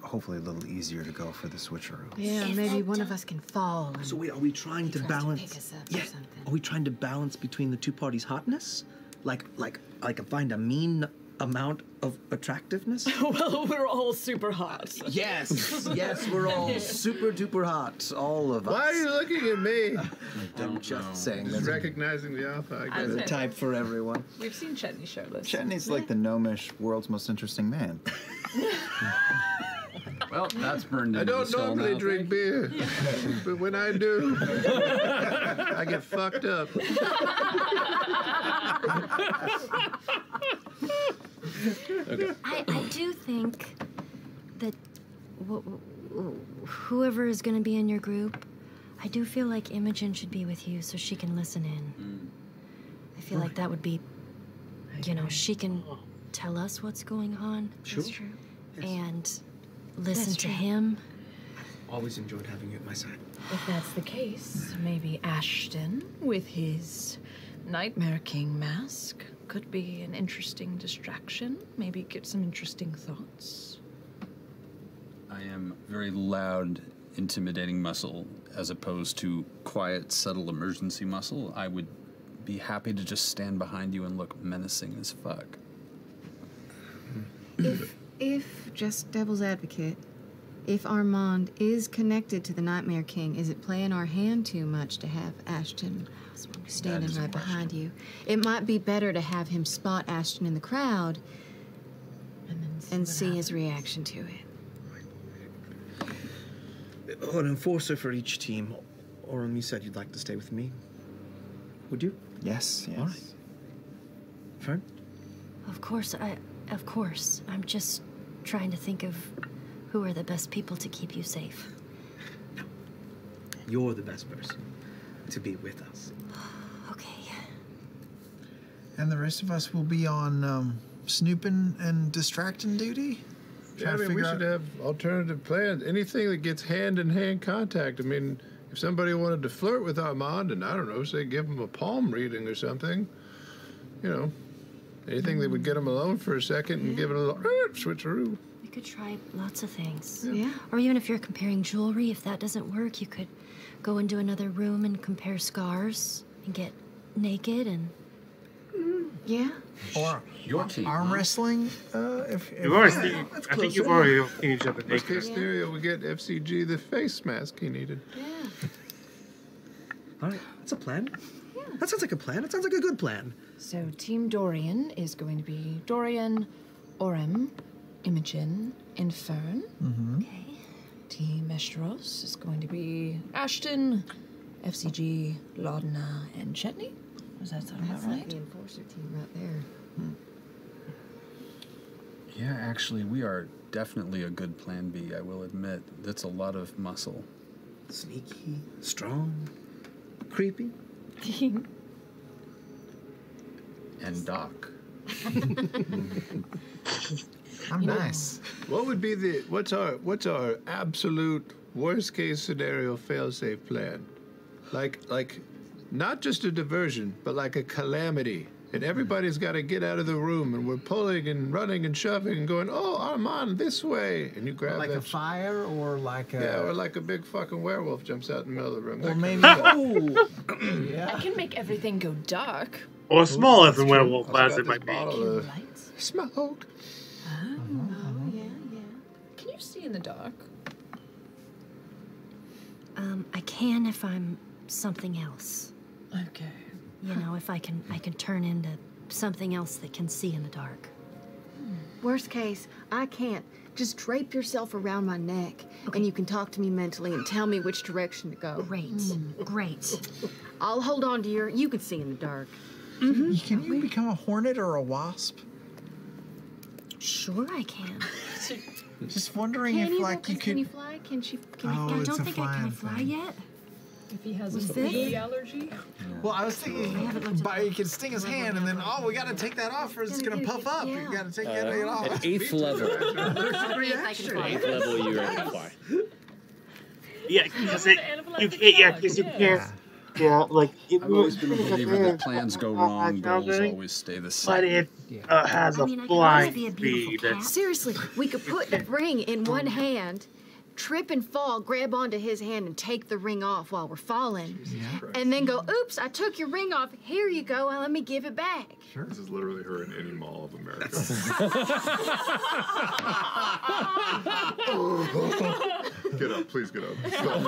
hopefully a little easier to go for the switcheroo. Yeah, maybe one of us can fall. So wait, are we trying to balance? Pick us up Yeah. or something. Are we trying to balance between the two parties' hotness? Like find a mean amount of attractiveness? Well, we're all super hot. Yes, yes, we're all super duper hot, all of us. Why are you looking at me? I'm just saying. Just recognizing the alpha. I There's guess. a type for everyone. We've seen Chetney shirtless. Chetney's like the gnomish world's most interesting man. Well, that's burned I into the don't skull normally now. drink beer, but when I do, I get fucked up. I do think that whoever is going to be in your group, I do feel like Imogen should be with you so she can listen in. I feel like that would be, she can tell us what's going on. Sure. That's true. And listen That's to true. him. Always enjoyed having you at my side. If that's the case, maybe Ashton, with his Nightmare King mask, could be an interesting distraction. Maybe get some interesting thoughts. I am very loud, intimidating muscle as opposed to quiet, subtle emergency muscle. I would be happy to just stand behind you and look menacing as fuck. If just devil's advocate, if Armand is connected to the Nightmare King, is it playing our hand too much to have Ashton standing right behind you? It might be better to have him spot Ashton in the crowd and see his reaction to it. An enforcer for each team. Oren, you said you'd like to stay with me. Would you? Yes, yes. All right. Fern? Of course. I'm just trying to think of who are the best people to keep you safe. You're the best person to be with us. And the rest of us will be on snooping and distracting duty? Yeah, I mean, we should have alternative plans. Anything that gets hand-in-hand contact. I mean, if somebody wanted to flirt with Armand and, I don't know, say give him a palm reading or something, anything that would get him alone for a second and give it a little switcheroo. You could try lots of things. Yeah. Or even if you're comparing jewelry, if that doesn't work, you could go into another room and compare scars and get naked and... Yeah. Or your team. Arm wrestling? If You've already seen, I think you've already seen each other Worst naked. case scenario, we get F.C.G. the face mask he needed. All right, that's a plan. Yeah. That sounds like a plan. That sounds like a good plan. So Team Dorian is going to be Dorian, Orem, Imogen, and Fern. Mm-hmm. Okay. Team Esteros is going to be Ashton, F.C.G, Laudna, and Chetney. Does that sound about right? The enforcer team right there. Yeah, actually, we are definitely a good plan B, I will admit. That's a lot of muscle. Sneaky, strong, creepy. And Doc. I'm nice. What would be what's our absolute worst case scenario fail-safe plan? Like not just a diversion, but like a calamity. And everybody's got to get out of the room, and we're pulling and running and shoving and going, oh, Armand, this way. And you grab Like that a fire or like a... Yeah, or like a big fucking werewolf jumps out in the middle of the room. Or That maybe... kind of stuff. Yeah. I can make everything go dark. Or a smaller than werewolf Also as got it might this be. bottle of Lights? smoke. Can you see in the dark? I can if I'm something else. Okay. If I can turn into something else that can see in the dark. Worst case, I can't. Just drape yourself around my neck, and you can talk to me mentally and tell me which direction to go. Great. I'll hold on to you can see in the dark. Can you become a hornet or a wasp? Sure I can. Just wondering Can if, you? like, you Can could... you fly? Can she? Can Oh, I it's don't a think I can flying fly thing. yet. If he has Was a this- bee allergy. Well, I was thinking, but he can sting his hand, and then we gotta take that off, or it's gonna puff up. You gotta take that off. At 8th level. Reaction. 8th level, you're able to fly. Yeah, because you can't. Yeah, like it I've always been a believer that plans go wrong, goals always stay the same. but it has a flying speed. Seriously, we could put the ring in one hand, trip and fall, grab onto his hand, and take the ring off while we're falling. And then go, oops, I took your ring off. Here you go, and let me give it back. Sure. This is literally her in any mall of America. Get up, please get up. Stop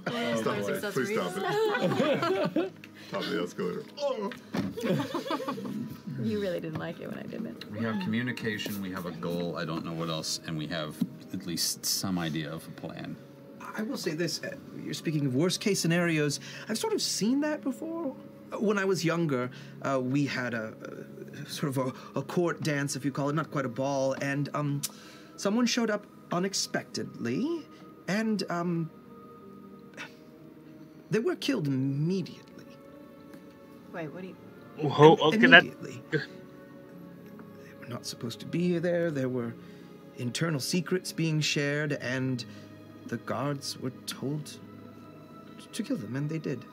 it. Stop it. Please stop it. Top of the escalator. You really didn't like it when I did it. We have communication, we have a goal, I don't know what else, and we have at least some idea of a plan. I will say this, you're speaking of worst case scenarios. I've sort of seen that before. When I was younger, we had a sort of a court dance, if you call it, not quite a ball, and someone showed up unexpectedly, and they were killed immediately. Wait, what do you... Oh, okay, immediately. They were not supposed to be there. There were internal secrets being shared, and the guards were told to kill them, and they did.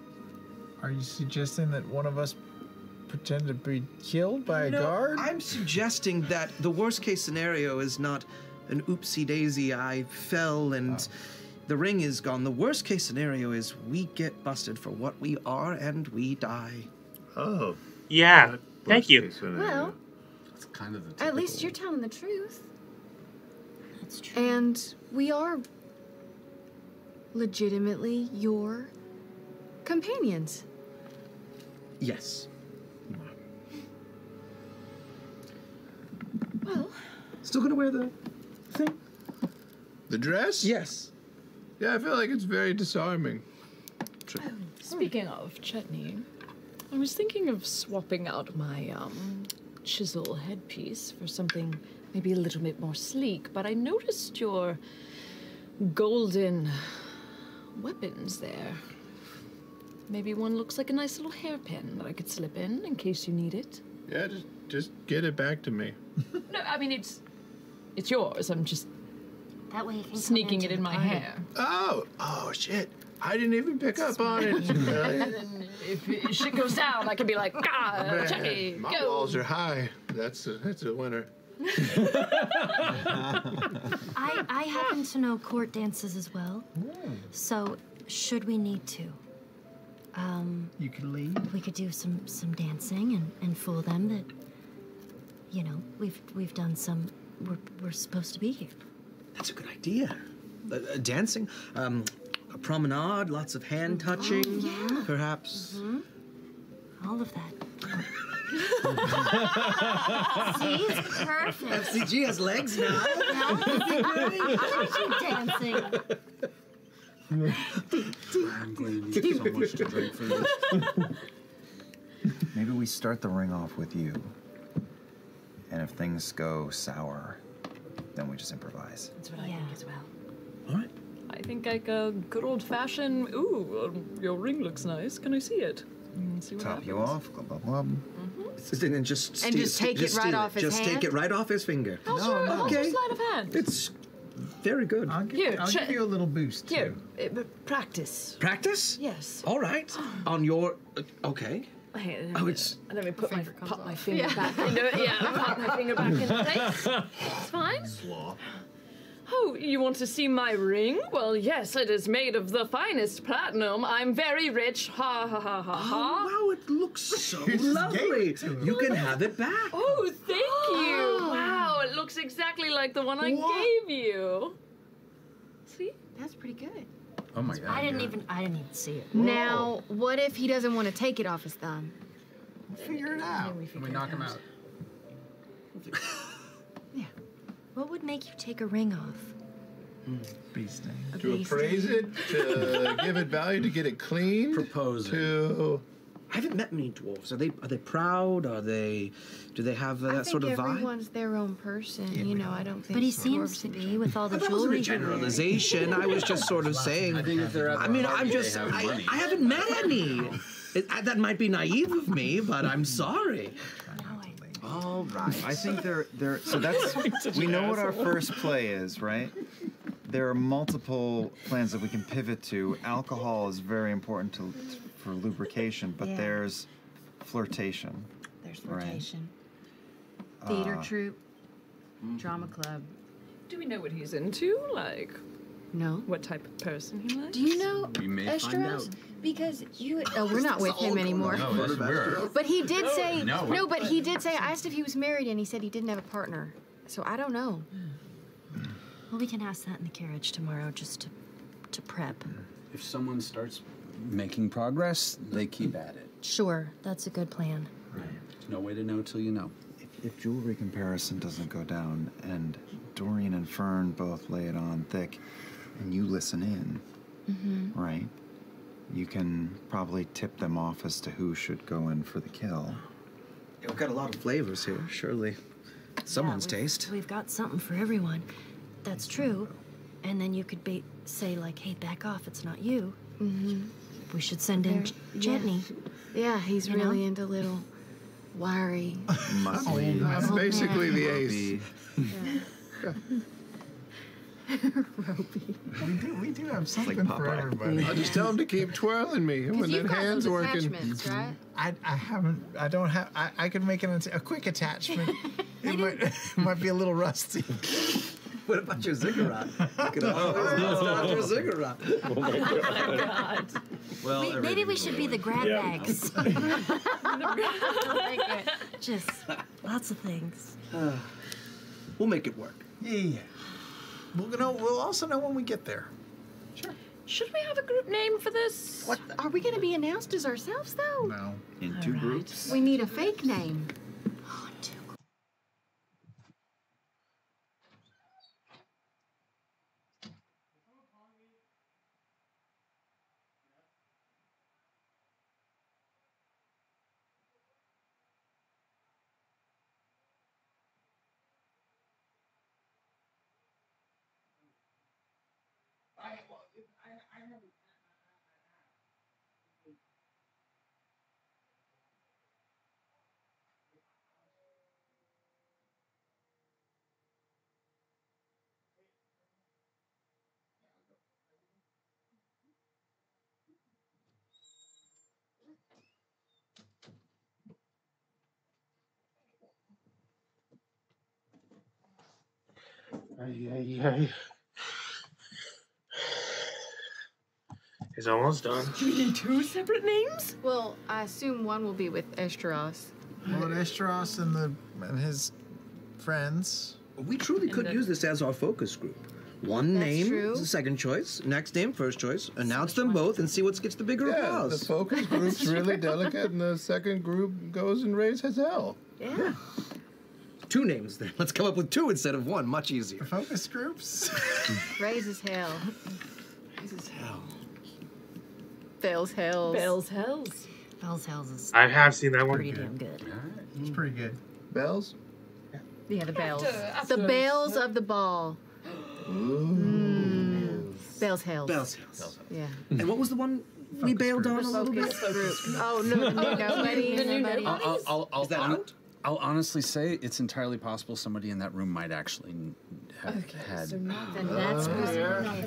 Are you suggesting that one of us pretended to be killed by a guard? I'm suggesting that the worst case scenario is not an oopsie daisy, I fell and the ring is gone. The worst case scenario is we get busted for what we are and we die. Oh. Yeah, thank you. Well, That's kind of the at least you're telling the truth. That's true. And we are legitimately your companions. Yes. Well, still gonna wear the thing? The dress? Yes. Yeah, I feel like it's very disarming. Speaking of chutney, I was thinking of swapping out my chisel headpiece for something maybe a little bit more sleek, but I noticed your golden weapons there. Maybe one looks like a nice little hairpin that I could slip in case you need it. Yeah, just get it back to me. No, I mean it's yours. I'm just that way you can sneaking it in my hair. Oh shit! I didn't even pick up on it. And then if shit goes down, I can be like, ah, Chucky, My go. walls are high. That's a winner. I happen to know court dances as well. So, should we need to, you could lead. we could do some dancing and fool them that, you know, we've done some. We're supposed to be here. That's a good idea. Dancing, a promenade, lots of hand touching, yeah. perhaps. All of that. See, it's perfect. F.C.G has legs now. I like you dancing. I'm going to need so much to drink for this. Maybe we start the ring off with you. And if things go sour, then we just improvise. That's what I think as well. All right. I think like a good old-fashioned, ooh, your ring looks nice. Can I see it? See what Top happens. you off, glub, glub, glub. And just And just take it right off his Just take hand? it right off his finger. How's your sleight of hand? It's very good. I'll Here, give you a little boost, Here, too. practice. Practice? Yes. All right. On your... okay. Hey, Oh, it's... Let me put pop my finger back into it. Yeah, pop my finger back into place. It's fine. Oh, you want to see my ring? Well, yes, it is made of the finest platinum. I'm very rich. Ha ha ha ha ha. Oh, wow, it looks so lovely. You can have it back. Oh, thank you. Wow, it looks exactly like the one I gave you. See? That's pretty good. Oh my god. I didn't even see it. Now, what if he doesn't want to take it off his thumb? Figure it out. We knock him out. What would make you take a ring off? Bee sting. To appraise it, to give it value, to get it clean. Propose it. To I haven't met many dwarves. Are they proud? Do they have that sort of I think vibe? everyone's their own person. You know, I don't think. But he seems to be with all the That wasn't jewelry. a generalization. I was just sort of saying. I think if they're at I haven't met any. That might be naive of me, but I'm sorry. All right. I think they're so that's we know what our first play is, right? There are multiple plans that we can pivot to. Alcohol is very important for lubrication, but there's flirtation. There's flirtation. Right? Theater troupe, drama club. Do we know what he's into? Like, no. What type of person he likes? Do you know We may find out. Estros? Because you. Oh, we're not with him anymore. But he did say no. But he did say. I asked if he was married, and he said he didn't have a partner. So I don't know. Well, we can ask that in the carriage tomorrow, just to prep. If someone starts making progress, they keep at it. Sure, that's a good plan. Right. There's no way to know till you know. If jewelry comparison doesn't go down, and Dorian and Fern both lay it on thick, and you listen in, right? You can probably tip them off as to who should go in for the kill. Yeah, we've got a lot of flavors here. Surely, someone's taste. We've got something for everyone. That's true. And then you could say, like, hey, back off, it's not you. We should send in Jetney. Yeah, he's You really know? into little wiry. That's basically the ace. We do have something for everybody. I'll just tell him to keep twirling me when that hand's working. Right? I don't have. I could make a quick attachment. It might be a little rusty. What about your ziggurat? You could always bust out your ziggurat. Oh my God. Well, Maybe we should be the grab bags. Just lots of things. We'll make it work. Yeah. We'll also know when we get there. Should we have a group name for this? What are we going to be announced as ourselves though? No. In two groups. We need a fake name. It's almost done. Do we need two separate names? Well, I assume one will be with Estros. Well, Estros and his friends. We truly could use this as our focus group. One That's name true. is the second choice, next name first choice. Announce them both and see what gets the bigger Yeah, applause. the focus group's really delicate, and the second group goes and raises hell. Yeah. Two names then. Let's come up with two instead of one. Much easier. Focus groups. Raises hell. Raises hell. Fails hells. Bells Hells. Bells Hells is I have seen that one. pretty damn good. It's pretty good. Bells? Yeah, the bells. After The bells of the ball. Bells hells. Bells Hells. Yeah. And what was the one we bailed on a little bit? Oh, no, nobody. I'll, Is that out? I'll honestly say it's entirely possible somebody in that room might actually have had. Then that's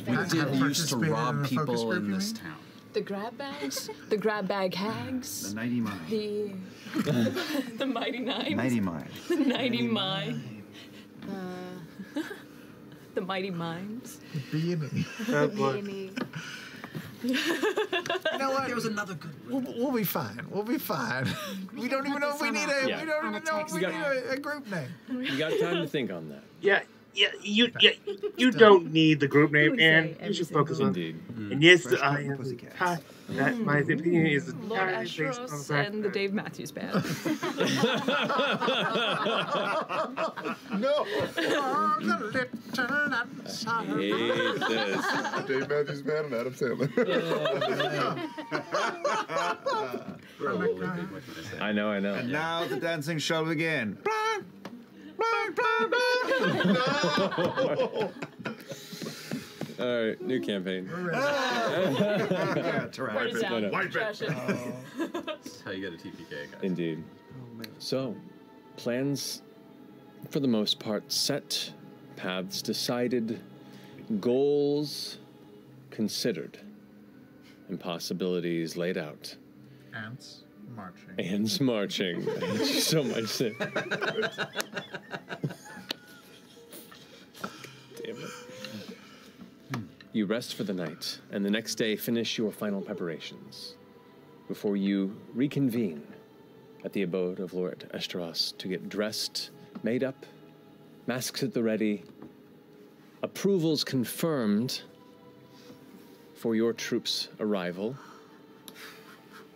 We did used to rob people in this town. The grab bags, the grab bag hags, The Nighty Mind. the mighty nines, Nighty Mind. the nighty mine, the mighty mimes. B&E. You know what? There was another good one. We'll be fine. We'll be fine. We don't even know if we need a. Yeah. We don't even know if we need a group name. You got time to think on that. Yeah, you don't need the group name, and you should focus on. And yes, I am. My opinion is Lord entirely based on the Ashros fact and the Dave Matthews Band. No. I hate this. Dave Matthews Band and Adam Sandler. I know. And now the dancing shall begin. All right, new campaign. That's right. Write it down. No. Trash it. That's how you get a TPK, guys. Indeed. So, plans for the most part set, paths decided, goals considered, and possibilities laid out. Ants marching. Ants marching. I hate you so much, Sid. Damn it. You rest for the night, and the next day finish your final preparations before you reconvene at the abode of Lord Esteros to get dressed, made up, masks at the ready, approvals confirmed for your troops' arrival,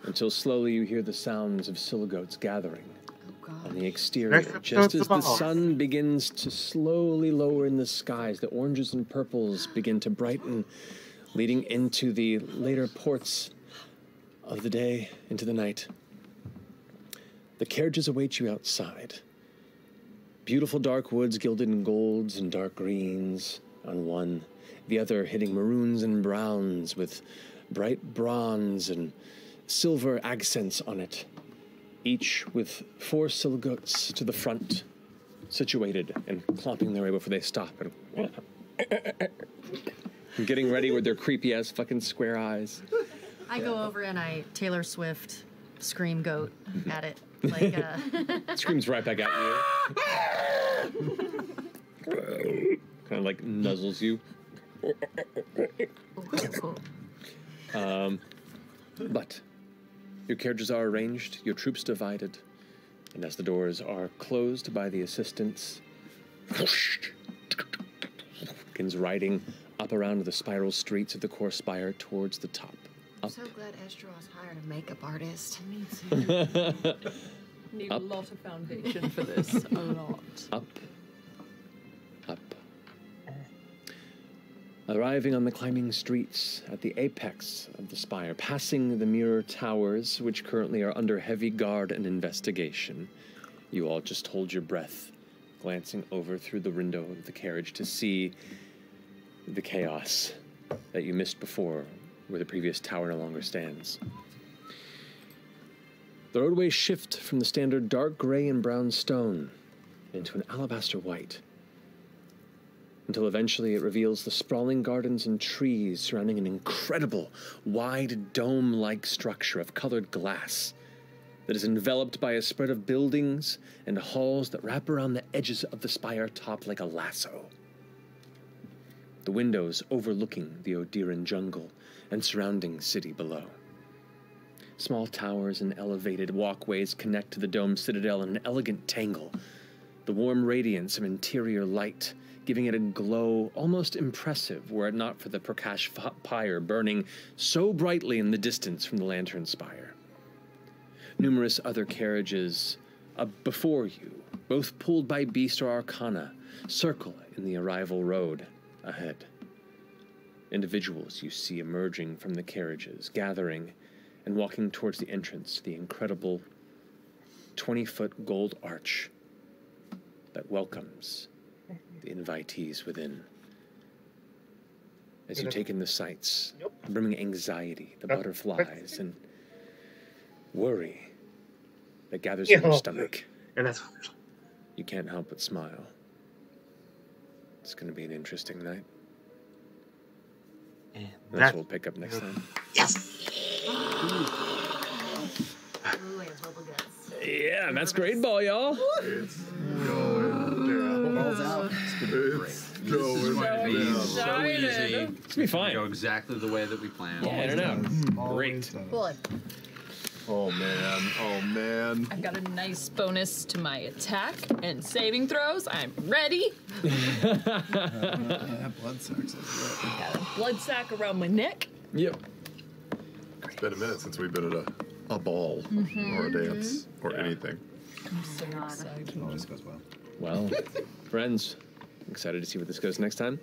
until slowly you hear the sounds of Siligotes gathering on the exterior, just as the sun begins to slowly lower in the skies. The oranges and purples begin to brighten, leading into the later ports of the day, into the night. The carriages await you outside. Beautiful dark woods gilded in golds and dark greens on one, the other hitting maroons and browns with bright bronze and silver accents on it, each with 4 Siligotes to the front, situated and clomping their way before they stop and getting ready with their creepy-ass fucking square eyes. I go over and I Taylor Swift scream goat at it. Like, Screams right back at you. Kind of like nuzzles you. But your carriages are arranged, your troops divided, and as the doors are closed by the assistants, begins riding up around the spiral streets of the core spire towards the top. I'm so glad Estro's hired a makeup artist. Me too. Need a lot of foundation for this. A lot. Up. Arriving on the climbing streets at the apex of the spire, passing the mirror towers, which currently are under heavy guard and investigation, you all just hold your breath, glancing over through the window of the carriage to see the chaos that you missed before, where the previous tower no longer stands. The roadways shift from the standard dark gray and brown stone into an alabaster white, until eventually it reveals the sprawling gardens and trees surrounding an incredible, wide dome-like structure of colored glass that is enveloped by a spread of buildings and halls that wrap around the edges of the spire top like a lasso. The windows overlooking the Odiran jungle and surrounding city below. Small towers and elevated walkways connect to the domed citadel in an elegant tangle, the warm radiance of interior light giving it a glow almost impressive were it not for the Prakash pyre burning so brightly in the distance from the lantern spire. Numerous other carriages before you, both pulled by beast or arcana, circle in the arrival road ahead. Individuals you see emerging from the carriages, gathering and walking towards the entrance to the incredible 20-foot gold arch that welcomes the invitees within. As you take in the sights, bringing anxiety, the butterflies, and worry that gathers in your stomach, you can't help but smile. It's going to be an interesting night. And that's what we'll pick up next time. Yes! Yeah, that's great ball, y'all. It's going Balls out. It's going down. So easy. It's gonna be fine. Go exactly the way that we planned. Yeah, I don't know. Great. Boy. Oh man, oh man. I've got a nice bonus to my attack and saving throws. I'm ready. Blood sacks. Got a blood sack around my neck. Yep. It's been a minute since we've been at a ball or a dance or anything. I'm so excited. Always goes well. Well, friends, excited to see where this goes next time.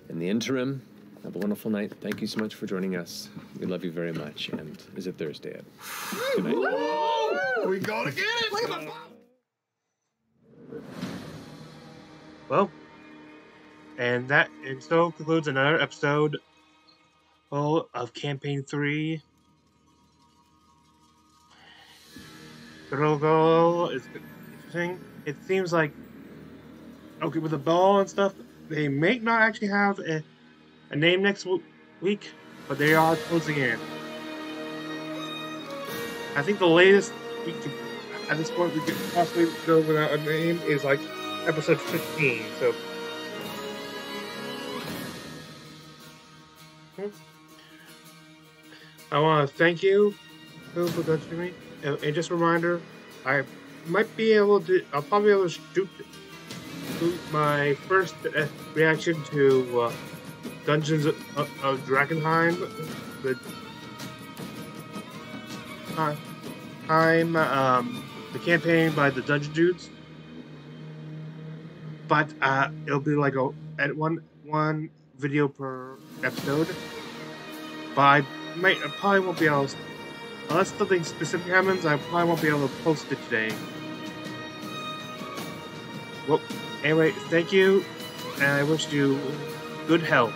In the interim, have a wonderful night. Thank you so much for joining us. We love you very much. And is it Thursday yet? Good night. We gotta get it! Look at Well, and so concludes another episode of Campaign 3. Girl is interesting. It seems like, okay, with the ball and stuff, they may not actually have a name next week, but they are closing in. I think the latest we could, at this point, we could possibly go without a name is like episode 15. So, I want to thank you for judging me. And just a reminder, I'll probably be able to shoot my first reaction to Dungeons of Dragonheim, the campaign by the Dungeon Dudes. But it'll be like at one video per episode. But I probably won't be able to, unless something specific happens, I probably won't be able to post it today. Well, anyway, thank you, and I wish you good health.